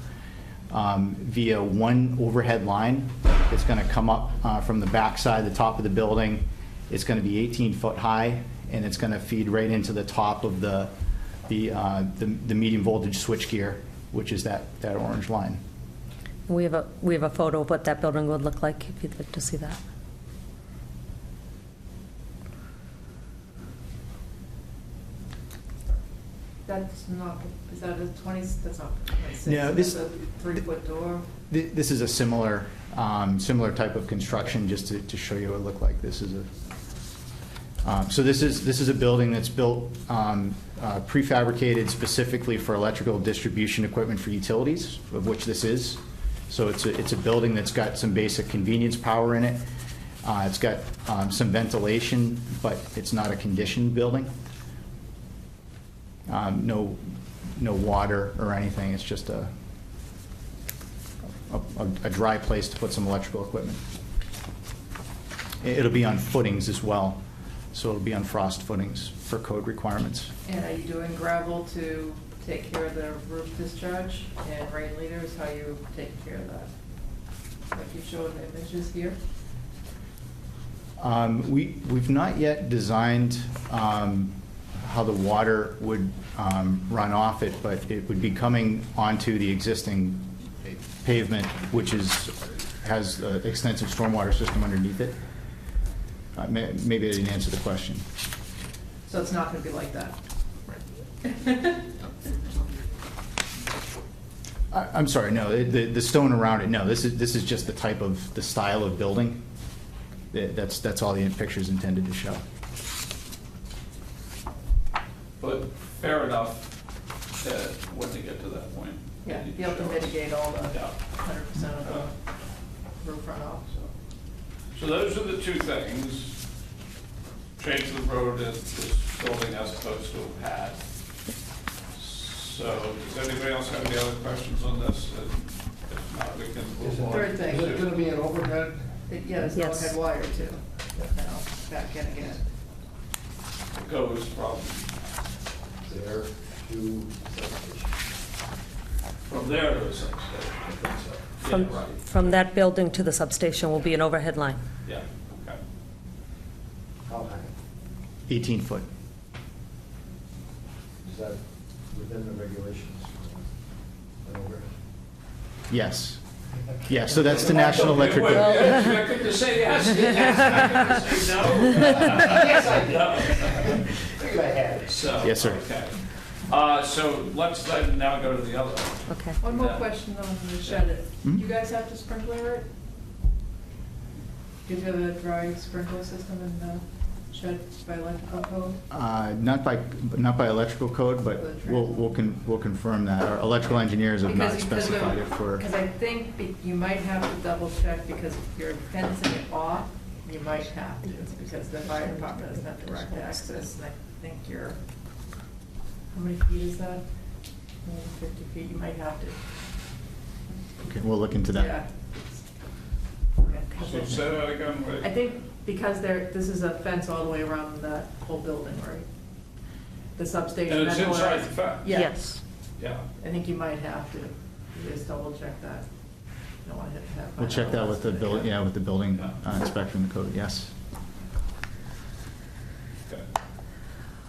via one overhead line. It's going to come up from the backside, the top of the building. It's going to be 18 foot high, and it's going to feed right into the top of the medium voltage switchgear, which is that orange line. We have a photo of what that building would look like, if you'd like to see that. That's not, is that a 20, that's not 26? No, this- That's a 3-foot door? This is a similar type of construction, just to show you what it looked like. This is so this is a building that's built prefabricated specifically for electrical distribution equipment for utilities, of which this is. So it's a building that's got some basic convenience power in it. It's got some ventilation, but it's not a conditioned building. No water or anything. It's just a dry place to put some electrical equipment. It'll be on footings as well, so it'll be on frost footings for code requirements. And are you doing gravel to take care of the roof discharge and rain leaders? How you taking care of that? Like you showed in the images here? We've not yet designed how the water would run off it, but it would be coming onto the existing pavement, which has an extensive stormwater system underneath it. Maybe I didn't answer the question. So it's not going to be like that? I'm sorry, no, the stone around it, no, this is just the type of, the style of building. That's all the picture's intended to show. But fair enough, when they get to that point. Yeah, you be able to show us. mitigate all the Yeah. 100% of the roof runoff. So those are the two things. Change the road as this building as opposed to a pad. So does anybody else have any other questions on this? And if not, we can move on. Third thing. Is it going to be an overhead? Yeah, there's no head wire too. Now, back in again. It goes from There to substation. from there to the substation. From, Yeah, right. from that building to the substation will be an overhead line. Yeah, okay. How high? 18 foot. Is that within the regulations? An overhead? Yes. Yeah, so that's the National Electric. Wait, I expected to say yes. I expected to say no. Yes, I did. Figured I had it. So, Yes, sir. Okay. So let's then now go to the other one. Okay. One more question on the shed. Hmm? You guys have to sprinkler it? Do you have a dry sprinkler system in the shed by electrical code? Not by electrical code, but we'll confirm that. Our electrical engineers have not specified it for. Because I think you might have to double check, because if you're fencing it off, you might have to, because the fire department doesn't have direct access, and I think you're, how many feet is that? 50 feet, you might have to. Okay, we'll look into that. Yeah. So say that again. Wait. I think because this is a fence all the way around that whole building, right? The substation. And it's that whole inside area. the fence? Yeah. Yes. Yeah. I think you might have to, you just double check that. You don't want to have. We'll check that with the building, yeah, with the building inspector and the code, yes.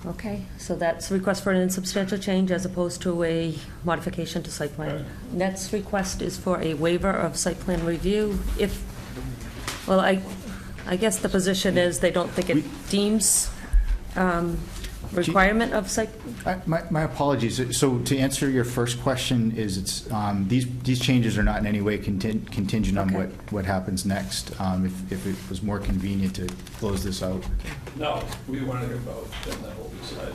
Okay, so that's a request for an insubstantial change as opposed to a modification to site plan. Next request is for a waiver of site plan review. Well, I guess the position is they don't think it deems requirement of site. My apologies. So to answer your first question is it's, these changes are not in any way contingent on Okay. what happens next. If it was more convenient to close this out. No, we want to hear both, and then we'll decide.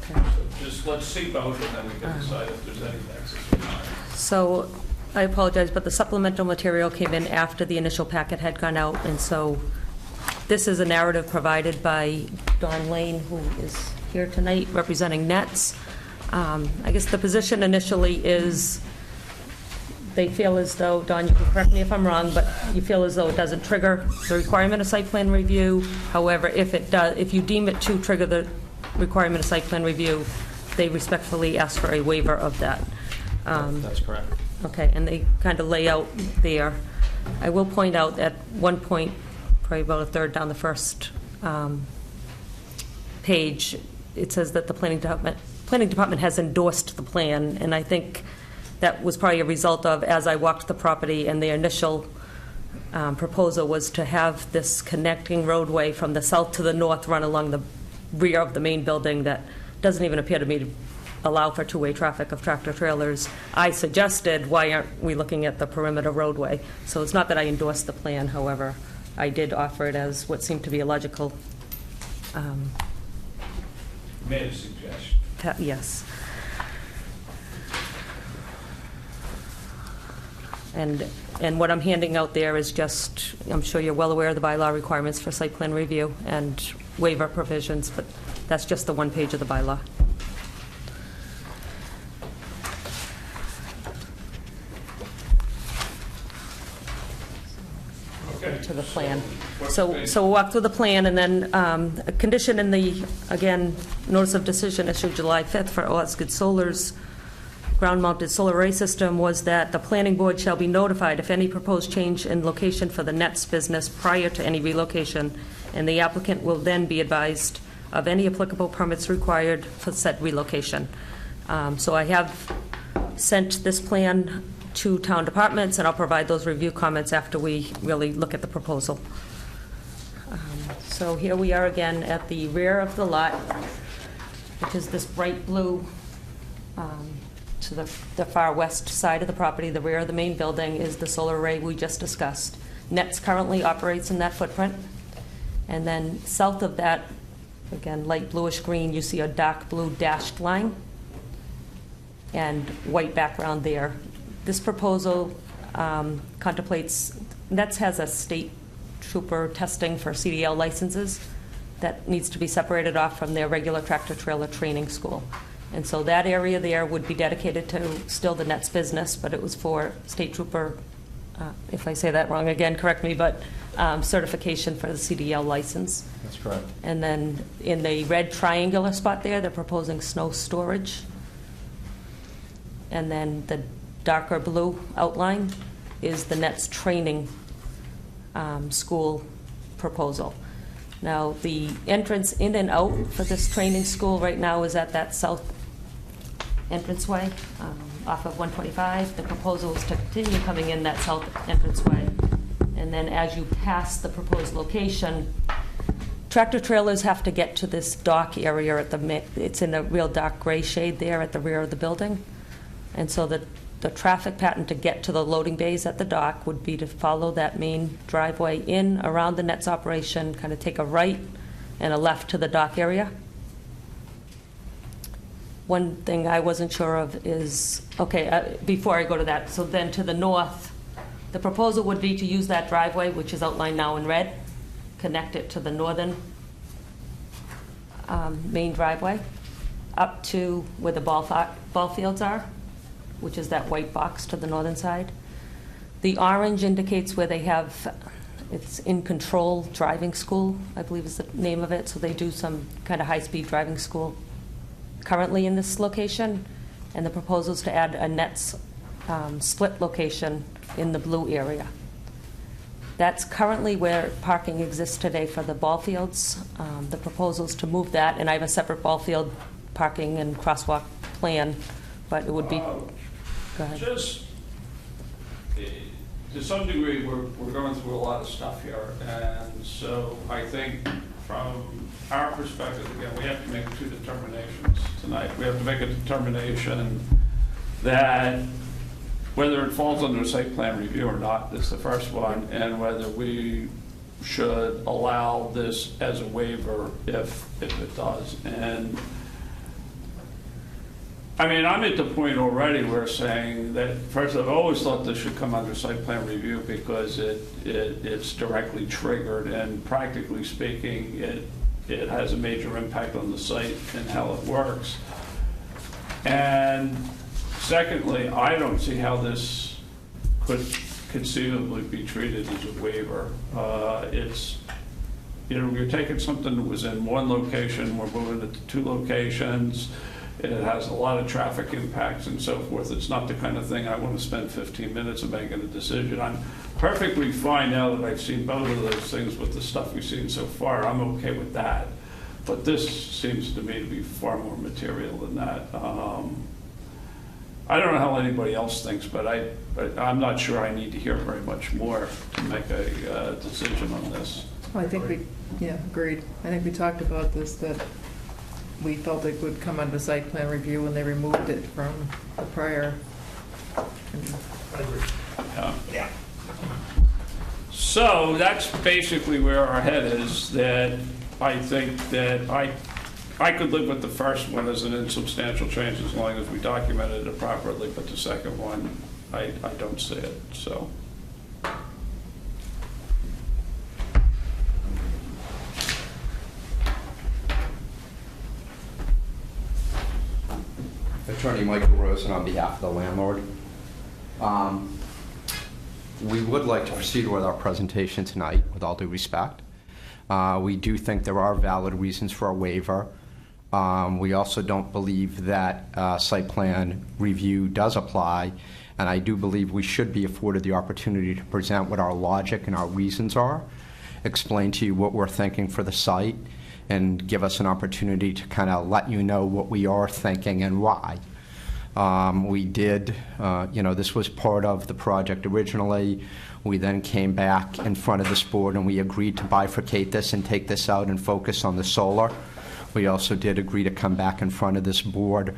Okay. So just let's see both, and then we can decide if there's any nexus or not. So I apologize, but the supplemental material came in after the initial packet had gone out, and so this is a narrative provided by Dawn Lane, who is here tonight representing NETS. I guess the position initially is they feel as though, Dawn, you can correct me if I'm wrong, but you feel as though it doesn't trigger the requirement of site plan review. However, if it does, if you deem it to trigger the requirement of site plan review, they respectfully ask for a waiver of that. That's correct. Okay, and they kind of lay out there. I will point out at one point, probably about a third down the first page, it says that the planning department has endorsed the plan, and I think that was probably a result of, as I walked the property, and their initial proposal was to have this connecting roadway from the south to the north run along the rear of the main building that doesn't even appear to me to allow for two-way traffic of tractor trailers. I suggested, why aren't we looking at the perimeter roadway? So it's not that I endorsed the plan, however, I did offer it as what seemed to be a logical, Made a suggestion. yes. And what I'm handing out there is just, I'm sure you're well aware of the bylaw requirements for site plan review and waiver provisions, but that's just the one page of the bylaw. To the plan. So we'll walk through the plan, and then a condition in the, again, notice of decision issued July 5th for Osgood Solar's ground-mounted solar array system was that the planning board shall be notified if any proposed change in location for the NETS business prior to any relocation, and the applicant will then be advised of any applicable permits required for said relocation. So I have sent this plan to town departments, and I'll provide those review comments after we really look at the proposal. So here we are again at the rear of the lot. which is this bright blue to the far west side of the property, the rear of the main building, is the solar array we just discussed. NETS currently operates in that footprint. And then south of that, again, light bluish green, you see a dark blue dashed line and white background there. This proposal contemplates, NETS has a state trooper testing for CDL licenses that needs to be separated off from their regular tractor-trailer training school. And so that area there would be dedicated to still the NETS business, but it was for state trooper, if I say that wrong again, correct me, but certification for the CDL license. That's correct. And then in the red triangular spot there, they're proposing snow storage. And then the darker blue outline is the NETS training school proposal. Now, the entrance in and out for this training school right now is at that south entranceway off of 125. The proposal is to continue coming in that south entranceway. And then as you pass the proposed location, tractor trailers have to get to this dock area at it's in a real dark gray shade there at the rear of the building. And so the traffic pattern to get to the loading bays at the dock would be to follow that main driveway in around the NETS operation, kind of take a right and a left to the dock area. One thing I wasn't sure of is, okay, before I go to that, so then to the north, the proposal would be to use that driveway, which is outlined now in red, connect it to the northern main driveway, up to where the ball fields are, which is that white box to the northern side. The orange indicates where they have, it's in control driving school, I believe is the name of it. So they do some kind of high-speed driving school currently in this location. And the proposal is to add a NETS split location in the blue area. That's currently where parking exists today for the ball fields. The proposal is to move that, and I have a separate ball field parking and crosswalk plan, but it would be, go ahead. Just, to some degree, we're going through a lot of stuff here, and so I think from our perspective, again, we have to make two determinations tonight. We have to make a determination that whether it falls under site plan review or not is the first one, and whether we should allow this as a waiver if it does. And I mean, I'm at the point already where saying that, first, I've always thought this should come under site plan review because it's directly triggered, and practically speaking, it has a major impact on the site and how it works. And secondly, I don't see how this could conceivably be treated as a waiver. It's, you know, you're taking something that was in one location, we're moving it to two locations. It has a lot of traffic impacts and so forth. It's not the kind of thing I want to spend 15 minutes of making a decision. I'm perfectly fine now that I've seen both of those things with the stuff we've seen so far. I'm okay with that. But this seems to me to be far more material than that. I don't know how anybody else thinks, but I'm not sure I need to hear very much more to make a decision on this. Well, I think agreed. I think we talked about this, that we felt it would come under site plan review when they removed it from the prior. I agree. Yeah. So that's basically where our head is, that I think that I could live with the first one as an insubstantial change as long as we documented it properly, but the second one, I don't see it, so. Attorney Michael Rosen on behalf of the landlord. We would like to proceed with our presentation tonight, with all due respect. We do think there are valid reasons for a waiver. We also don't believe that site plan review does apply, and I do believe we should be afforded the opportunity to present what our logic and our reasons are, explain to you what we're thinking for the site, and give us an opportunity to kind of let you know what we are thinking and why. We did, this was part of the project originally. We then came back in front of this board and we agreed to bifurcate this and take this out and focus on the solar We also did agree to come back in front of this board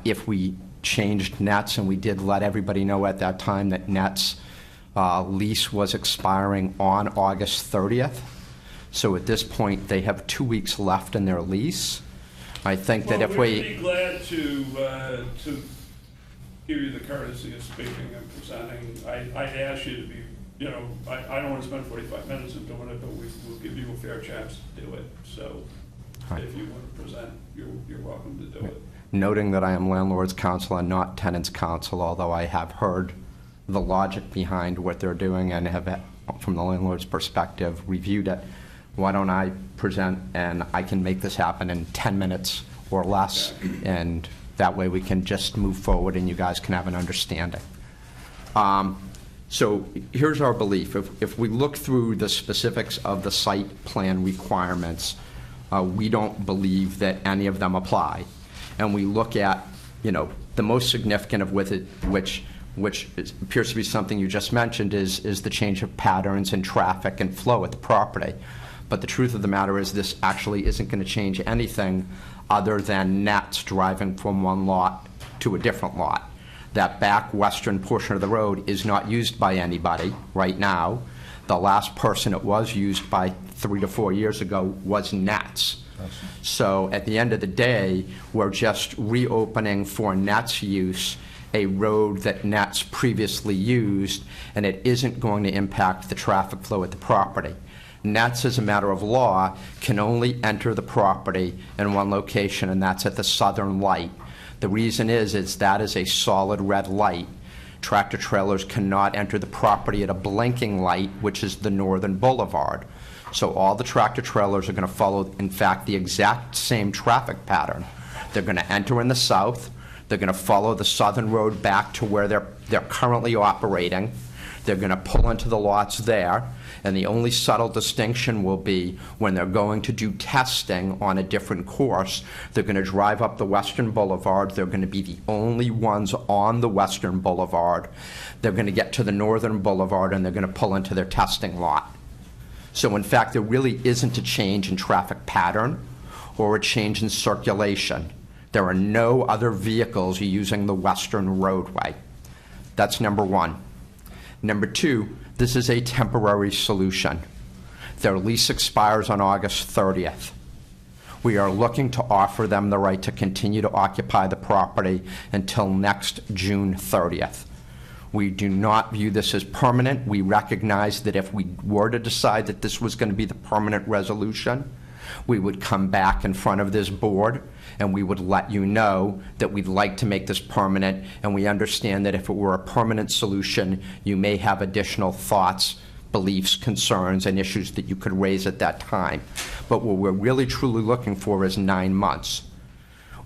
if we changed Nets, and we did let everybody know at that time that Nets' lease was expiring on August 30th. So at this point, they have 2 weeks left in their lease. I think that if we'd be glad to give you the courtesy of speaking and presenting. I ask you to be, I don't want to spend 45 minutes in doing it, but we'll give you a fair chance to do it. So if you want to present, you're welcome to do it. Noting that I am landlord's counsel and not tenant's counsel, although I have heard the logic behind what they're doing and have, from the landlord's perspective, reviewed it. Why don't I present, and I can make this happen in 10 minutes or less, and that way we can just move forward and you guys can have an understanding. So here's our belief. If we look through the specifics of the site plan requirements, we don't believe that any of them apply. And we look at, the most significant of with it, which appears to be something you just mentioned, is the change of patterns and traffic and flow at the property. But the truth of the matter is this actually isn't going to change anything other than Nets driving from one lot to a different lot. That back western portion of the road is not used by anybody right now. The last person it was used by 3 to 4 years ago was Nets. So at the end of the day, we're just reopening for Nets use a road that Nets previously used, and it isn't going to impact the traffic flow at the property. Nets, as a matter of law, can only enter the property in one location, and that's at the southern light. The reason is that is a solid red light. Tractor trailers cannot enter the property at a blinking light, which is the northern boulevard. So all the tractor trailers are going to follow, in fact, the exact same traffic pattern. They're going to enter in the south. They're going to follow the southern road back to where they're currently operating. They're going to pull into the lots there, and the only subtle distinction will be when they're going to do testing on a different course, they're going to drive up the Western Boulevard. They're going to be the only ones on the Western Boulevard. They're going to get to the Northern Boulevard, and they're going to pull into their testing lot. So in fact, there really isn't a change in traffic pattern or a change in circulation. There are no other vehicles using the Western roadway. That's number one. Number two, this is a temporary solution. Their lease expires on August 30th. We are looking to offer them the right to continue to occupy the property until next June 30th. We do not view this as permanent. We recognize that if we were to decide that this was going to be the permanent resolution, we would come back in front of this board and we would let you know that we'd like to make this permanent, and we understand that if it were a permanent solution, you may have additional thoughts, beliefs, concerns, and issues that you could raise at that time. But what we're really truly looking for is 9 months.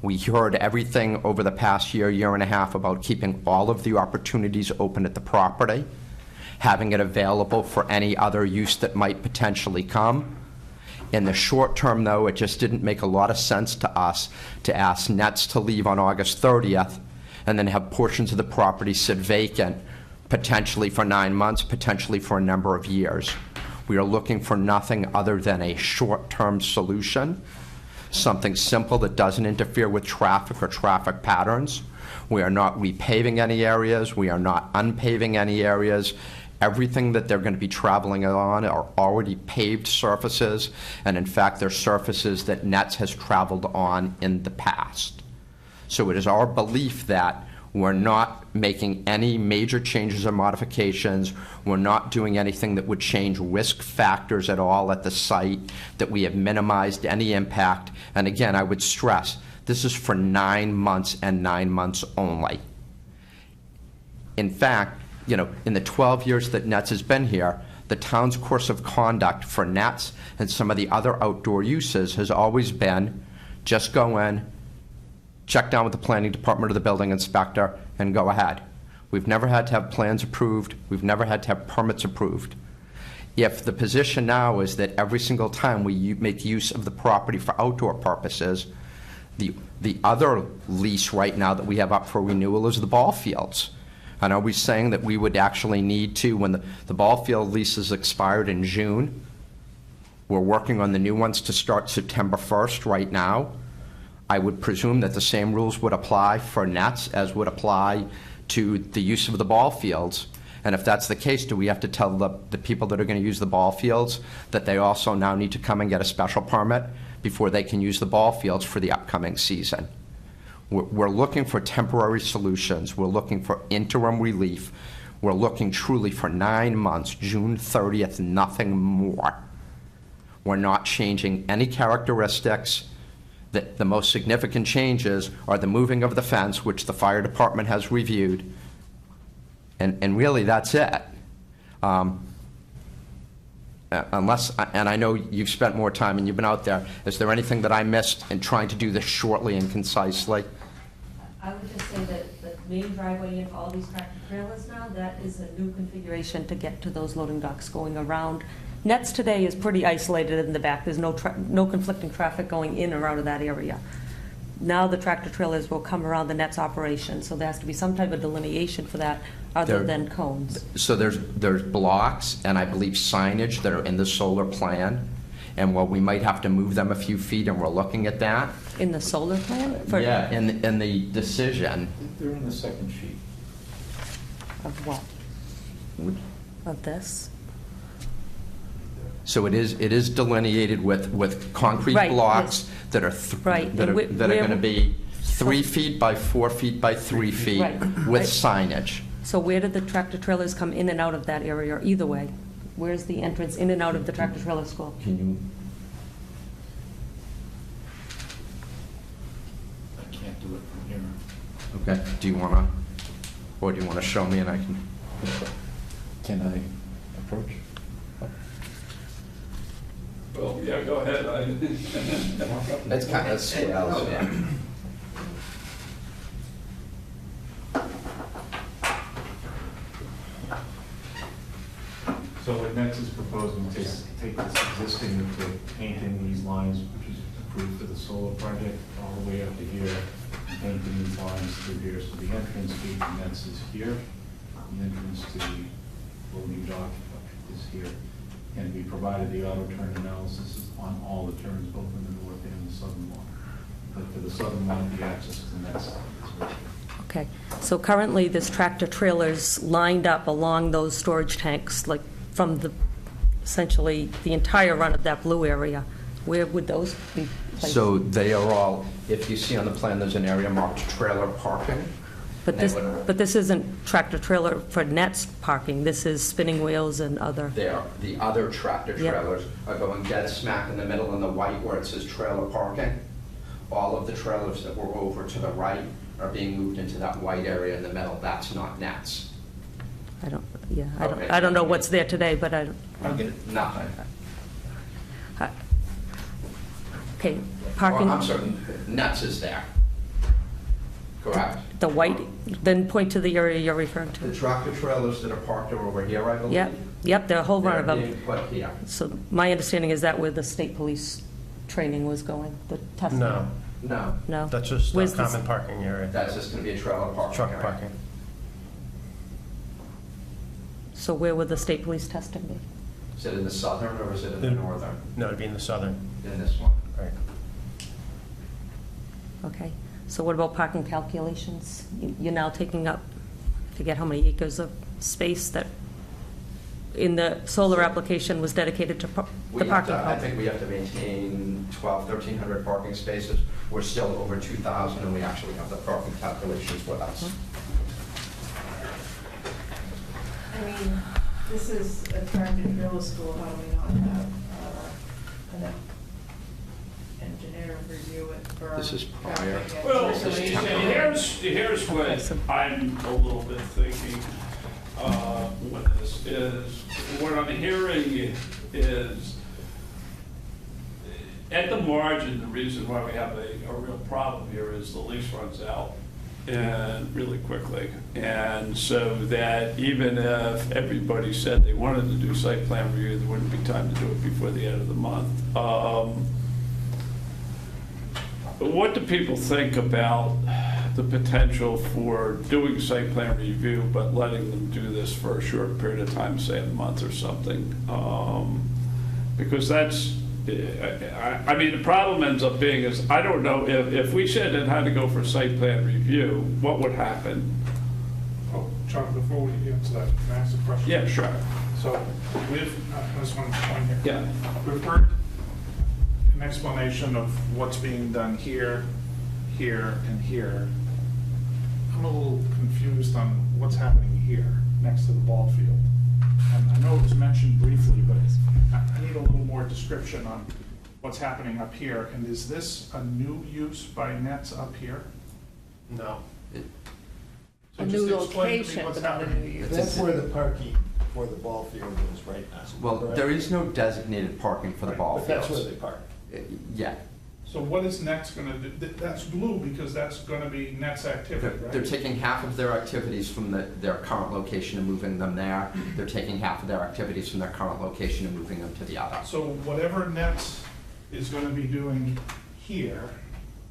We heard everything over the past year and a half about keeping all of the opportunities open at the property, having it available for any other use that might potentially come. In the short term, though, it just didn't make a lot of sense to us to ask Nets to leave on August 30th and then have portions of the property sit vacant, potentially for 9 months, potentially for a number of years. We are looking for nothing other than a short-term solution, something simple that doesn't interfere with traffic or traffic patterns. We are not repaving any areas. We are not unpaving any areas. Everything that they're going to be traveling on are already paved surfaces, and in fact, they're surfaces that Nets has traveled on in the past. So it is our belief that we're not making any major changes or modifications. We're not doing anything that would change risk factors at all at the site, that we have minimized any impact. And again, I would stress, this is for 9 months and 9 months only. In fact, in the 12 years that Nets has been here, the town's course of conduct for Nets and some of the other outdoor uses has always been just go in, check down with the planning department or the building inspector, and go ahead. We've never had to have plans approved. We've never had to have permits approved. If the position now is that every single time we make use of the property for outdoor purposes, the other lease right now that we have up for renewal is the ball fields. And are we saying that we would actually need to, when the ball field lease is expired in June, We're working on the new ones to start September 1st right now. I would presume that the same rules would apply for nets as would apply to the use of the ball fields. And if that's the case, do we have to tell the people that are going to use the ball fields that they also now need to come and get a special permit before they can use the ball fields for the upcoming season? We're looking for temporary solutions. We're looking for interim relief. We're looking truly for 9 months, June 30th, nothing more. We're not changing any characteristics. The most significant changes are the moving of the fence, which the fire department has reviewed, and really that's it. Unless, and I know you've spent more time and you've been out there, is there anything that I missed in trying to do this shortly and concisely? I would just say that the main driveway in for all these tractor trailers now, that is a new configuration to get to those loading docks going around. Nets today is pretty isolated in the back. There's no conflicting traffic going in or out of that area. Now the tractor trailers will come around the Nets operation, so there has to be some type of delineation for that other than cones. So there's blocks and I believe signage that are in the solar plan, and well, we might have to move them a few feet, and we're looking at that. In the solar plan? Yeah, in the decision. They're in the second sheet. Of what? Of this? So it is delineated with concrete Right, blocks yes. that are Right, that are going to be 3 feet by 4 feet by 3 feet Right. with signage. So where did the tractor trailers come in and out of that area, or either way? Where's the entrance in and out of the tractor trailer school? Can you? I can't do it from here. Okay. Do you want to, or do you want to show me and I can? Can I approach? Well, yeah, go ahead. It's kind of scales, yeah. So what Next is proposing to take this existing, to paint in these lines, which is approved for the solar project, all the way up to here, painting these lines through here. So the entrance gate to Next is here, the entrance to the loading dock is here. And we provided the auto turn analysis on all the turns, both in the north and the southern one. But for the southern one, the access to the Next side is right here. Okay, so currently this tractor trailer's lined up along those storage tanks, like from essentially the entire run of that blue area. Where would those be placed? So they are all, if you see on the plan, there's an area marked trailer parking. But this isn't tractor trailer for Nets parking, this is spinning wheels and other. The other tractor Yep. trailers are going dead smack in the middle in the white where it says trailer parking. All of the trailers that were over to the right are being moved into that white area in the middle. That's not Nets. I don't know what's there today, but I don't. Nothing. Okay, parking. Oh, I'm sorry, Nets is there. Correct. The white, then point to the area you're referring to. The tractor trailers that are parked are over here, I believe. Yep, there are a whole run of They're them. being put here. So my understanding is that where the state police training was going, the testing? No. No? That's just a Where's this- common parking area. That's just going to be a trailer parking Truck area. parking. So where would the state police testing be? Is it in the southern or is it in the northern? No, it'd be in the southern. In this one. Right. Okay, so what about parking calculations? You're now taking up, I forget how many acres of space that in the solar application was dedicated to the parking. I think we have to maintain 1,300 parking spaces. We're still over 2,000 and we actually have the parking calculations with us. I mean, this is a tractor trailer school, how do we not have an engineer review it for? This is prior. Well, This is temporary. here's what I'm a little bit thinking with this is, what I'm hearing is, at the margin, the reason why we have a real problem here is the lease runs out and really quickly. And so that even if everybody said they wanted to do site plan review, there wouldn't be time to do it before the end of the month. What do people think about the potential for doing site plan review, but letting them do this for a short period of time, say a month or something? Because that's, I mean, the problem ends up being is, I don't know, if we said it had to go for site plan review, what would happen? Oh, Chuck, before we answer that, can I ask a question? Yeah, sure. So we've, this one here. Yeah. We've heard an explanation of what's being done here, here, and here. I'm a little confused on what's happening here, next to the ball field. And I know it was mentioned briefly, but I need a little more description on what's happening up here. And is this a new use by Nets up here? No. So A just new explain to me location, what's but not a happening. new use. That's where the parking for the ball field is right now. Well, correct? there is no designated parking for the ball But that's fields. where they park. Yeah. So what is Nets gonna do? That's blue because that's gonna be Nets activity, right? They're taking half of their activities from their current location and moving them there. They're taking half of their activities from their current location and moving them to the other. So whatever Nets is gonna be doing here,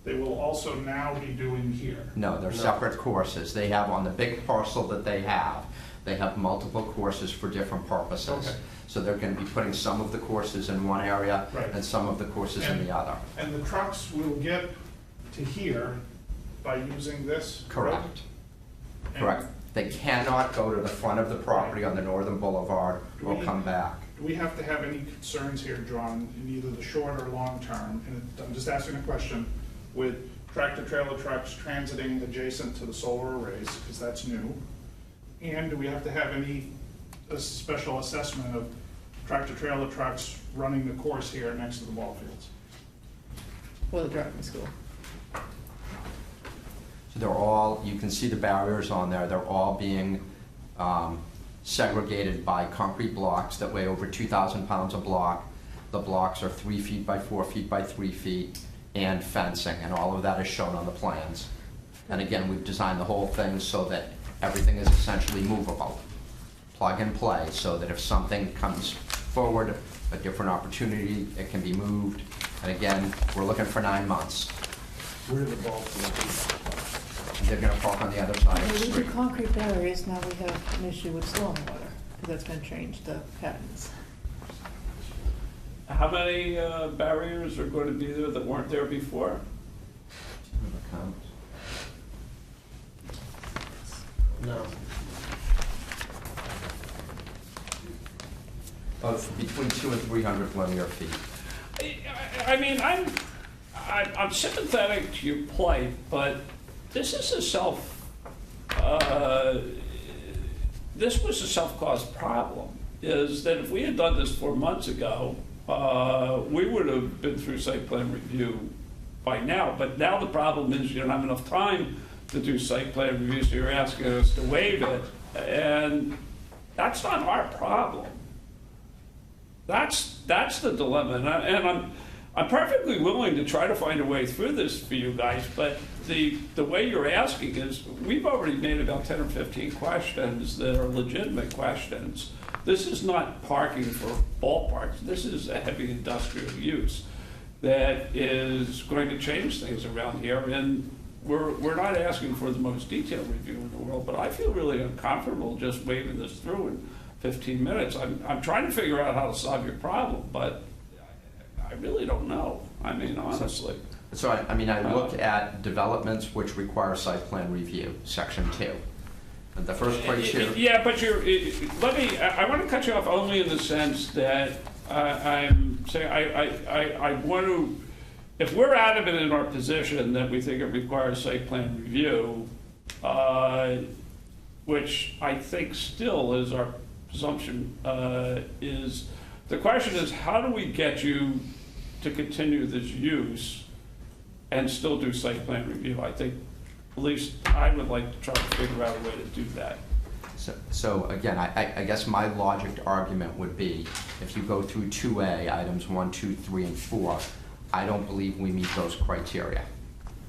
they will also now be doing here. No, they're separate courses. They have, on the big parcel that they have multiple courses for different purposes. Okay. So they're going to be putting some of the courses in one area Right. and some of the courses in the other. And the trucks will get to here by using this road? Correct. And Correct. They cannot go to the front of the property on the northern boulevard or come back. Do we have to have any concerns here, John, in either the short or long term? And I'm just asking a question, with tractor-trailer trucks transiting adjacent to the solar arrays, because that's new. And do we have to have any special assessment of tractor-trailer trucks running the course here next to the ball fields? For the driving school. So they're all, you can see the barriers on there, they're all being segregated by concrete blocks that weigh over 2,000 pounds a block. The blocks are 3 feet by 4 feet by 3 feet, and fencing, and all of that is shown on the plans. And again, we've designed the whole thing so that everything is essentially movable. Plug and play, so that if something comes forward, a different opportunity, it can be moved. And again, we're looking for 9 months. Where do the ball fields And they're gonna park on the other side of the With the street. concrete barriers, now we have an issue with stormwater, because that's going to change the patterns. How many barriers are going to be there that weren't there before? No. Of between 200 and 300 linear feet. I mean, I'm sympathetic to your plight, but this is a this was a self-caused problem. Is that if we had done this 4 months ago, we would have been through site plan review by now. But now the problem is you don't have enough time to do site plan review, so you're asking us to waive it, and that's not our problem. That's the dilemma, and I'm perfectly willing to try to find a way through this for you guys, but the way you're asking is, we've already made about 10 or 15 questions that are legitimate questions. This is not parking for ballparks. This is a heavy industrial use that is going to change things around here, and we're not asking for the most detailed review in the world, but I feel really uncomfortable just waving this through in 15 minutes. I'm trying to figure out how to solve your problem, but I really don't know. I mean, honestly. So I mean, I look at developments which require site plan review, section 2. And the first criteria. Yeah, but I want to cut you off only in the sense that I'm saying I want to, if we're adamant in our position that we think it requires site plan review, which I think still is our presumption, is the question is, how do we get you to continue this use and still do site plan review? I think, at least I would like to try to figure out a way to do that. So again, I guess my logic argument would be, if you go through 2A, items 1, 2, 3, and 4, I don't believe we meet those criteria.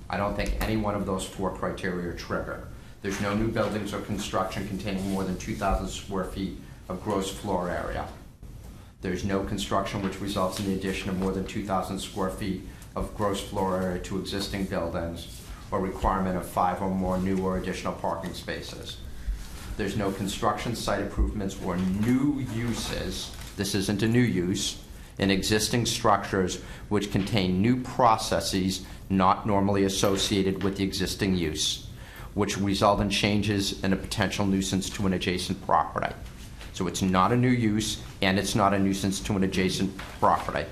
I don't think any one of those 4 criteria are triggered. There's no new buildings or construction containing more than 2,000 square feet of gross floor area. There's no construction which results in the addition of more than 2,000 square feet of gross floor area to existing buildings, or requirement of 5 or more new or additional parking spaces. There's no construction, site improvements, or new uses, this isn't a new use, in existing structures which contain new processes not normally associated with the existing use, which result in changes in a potential nuisance to an adjacent property. So it's not a new use, and it's not a nuisance to an adjacent property.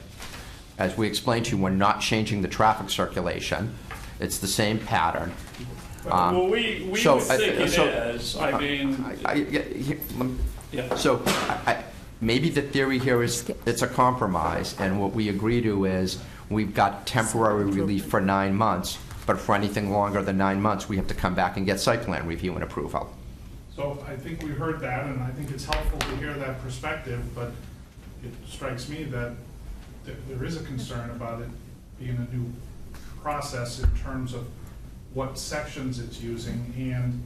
As we explained to you, we're not changing the traffic circulation. It's the same pattern. Well, we would think it is. I mean... Maybe the theory here is it's a compromise, and what we agree to is we've got temporary relief for 9 months, but for anything longer than 9 months, we have to come back and get site plan review and approval. So I think we heard that, and I think it's helpful to hear that perspective, but it strikes me that there is a concern about it being a new process in terms of what sections it's using, and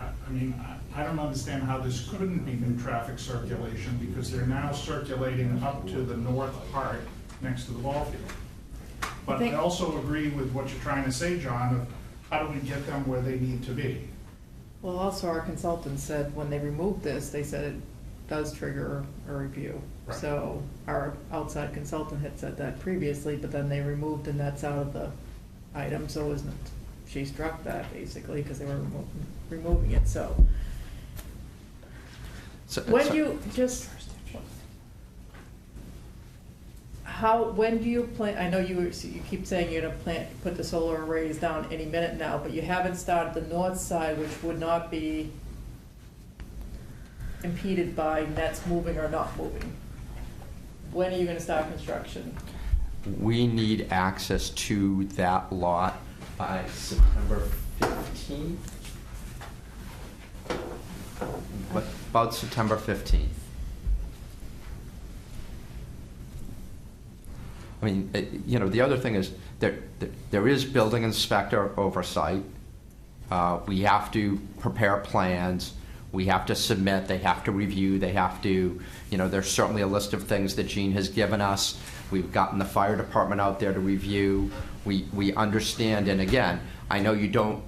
I mean, I don't understand how this couldn't be new traffic circulation, because they're now circulating up to the north part next to the ball field. But I also agree with what you're trying to say, John, of how do we get them where they need to be? Well, also our consultant said when they removed this, they said it does trigger a review. Right. So our outside consultant had said that previously, but then they removed, and that's out of the item, so isn't it? She struck that basically because they were removing it, so. When do you just, when do you plan, I know you keep saying you're gonna put the solar arrays down any minute now, but you haven't started the north side, which would not be impeded by nets moving or not moving. When are you gonna start construction? We need access to that lot by September 15th. About September 15th. I mean, you know, the other thing is there is building inspector oversight. We have to prepare plans. We have to submit. They have to review. They have to, you know, there's certainly a list of things that Gene has given us. We've gotten the fire department out there to review. We understand, and again, I know you don't,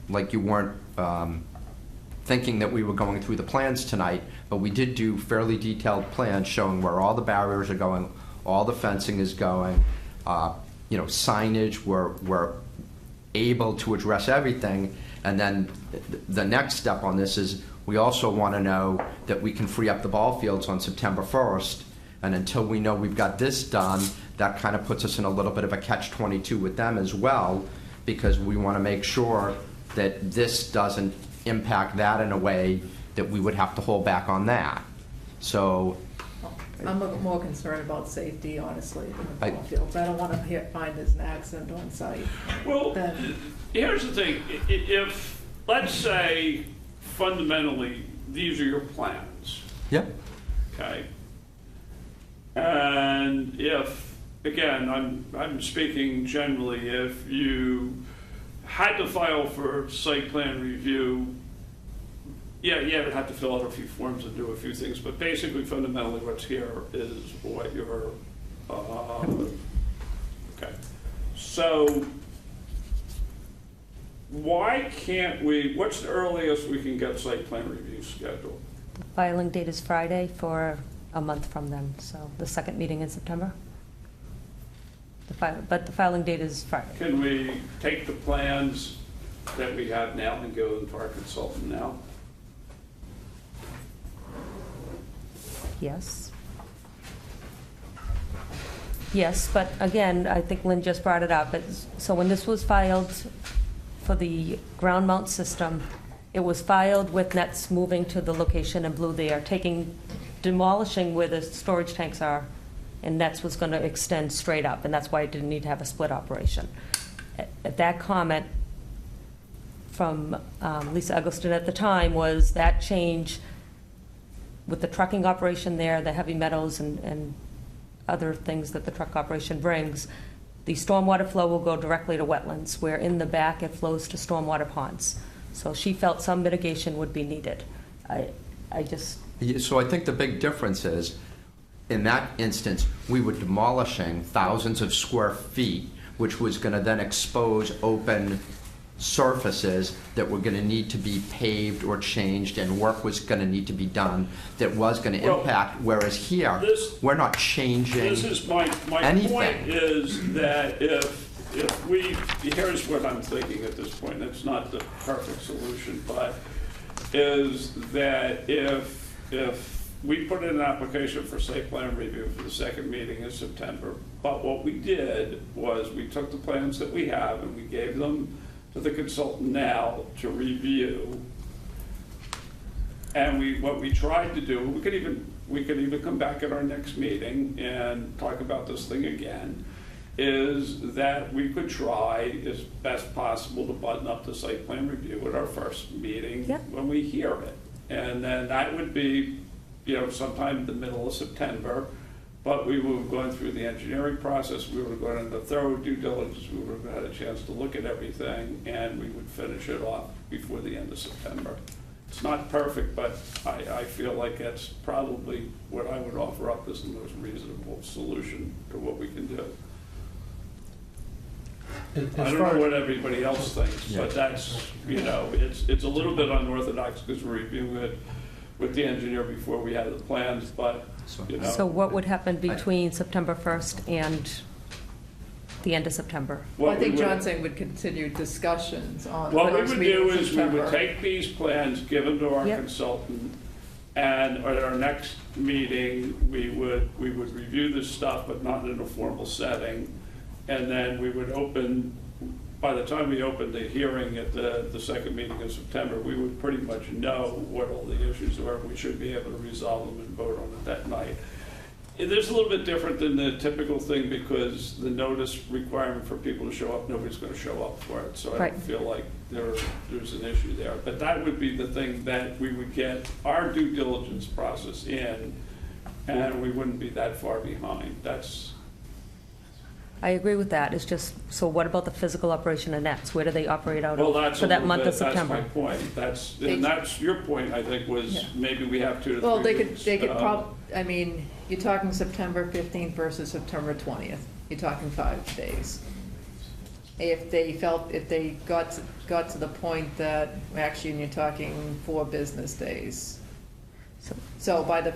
like you weren't thinking that we were going through the plans tonight, but we did do fairly detailed plans showing where all the barriers are going, all the fencing is going, you know, signage, we're able to address everything. And then the next step on this is we also want to know that we can free up the ball fields on September 1st. And until we know we've got this done, that kind of puts us in a little bit of a catch-22 with them as well, because we want to make sure that this doesn't impact that in a way that we would have to hold back on that. So I'm more concerned about safety, honestly, in the ball fields. I don't want to find there's an accident on site. Well, here's the thing. If, let's say, fundamentally, these are your plans. Yep. Okay. And if, again, I'm speaking generally, if you had to file for site plan review, yeah, you would have to fill out a few forms and do a few things, but basically, fundamentally, what's here is what you're, okay. So, why can't we, what's the earliest we can get site plan review scheduled? The filing date is Friday for a month from then, so the second meeting in September. But the filing date is Friday. Can we take the plans that we have now and go to our consultant now? Yes. Yes, but again, I think Lynn just brought it up. So when this was filed for the ground mount system, it was filed with nets moving to the location in blue there, demolishing where the storage tanks are, and nets was going to extend straight up, and that's why it didn't need to have a split operation. At that comment from Lisa Eggleston at the time was that change with the trucking operation there, the heavy metals and other things that the truck operation brings, the stormwater flow will go directly to wetlands, where in the back it flows to stormwater ponds. So she felt some mitigation would be needed. So I think the big difference is, in that instance, we were demolishing thousands of square feet, which was going to then expose open surfaces that were going to need to be paved or changed, and work was going to need to be done that was going to impact, whereas here, we're not changing This is my anything. point is that if we, here's what I'm thinking at this point, it's not the perfect solution, but is that if we put in an application for site plan review for the second meeting in September, but what we did was we took the plans that we have and we gave them to the consultant now to review. And what we tried to do, we could even come back at our next meeting and talk about this thing again, is that we could try as best possible to button up the site plan review at our first meeting when we hear it. And then that would be, sometime in the middle of September, but we would have gone through the engineering process, we would have gone into thorough due diligence, we would have had a chance to look at everything, and we would finish it off before the end of September. It's not perfect, but I feel like that's probably what I would offer up as the most reasonable solution to what we can do. I don't know what everybody else thinks, but that's, it's a little bit unorthodox because we're reviewing it with the engineer before we have the plans, but, So what would happen between September 1st and the end of September? Well, I think Johnson would continue discussions on. What we would do is we would take these plans, give them to our consultant, and at our next meeting, we would review this stuff, but not in a formal setting. And then we would open, by the time we opened the hearing at the second meeting in September, we would pretty much know what all the issues are. We should be able to resolve them and vote on it that night. It is a little bit different than the typical thing because the notice requirement for people to show up, nobody's going to show up for it. So I don't feel like there's an issue there. But that would be the thing that we would get our due diligence process in, and we wouldn't be that far behind. I agree with that. It's just, so what about the physical operation of nets? Where do they operate out Well, of for that month of September? That's my point. That's your point, I think, was maybe we have 2 to 3 Well, they weeks. could I mean, you're talking September 15th versus September 20th. You're talking 5 days. If they got to the point that, actually, you're talking 4 business days. So by the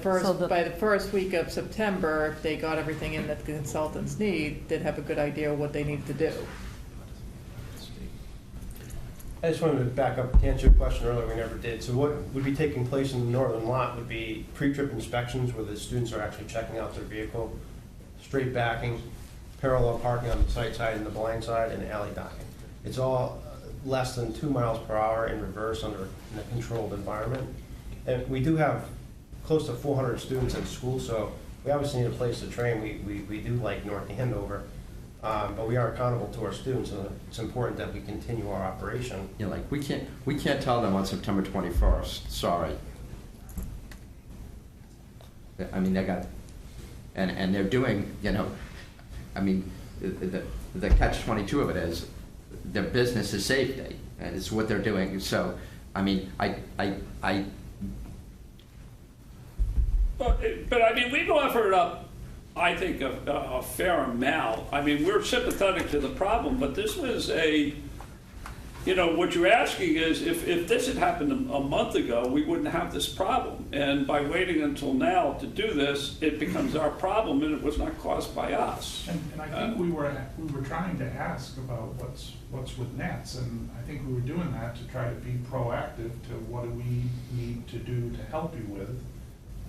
first week of September, if they got everything in that the consultants need, they'd have a good idea of what they need to do. I just wanted to back up to answer your question earlier, we never did. So what would be taking place in the northern lot would be pre-trip inspections where the students are actually checking out their vehicle, straight backing, parallel parking on the site side and the blind side, and alley docking. It's all less than 2 miles per hour in reverse in a controlled environment. And we do have close to 400 students in school, so we obviously need a place to train. We do like North Andover, but we are accountable to our students, and it's important that we continue our operation. We can't tell them on September 21st, sorry. I mean, they got, and they're doing, I mean, the catch-22 of it is their business is safety, and it's what they're doing. So, I mean, But I mean, we've offered up, I think, a fair amount. I mean, we're sympathetic to the problem, but this was what you're asking is if this had happened a month ago, we wouldn't have this problem. And by waiting until now to do this, it becomes our problem, and it was not caused by us. And I think we were trying to ask about what's with nets, and I think we were doing that to try to be proactive to what do we need to do to help you with.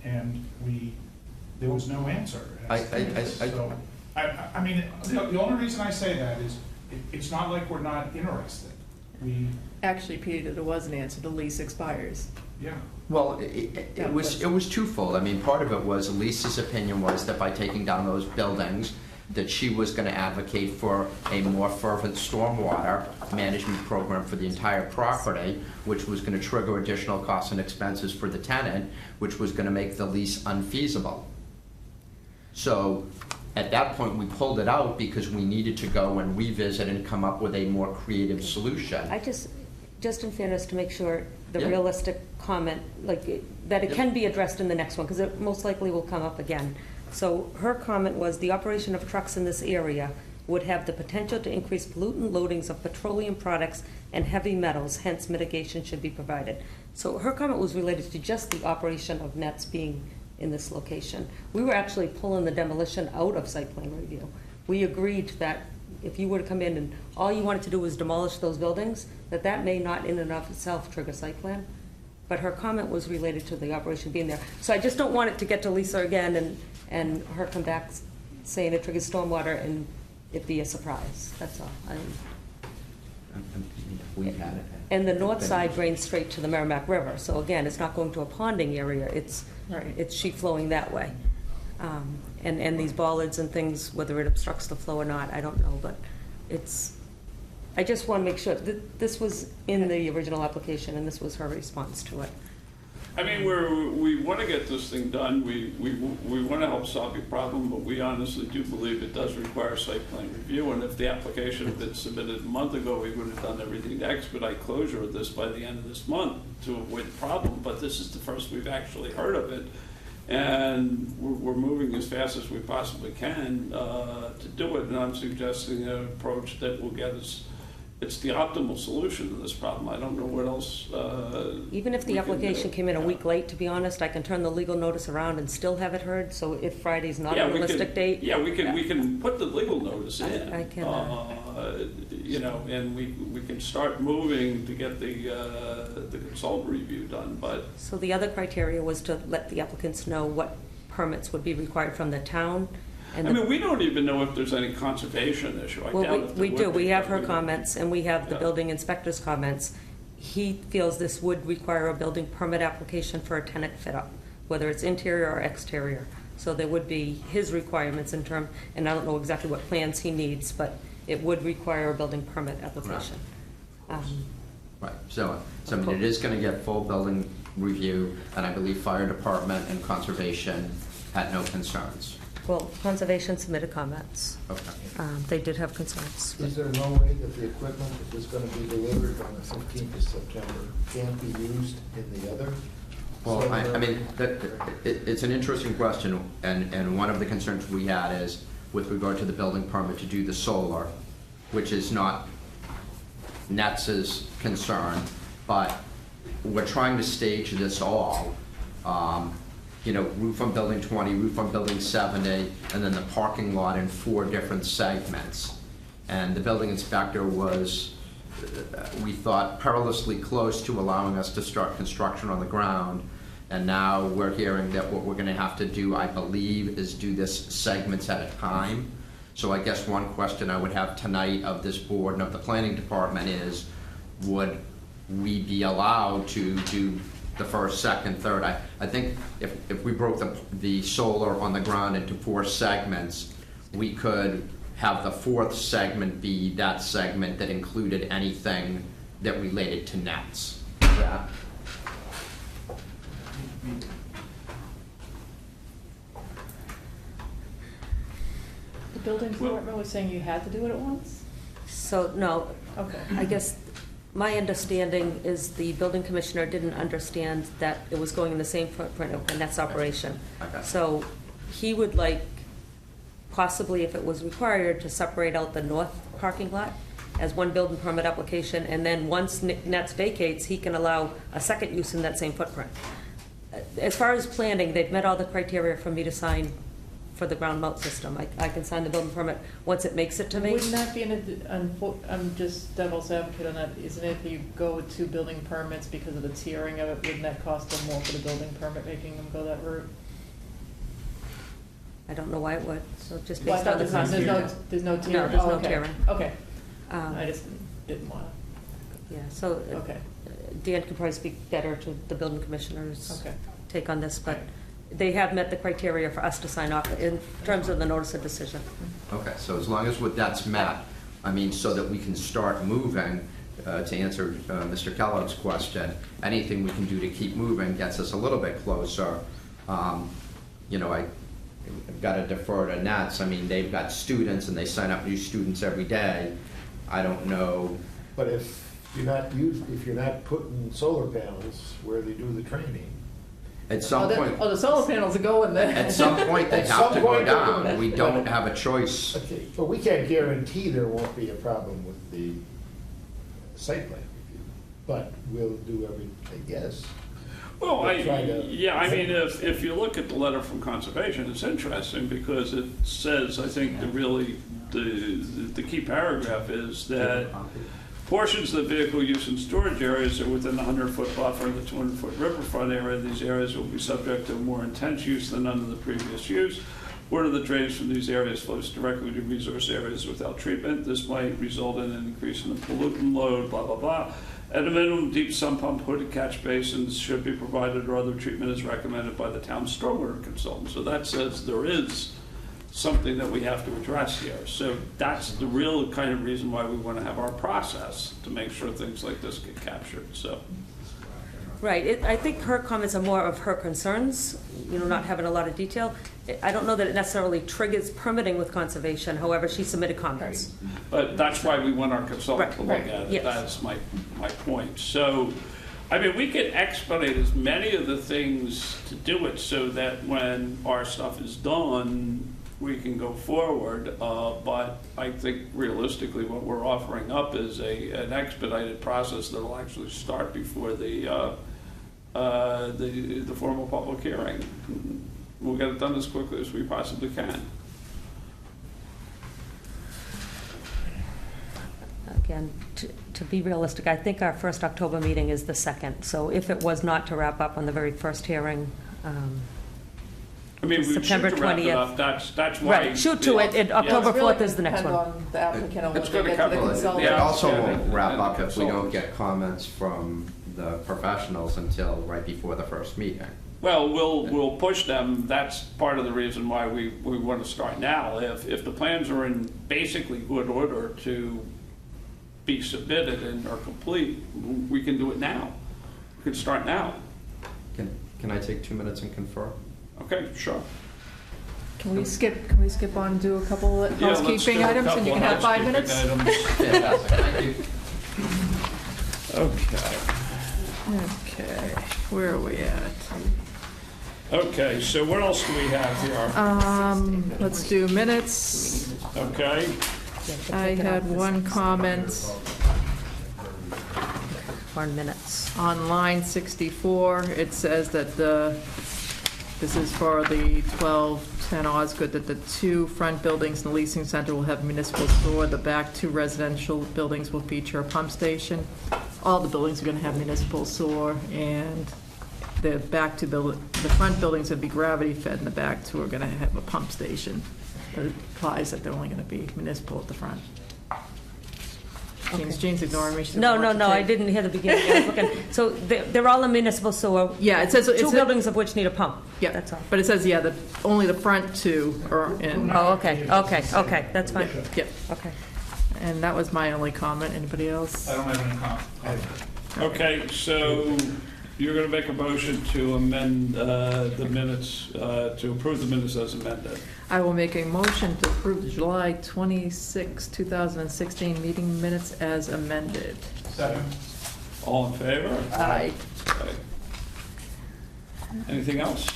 And there was no answer. I mean, the only reason I say that is it's not like we're not interested. Actually, Peter, there was an answer. The lease expires. Yeah. Well, it was twofold. I mean, part of it was Lisa's opinion was that by taking down those buildings, that she was going to advocate for a more fervent stormwater management program for the entire property, which was going to trigger additional costs and expenses for the tenant, which was going to make the lease unfeasible. So at that point, we pulled it out because we needed to go and revisit and come up with a more creative solution. I just in fairness, to make sure the realistic comment, that it can be addressed in the next one, because it most likely will come up again. So her comment was the operation of trucks in this area would have the potential to increase pollutant loadings of petroleum products and heavy metals, hence mitigation should be provided. So her comment was related to just the operation of nets being in this location. We were actually pulling the demolition out of site plan review. We agreed that if you were to come in and all you wanted to do was demolish those buildings, that may not in and of itself trigger site plan. But her comment was related to the operation being there. So I just don't want it to get to Lisa again and her come back saying it triggers stormwater and it be a surprise. That's all. We've had it. And the north side drains straight to the Merrimack River. So again, it's not going to a ponding area. It's sheet flowing that way. And these bollards and things, whether it obstructs the flow or not, I don't know. But I just want to make sure that this was in the original application and this was her response to it. I mean, we want to get this thing done. We want to help solve your problem, but we honestly do believe it does require site plan review. And if the application had been submitted a month ago, we would have done everything to expedite closure of this by the end of this month to avoid the problem. But this is the first we've actually heard of it. And we're moving as fast as we possibly can to do it. And I'm suggesting an approach that will get us, it's the optimal solution to this problem. I don't know what else. Even if the application came in a week late, to be honest, I can turn the legal notice around and still have it heard. So if Friday's not a realistic date. Yeah, we can put the legal notice in. I can. And we can start moving to get the consultant review done. But so the other criteria was to let the applicants know what permits would be required from the town. And we don't even know if there's any conservation issue. We do. We have her comments, and we have the building inspector's comments. He feels this would require a building permit application for a tenant fit-up, whether it's interior or exterior. So there would be his requirements in term, and I don't know exactly what plans he needs, but it would require a building permit application. Right. So I mean, it is going to get full building review, and I believe fire department and conservation had no concerns. Well, conservation submitted comments. Okay. They did have concerns. Is there no way that the equipment that was going to be delivered on the 15th of September can't be used in the other? Well, I mean, it's an interesting question, and one of the concerns we had is with regard to the building permit to do the solar, which is not Netz's concern, but we're trying to stage this all. Roof on building 20, roof on building 70, and then the parking lot in 4 different segments. And the building inspector was, we thought, perilously close to allowing us to start construction on the ground. And now we're hearing that what we're going to have to do, I believe, is do this segments at a time. So I guess one question I would have tonight of this board and of the planning department is, would we be allowed to do the first, second, third? I think if we broke the solar on the ground into 4 segments, we could have the 4th segment be that segment that included anything that related to nets. Yeah. The building department was saying you had to do it at once? So, no. Okay. I guess my understanding is the building commissioner didn't understand that it was going in the same footprint of the Nets operation. Okay. So he would like, possibly if it was required, to separate out the north parking lot as one building permit application, and then once Nets vacates, he can allow a second use in that same footprint. As far as planning, they've met all the criteria for me to sign for the ground mount system. I can sign the building permit once it makes it to me. Wouldn't that be I'm just devil's advocate on that, isn't it, if you go with 2 building permits because of the tiering of it, wouldn't that cost them more for the building permit, making them go that route? I don't know why it would, so just Well, I based thought on the cost. there's no tiering. No, there's no okay. tiering. Okay. I just didn't want to. Yeah, so Okay. Dan could probably speak better to the building commissioner's Okay. take on this, but they have met the criteria for us to sign off in terms of the notice of decision. Okay, so as long as that's met, I mean, so that we can start moving, to answer Mr. Kellogg's question, anything we can do to keep moving gets us a little bit closer. I've got to defer to Nets. I mean, they've got students and they sign up new students every day. I don't know. But if you're not putting solar panels where they do the training, At some point, Oh, the solar panels are going there. at some point, they At have some to go point, they're down. going. We don't have a choice. Okay, but we can't guarantee there won't be a problem with the site plan review, but we'll do every, I guess. Well, We'll try to- if you look at the letter from Conservation, it's interesting because it says, I think, the key paragraph is that portions of the vehicle use and storage areas are within the 100-foot buffer and the 200-foot riverfront area. These areas will be subject to more intense use than under the previous use. Water that drains from these areas flows directly to resource areas without treatment. This might result in an increase in the pollutant load, blah, blah, blah. At a minimum, deep sump pump hooded catch basins should be provided, or other treatment is recommended by the town's stormwater consultant. So that says there is something that we have to address here. So that's the real kind of reason why we want to have our process, to make sure things like this get captured, so. Right, I think her comments are more of her concerns, not having a lot of detail. I don't know that it necessarily triggers permitting with conservation, however, she submitted comments. But that's why we want our consultant to look Right, at it. yes. That's my point. So, I mean, we could expedite as many of the things to do it so that when our stuff is done, we can go forward. But I think realistically, what we're offering up is an expedited process that'll actually start before the formal public hearing. We'll get it done as quickly as we possibly can. Again, to be realistic, I think our first October meeting is the 2nd. So if it was not to wrap up on the very first hearing, I mean, we shoot September to wrap it 20th. up. That's why. Right, shoot to it, and October 4th is the next one. It's really depend on the applicant and It's what they gonna get to the cover it. consultant. It also Yeah. won't wrap up if we don't Consultants. get comments from the professionals until right before the first meeting. Well, we'll push them. That's part of the reason why we want to start now. If the plans are in basically good order to be submitted and are complete, we can do it now. We can start now. Can I take 2 minutes and confer? Okay, sure. Can we skip on and do a couple of Yeah, let's housekeeping do a items, and you couple can of have 5 minutes? housekeeping items. Thank you. Okay, where are we at? Okay, so what else do we have here? Let's do minutes. Okay, I had one comment For minutes. on line 64. It says that this is for the 1210 Osgood, that the 2 front buildings in the leasing center will have municipal sewer. The back 2 residential buildings will feature a pump station. All the buildings are going to have municipal sewer, and the front buildings would be gravity fed, and the back 2 are going to have a pump station. But it implies that they're only going to be municipal at the front. Jean's ignoring me. She doesn't No, know no, what to no, I take. didn't hear the beginning. I was looking. So they're all in municipal sewer. Yeah, it says. 2 buildings of which need a pump. Yeah, That's all. but it says, only the front 2 are in. Oh, okay, that's fine. Yep. Okay. And that was my only comment. Anybody else? I don't have any comment. okay, so you're going to make a motion to amend the minutes, to approve the minutes as amended. I will make a motion to approve the July 26, 2016 meeting minutes as amended. Second. All in favor? Aye. Okay. Anything else?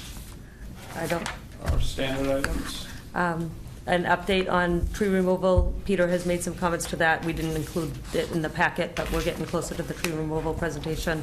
I don't, Our standard items? an update on tree removal. Peter has made some comments to that. We didn't include it in the packet, but we're getting closer to the tree removal presentation.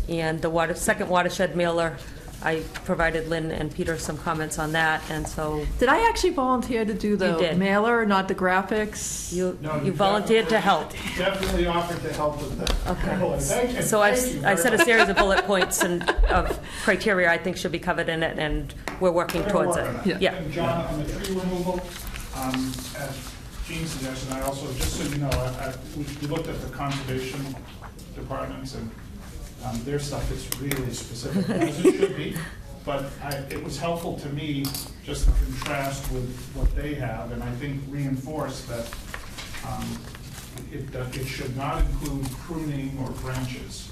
And the second watershed mailer, I provided Lynn and Peter some comments on that, and so. Did I actually volunteer to do You the did. mailer, not the graphics? You volunteered to help. Definitely offered to help with that. Okay. Thank you. So I Thank you set a very series of bullet points and of criteria I think should be covered in it, and we're working much. towards it. Yeah. And John, on the tree removal, as Jean suggested, I also, just so you know, we looked at the conservation departments, and their stuff is really specific, as it should be. But it was helpful to me just to contrast with what they have, and I think reinforce that it should not include pruning or branches,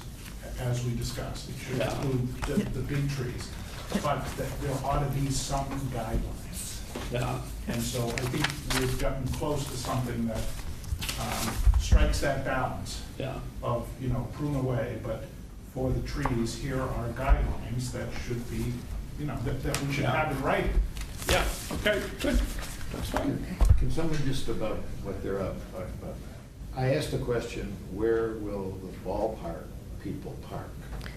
as we discussed. It should include the big trees, but that there ought to be some guidelines. Yeah. And so I think we've gotten close to something that strikes that balance Yeah. of, prune away, but for the trees, here are guidelines that should be, that we should have in writing. Yeah, okay, good, that's fine. Can someone just about what they're up about? I asked the question, where will the ballpark people park?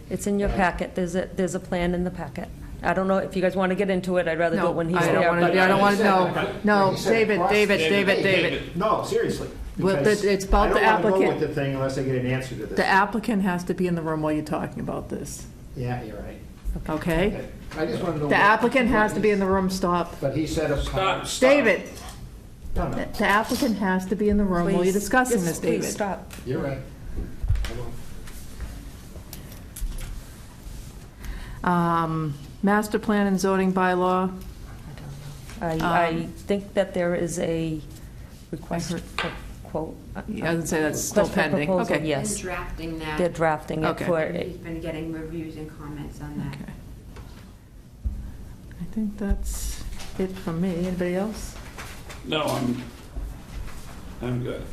It's in your packet. There's a plan in the packet. I don't know if you guys want to get into it. I'd rather do it when he's I there. don't want but- to, I don't want to, no, David. No, seriously. Well, because it's about the I don't want to go applicant. with the thing unless I get an answer to this. The applicant has to be in the room while you're talking about this, Yeah, you're right. okay? I just want to know. The applicant has to be in the room, stop. But he said a. Stop. David, No, no, the applicant has to be in the room while you're Please. discussing Yes, this, please, David. stop. you're right. Master plan and zoning bylaw, I think that there is a request for quote. I would say that's still request for pending. proposal, Okay. Yes. Been drafting that. They're drafting it Okay. for, He's been getting reviews and comments on that. Okay. I think that's it from me. Anybody else? No, I'm good.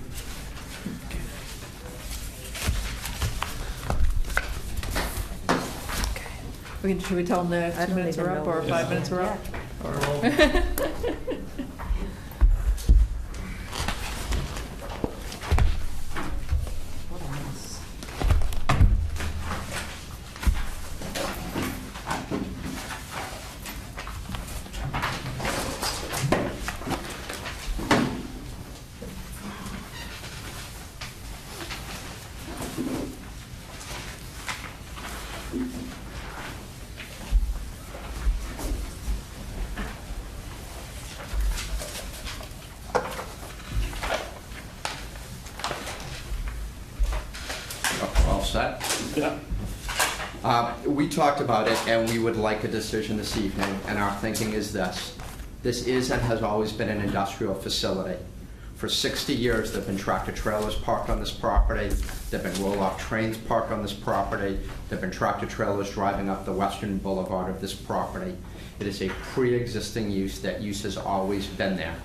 Should we tell them the I 2 don't minutes even are up know or what 5 it minutes is. are up? All set? Yeah. We talked about it, and we would like a decision this evening, and our thinking is this. This is and has always been an industrial facility. For 60 years, there have been tractor trailers parked on this property, there have been roll-off trains parked on this property, there have been tractor trailers driving up the western boulevard of this property. It is a pre-existing use. That use has always been there.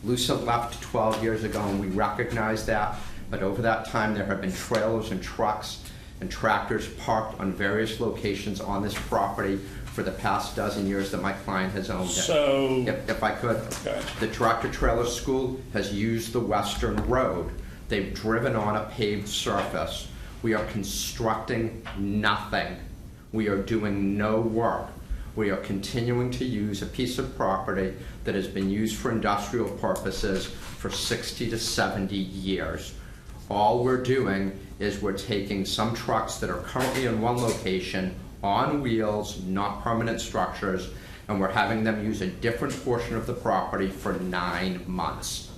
Lucent left 12 years ago, and we recognize that, but over that time, there have been trailers and trucks and tractors parked on various locations on this property for the past dozen years that my client has owned it. So, If I could, okay. the tractor trailer school has used the western road. They've driven on a paved surface. We are constructing nothing. We are doing no work. We are continuing to use a piece of property that has been used for industrial purposes for 60 to 70 years. All we're doing is we're taking some trucks that are currently in one location on wheels, not permanent structures, and we're having them use a different portion of the property for 9 months.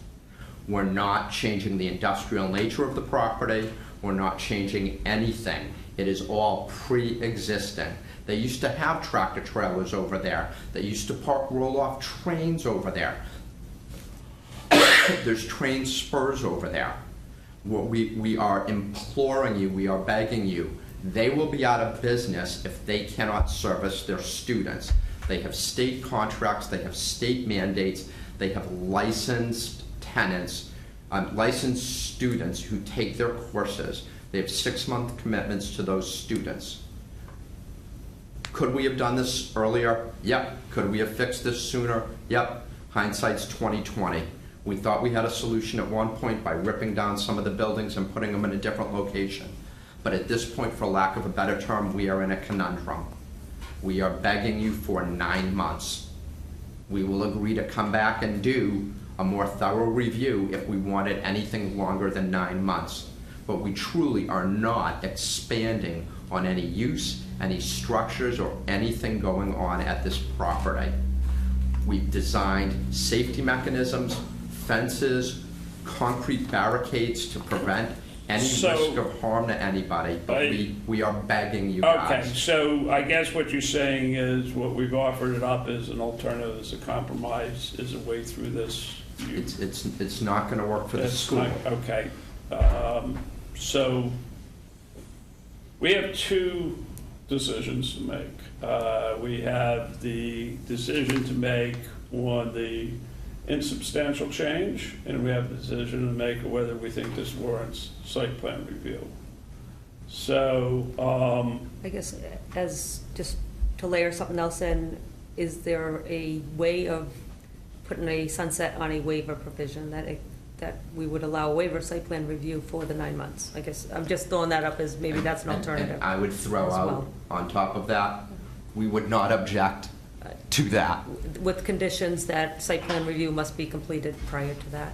We're not changing the industrial nature of the property. We're not changing anything. It is all pre-existing. They used to have tractor trailers over there. They used to park roll-off trains over there. There's train spurs over there. We are imploring you, we are begging you. They will be out of business if they cannot service their students. They have state contracts, they have state mandates, they have licensed tenants, licensed students who take their courses. They have 6-month commitments to those students. Could we have done this earlier? Yep. Could we have fixed this sooner? Yep. Hindsight's 20/20. We thought we had a solution at one point by ripping down some of the buildings and putting them in a different location. But at this point, for lack of a better term, we are in a conundrum. We are begging you for 9 months. We will agree to come back and do a more thorough review if we wanted anything longer than 9 months. But we truly are not expanding on any use, any structures, or anything going on at this property. We've designed safety mechanisms, fences, concrete barricades to prevent any risk of harm to anybody, but we are begging you guys. Okay, so I guess what you're saying is what we've offered it up as an alternative, as a compromise, is a way through this. It's not going to work for the school. Okay. So we have 2 decisions to make. We have the decision to make on the insubstantial change, and we have the decision to make whether we think this warrants site plan review. So, I guess as, just to layer something else in, is there a way of putting a sunset on a waiver provision that we would allow a waiver site plan review for the 9 months? I guess I'm just throwing that up as maybe that's an alternative. And I would throw as out, well. on top of that, we would not object to that. With conditions that site plan review must be completed prior to that.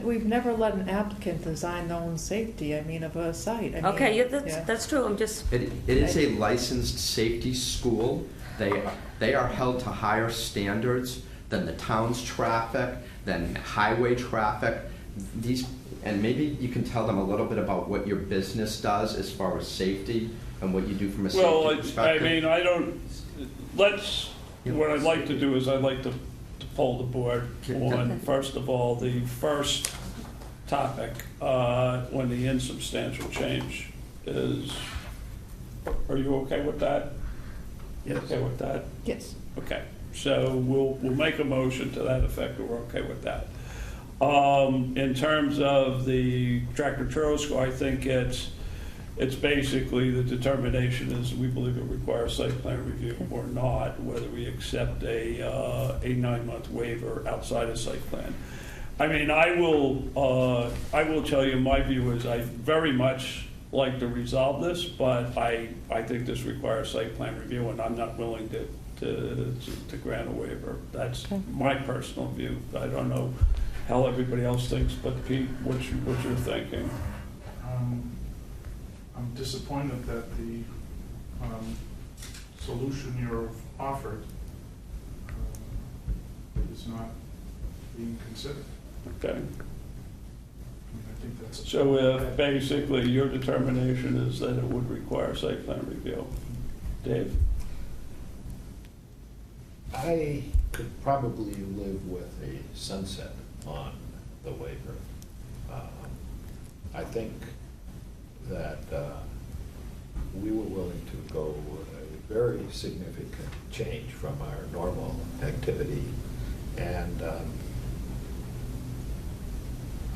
We've never let an applicant design their own safety, I mean, of a site. I mean, Okay, yeah, that's true, I'm just. It is a licensed safety school. They are held to higher standards than the town's traffic, than highway traffic. And maybe you can tell them a little bit about what your business does as far as safety and what you do from a safety perspective. I mean, what I'd like to do is I'd like to poll the board on, first of all, the first topic, when the insubstantial change is, are you okay with that? Yes. Okay with that? Yes. Okay, so we'll make a motion to that effect, that we're okay with that. In terms of the tractor trailer school, I think it's basically the determination is we believe it requires site plan review or not, whether we accept a 9-month waiver outside of site plan. I mean, I will tell you, my view is I very much like to resolve this, but I think this requires site plan review, and I'm not willing to grant a waiver. That's my personal view. I don't know how everybody else thinks, but Pete, what you're thinking? I'm disappointed that the solution you're offered is not being considered. Okay. I think that's So if basically your determination is that it would require site plan review. Dave? I could probably live with a sunset on the waiver. I think that we were willing to go a very significant change from our normal activity, and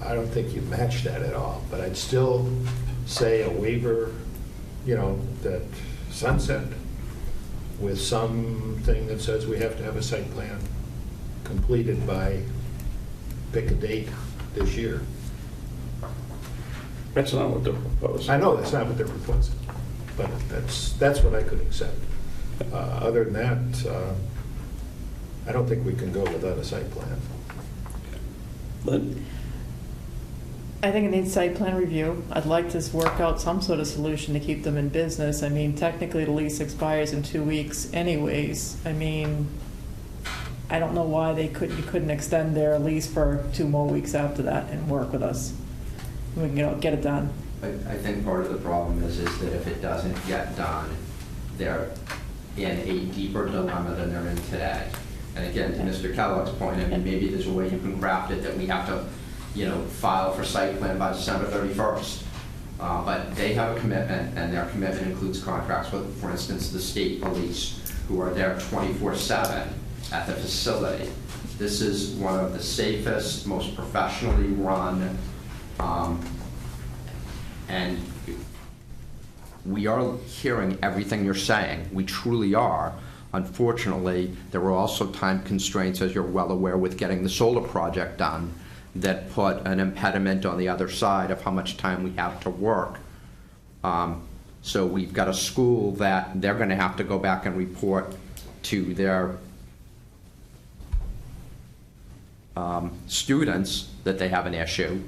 I don't think you matched that at all, but I'd still say a waiver, that sunset with something that says we have to have a site plan completed by, pick a date this year. That's not what they're proposing. I know that's not what they're proposing, but that's what I could accept. Other than that, I don't think we can go without a site plan. Lynn? I think it needs site plan review. I'd like to work out some sort of solution to keep them in business. I mean, technically the lease expires in 2 weeks anyways. I mean, I don't know why you couldn't extend their lease for 2 more weeks after that and work with us. We can get it done. I think part of the problem is that if it doesn't get done, they're in a deeper dilemma than they're in today. And again, to Mr. Kellogg's point, I mean, maybe there's a way you can craft it that we have to, file for site plan by December 31st. But they have a commitment, and their commitment includes contracts with, for instance, the state police, who are there 24/7 at the facility. This is one of the safest, most professionally run, and we are hearing everything you're saying. We truly are. Unfortunately, there were also time constraints, as you're well aware, with getting the solar project done that put an impediment on the other side of how much time we have to work. So we've got a school that they're going to have to go back and report to their students that they have an issue.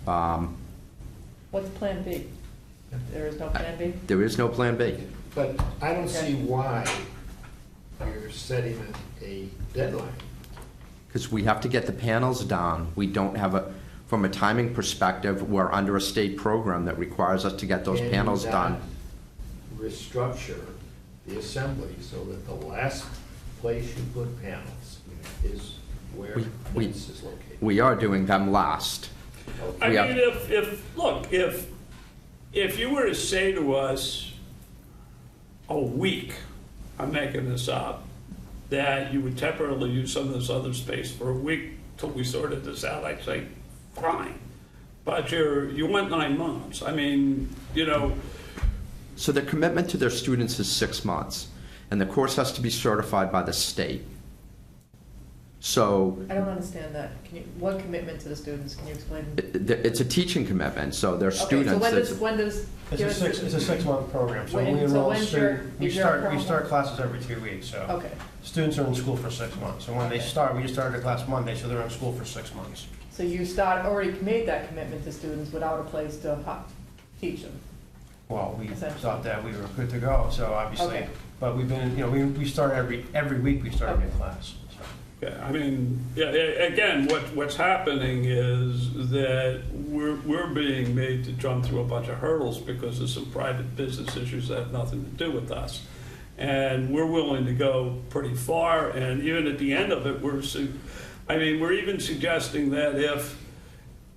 What's plan B? There is no plan B? There is no plan B. But I don't see why you're setting a deadline. Because we have to get the panels down. We don't have from a timing perspective, we're under a state program that requires us to get those panels done. Restructure the assembly so that the last place you put panels is where this is located. We are doing them last. I mean, if you were to say to us a week, I'm making this up, that you would temporarily use some of this other space for a week till we sorted this out, I'd say, fine. but you went 9 months. I mean, you know. So their commitment to their students is 6 months, and the course has to be certified by the state. So I don't understand that. What commitment to the students? Can you explain? it's a teaching commitment, so their students. Okay, so when does It's a 6-month program, so When- we so enroll when's students, we your start program? classes every 2 weeks, so. Okay. Students are in school for 6 months, so when they Okay. start, we just started a class Monday, so they're in school for 6 months. So you already made that commitment to students without a place to teach them? Well, we Essentially. thought that we were good to go, so obviously, Okay. but we've been, we start every week we start a new class. so. Yeah, I mean, yeah, again, what's happening is that we're being made to jump through a bunch of hurdles because of some private business issues that have nothing to do with us. And we're willing to go pretty far, and even at the end of it, we're even suggesting that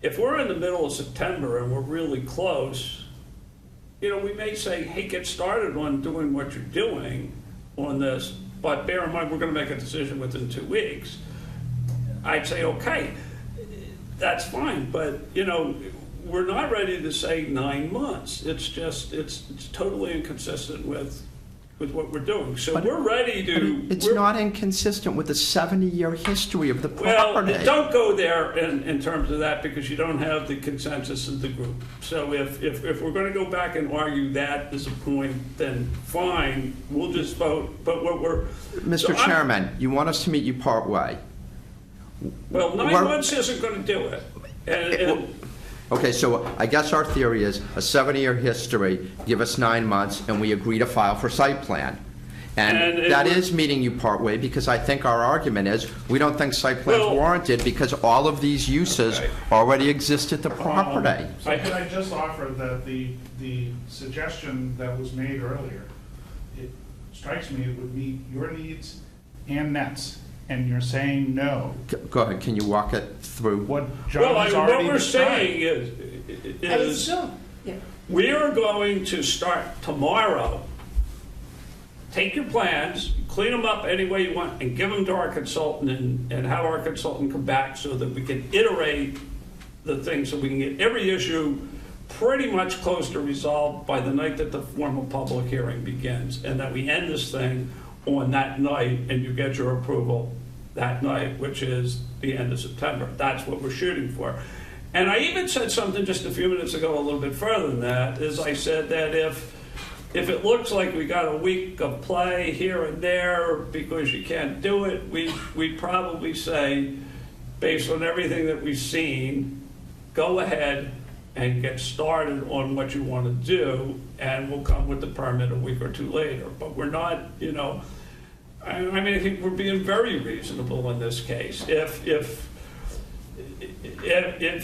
if we're in the middle of September and we're really close, we may say, hey, get started on doing what you're doing on this, but bear in mind, we're going to make a decision within 2 weeks. I'd say, okay, that's fine, but, we're not ready to say 9 months. It's just, it's totally inconsistent with what we're doing. So we're ready to... It's not inconsistent with the 70-year history of the property. Well, don't go there in terms of that because you don't have the consensus of the group. So if we're going to go back and argue that as a point, then fine, we'll just vote. But what we're... Mr. Chairman, you want us to meet you part way. Well, 9 months isn't going to do it. Okay, so I guess our theory is a 70-year history, give us 9 months, and we agree to file for site plan. And that is meeting you partway, because I think our argument is, we don't think site plan's warranted because all of these uses already exist at the property. So could I just offer that the suggestion that was made earlier, it strikes me it would meet your needs and Net's, and you're saying no. Go ahead, can you walk it through? What John has what already we're described. saying is we are going to start tomorrow. Take your plans, clean them up any way you want, and give them to our consultant and have our consultant come back so that we can iterate the thing so we can get every issue pretty much close to resolved by the night that the formal public hearing begins, and that we end this thing on that night and you get your approval that night, which is the end of September. That's what we're shooting for. And I even said something just a few minutes ago a little bit further than that, is I said that if it looks like we got a week of play here and there because you can't do it, we'd probably say, based on everything that we've seen, go ahead and get started on what you want to do, and we'll come with the permit a week or two later. But we're not, I think we're being very reasonable in this case. If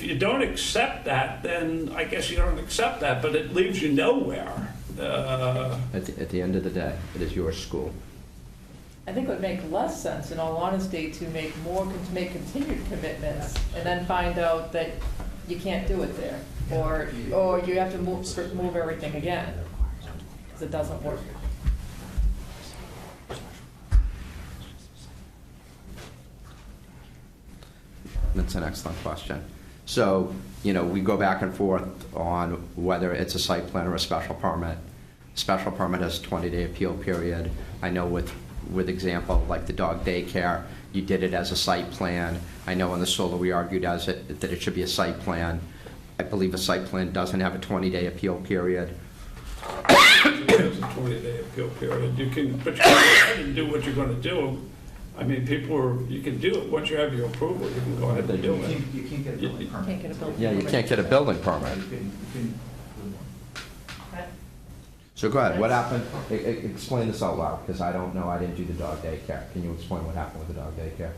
you don't accept that, then I guess you don't accept that, but it leaves you nowhere. At the end of the day, it is your school. I think it would make less sense, in all honesty, to make continued commitments and then find out that you can't do it there, or you have to move everything again, because it doesn't work. That's an excellent question. So, we go back and forth on whether it's a site plan or a special permit. Special permit has a 20-day appeal period. I know with example, like the dog daycare, you did it as a site plan. I know on the solar we argued that it should be a site plan. I believe a site plan doesn't have a 20-day appeal period. It's a 20-day appeal period. But you can go ahead and do what you're going to do. I mean, you can do it. Once you have your approval, you can go ahead and do it. You can't get a building permit. Yeah, you can't get a building permit. So go ahead, what happened? Explain this out loud, because I don't know, I didn't do the dog daycare. Can you explain what happened with the dog daycare?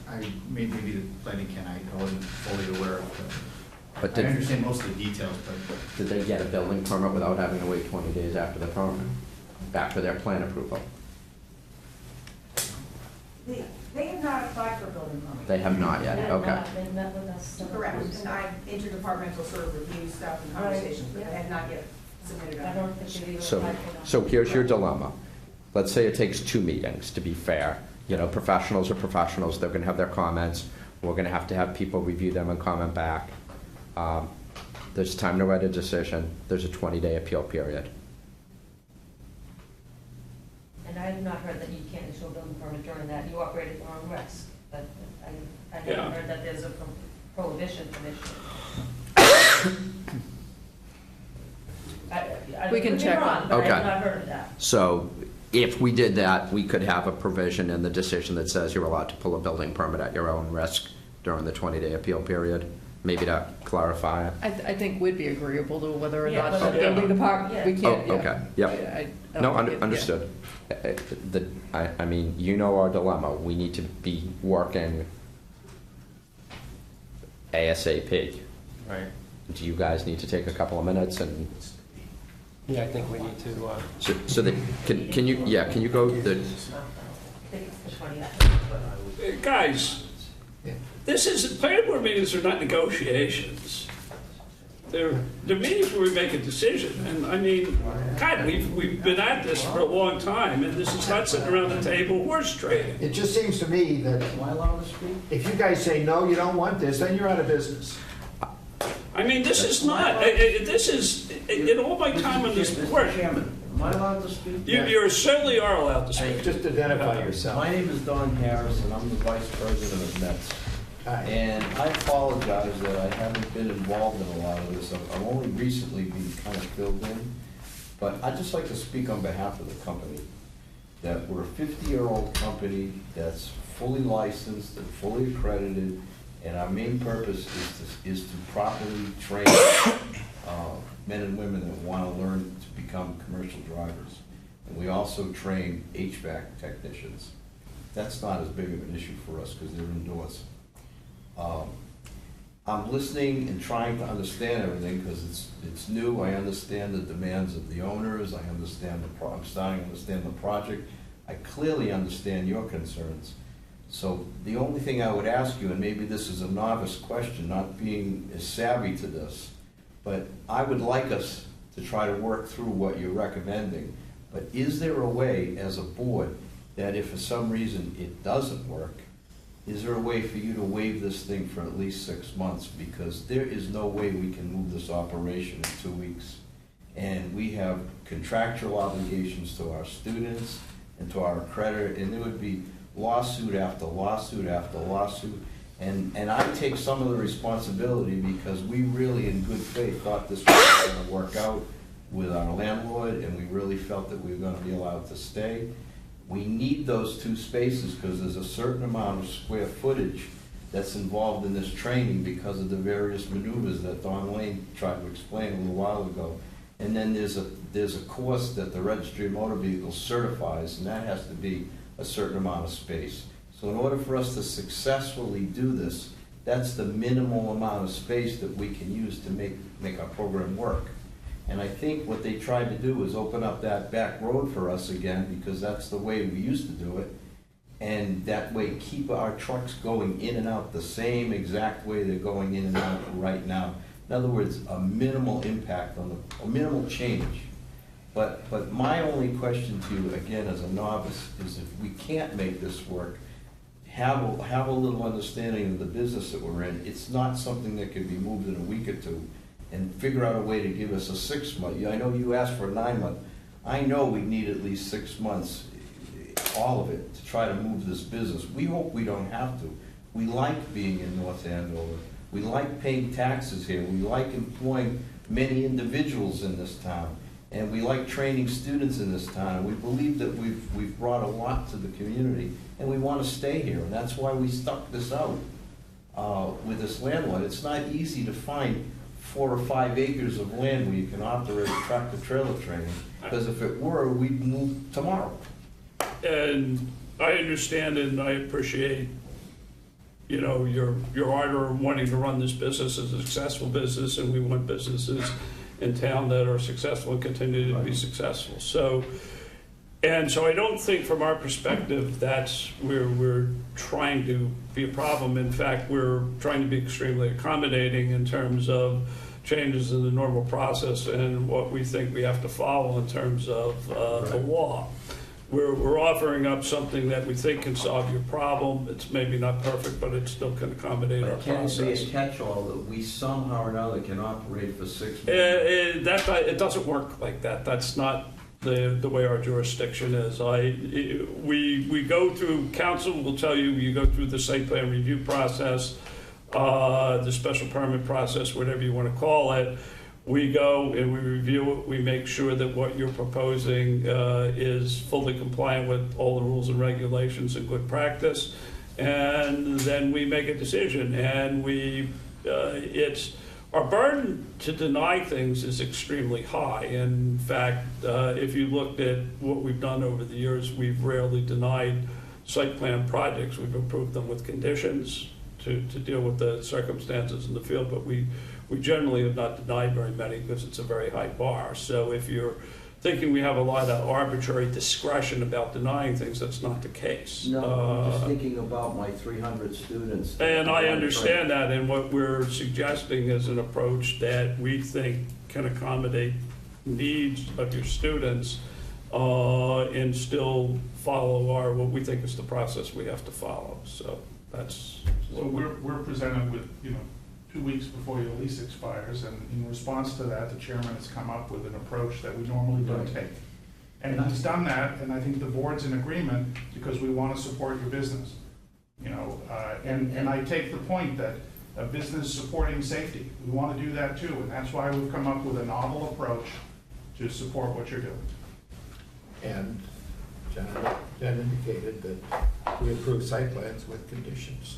I maybe the planning I wasn't fully aware of. But I understand most of the details, but... Did they get a building permit without having to wait 20 days after the permit, after their plan approval? They have not applied for a building permit. They have not yet, okay. They met with us. Correct, and I interdepartmental sort of review stuff and conversations, but they have not yet submitted. I don't think they even So here's your dilemma. Let's say it takes 2 meetings, to be fair. Professionals are professionals, they're going to have their comments. We're going to have people review them and comment back. There's time to write a decision. There's a 20-day appeal period. And I have not heard that you can't issue a building permit during that. You operate at your own risk. But I haven't heard that there's a prohibition from issuing. We can check on. But Okay. I have not heard of that. So if we did that, we could have a provision in the decision that says you're allowed to pull a building permit at your own risk during the 20-day appeal period, maybe to clarify it. I think we'd be agreeable to whether or Yeah, not but the building department, we can't, Oh, yeah. okay, yep. I don't No, think it- yeah. understood. I mean, you know our dilemma. We need to be working ASAP. Right. Do you guys need to take a couple of minutes and, Yeah, I think we need to, so that, can you go, the, Guys, this is, planning board meetings are not negotiations. They're meetings where we make a decision, and I mean, God, we've been at this for a long time, and this is not sitting around the table horse trading. It just seems to me that if you guys say, no, you don't want this, then you're out of business. I mean, this is not, this is, in all my time on this board, Chairman, am I allowed to speak? you certainly are allowed to speak. Just identify yourself. My name is Don Harris, and I'm the Vice President of METS. And I apologize that I haven't been involved in a lot of this. I've only recently been kind of filled in. But I'd just like to speak on behalf of the company, that we're a 50-year-old company that's fully licensed and fully accredited, and our main purpose is to properly train men and women that want to learn to become commercial drivers. And we also train HVAC technicians. That's not as big of an issue for us because they're indoors. I'm listening and trying to understand everything because it's new. I understand the demands of the owners. I understand I'm starting to understand the project. I clearly understand your concerns. So the only thing I would ask you, and maybe this is a novice question, not being as savvy to this, but I would like us to try to work through what you're recommending. But is there a way as a board that if for some reason it doesn't work, is there a way for you to waive this thing for at least 6 months? Because there is no way we can move this operation in 2 weeks. And we have contractual obligations to our students and to our accreditor, and there would be lawsuit after lawsuit after lawsuit. And I take some of the responsibility because we really, in good faith, thought this was going to work out with our landlord, and we really felt that we were going to be allowed to stay. We need those 2 spaces because there's a certain amount of square footage that's involved in this training because of the various maneuvers that Don Lane tried to explain a little while ago. And then there's a course that the Registry of Motor Vehicles certifies, and that has to be a certain amount of space. So in order for us to successfully do this, that's the minimal amount of space that we can use to make our program work. And I think what they tried to do was open up that back road for us again, because that's the way we used to do it. And that way keep our trucks going in and out the same exact way they're going in and out right now. In other words, a minimal impact on a minimal change. But my only question to you, again, as a novice, is if we can't make this work, have a little understanding of the business that we're in. It's not something that can be moved in a week or two, and figure out a way to give us a 6 month. I know you asked for a 9 month. I know we need at least 6 months, all of it, to try to move this business. We hope we don't have to. We like being in North Andover. We like paying taxes here. We like employing many individuals in this town. And we like training students in this town. We believe that we've brought a lot to the community, and we want to stay here. And that's why we stuck this out with this landlord. It's not easy to find 4 or 5 acres of land where you can operate a tractor-trailer training, because if it were, we'd move tomorrow. And I understand and I appreciate, your ardor of wanting to run this business as a successful business, and we want businesses in town that are successful and continue to be successful. So I don't think from our perspective that's where we're trying to be a problem. In fact, we're trying to be extremely accommodating in terms of changes in the normal process and what we think we have to follow in terms of the law. we're offering up something that we think can solve your problem. It's maybe not perfect, but it still can accommodate our But can it be process. a catch-all that we somehow or another can operate for 6 months? It doesn't work like that. That's not the way our jurisdiction is. We go through, council will tell you, you go through the site plan review process, the special permit process, whatever you want to call it. We go and we review it. We make sure that what you're proposing is fully compliant with all the rules and regulations and good practice. And then we make a decision. And it's our burden to deny things is extremely high. In fact, if you looked at what we've done over the years, we've rarely denied site plan projects. We've approved them with conditions to deal with the circumstances in the field, but we generally have not denied very many because it's a very high bar. So if you're thinking we have a lot of arbitrary discretion about denying things, that's not the case. No, I'm just thinking about my 300 students. And I understand that, and what we're suggesting is an approach that we think can accommodate needs of your students and still follow what we think is the process we have to follow. So that's. So we're presented with, 2 weeks before your lease expires, and in response to that, the chairman has come up with an approach that we normally don't take. And he's done that, and I think the board's in agreement because we want to support your business. And I take the point that a business supporting safety, we want to do that too, and that's why we've come up with a novel approach to support what you're doing. And John indicated that we approve site plans with conditions.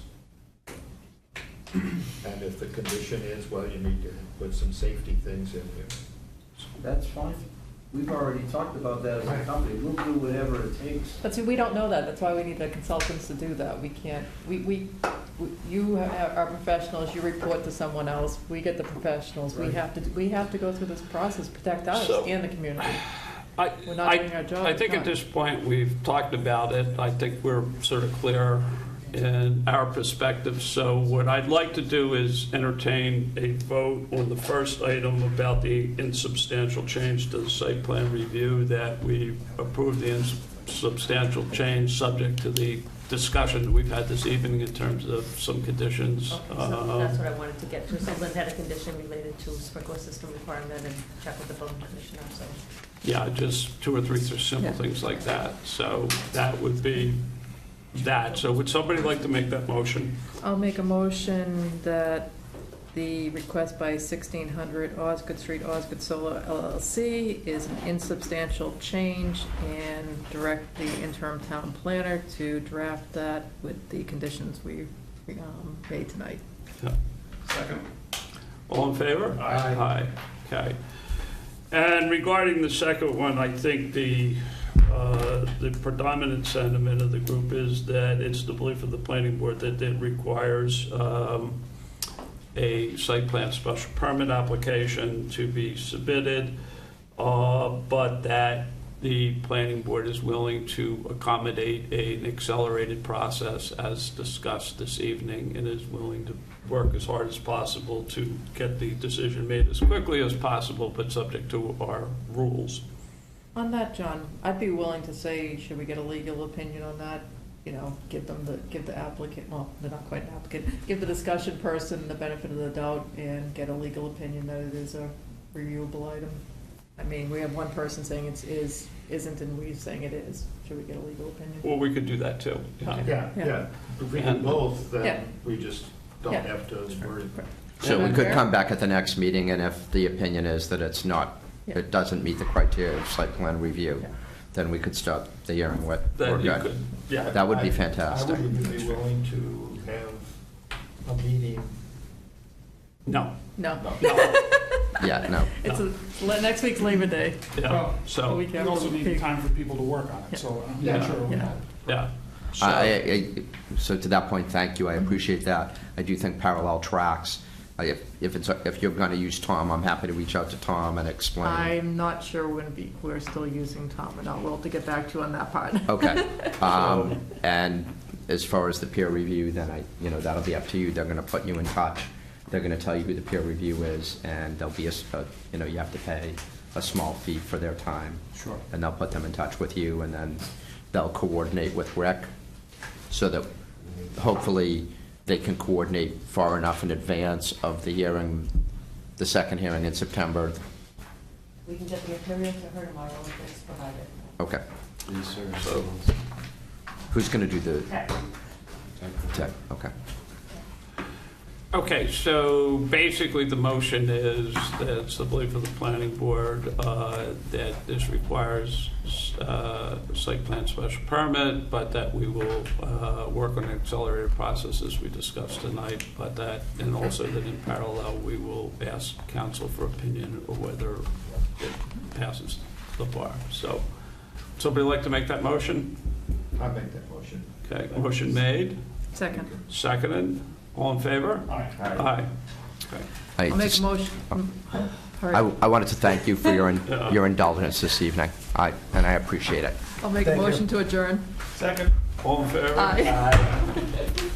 And if the condition is, well, you need to put some safety things in here. That's fine. We've already talked about that as a company. We'll do whatever it takes. But see, we don't know that. That's why we need the consultants to do that. We can't, you are professionals, you report to someone else, we get the professionals. We have to go through this process, protect us and the community. We're not doing our job. I think at this point we've talked about it. I think we're sort of clear in our perspective. So what I'd like to do is entertain a vote on the first item about the insubstantial change to the site plan review, that we approve the insubstantial change subject to the discussion we've had this evening in terms of some conditions. Okay, so that's what I wanted to get to. So Lynn had a condition related to sprinkler system requirement and check with the building commissioner, so. Yeah, just 2 or 3 simple things like that. So that would be that. So would somebody like to make that motion? I'll make a motion that the request by 1600 Osgood Street, Osgood Solar LLC is an insubstantial change, and direct the interim town planner to draft that with the conditions we made tonight. Yeah. Second. All in favor? Aye. Aye. Okay. And regarding the second one, I think the predominant sentiment of the group is that it's the belief of the planning board that it requires a site plan special permit application to be submitted, but that the planning board is willing to accommodate an accelerated process as discussed this evening, and is willing to work as hard as possible to get the decision made as quickly as possible, but subject to our rules. On that, John, I'd be willing to say, should we get a legal opinion on that? Give the applicant, well, they're not quite an applicant, give the discussion person the benefit of the doubt and get a legal opinion that it is a reviewable item. I mean, we have one person saying it isn't, and we're saying it is. Should we get a legal opinion? Well, we could do that too. Yeah. If we do both, then we just don't have to worry. So we could come back at the next meeting, and if the opinion is that it's not, it doesn't meet the criteria of site plan review, then we could start the hearing with, we're good. That would be fantastic. I would even be willing to have a meeting. No. Yeah, no. It's next week's Labor Day. Yeah. Well, So we also need time for people to work on it, so I'm not sure we have. yeah. So to that point, thank you. I appreciate that. I do think parallel tracks. If you're going to use Tom, I'm happy to reach out to Tom and explain. I'm not sure we're still using Tom, and I'll to get back to you on that part. Okay. And as far as the peer review, then that'll be up to you. They're going to put you in touch. They're going to tell you who the peer review is, and there'll be you have to pay a small fee for their time. Sure. And they'll put them in touch with you, and then they'll coordinate with Rick so that hopefully they can coordinate far enough in advance of the hearing, the second hearing in September. We can get the material to her tomorrow if it's provided. Okay. Research. So, who's going to do the Tech. tech? Okay. Okay, so basically the motion is that it's the belief of the planning board that this requires site plan special permit, but that we will work on an accelerated process as we discussed tonight, but that, and also that in parallel, we will ask council for opinion of whether it passes the bar. So, somebody like to make that motion? I'll make that motion. Okay, motion made, Second. seconded, all in favor? Aye. Aye. Okay. I'll make a motion. I wanted to thank you for your indulgence this evening, and I appreciate it. I'll make a motion to adjourn. Second. All in favor? Aye.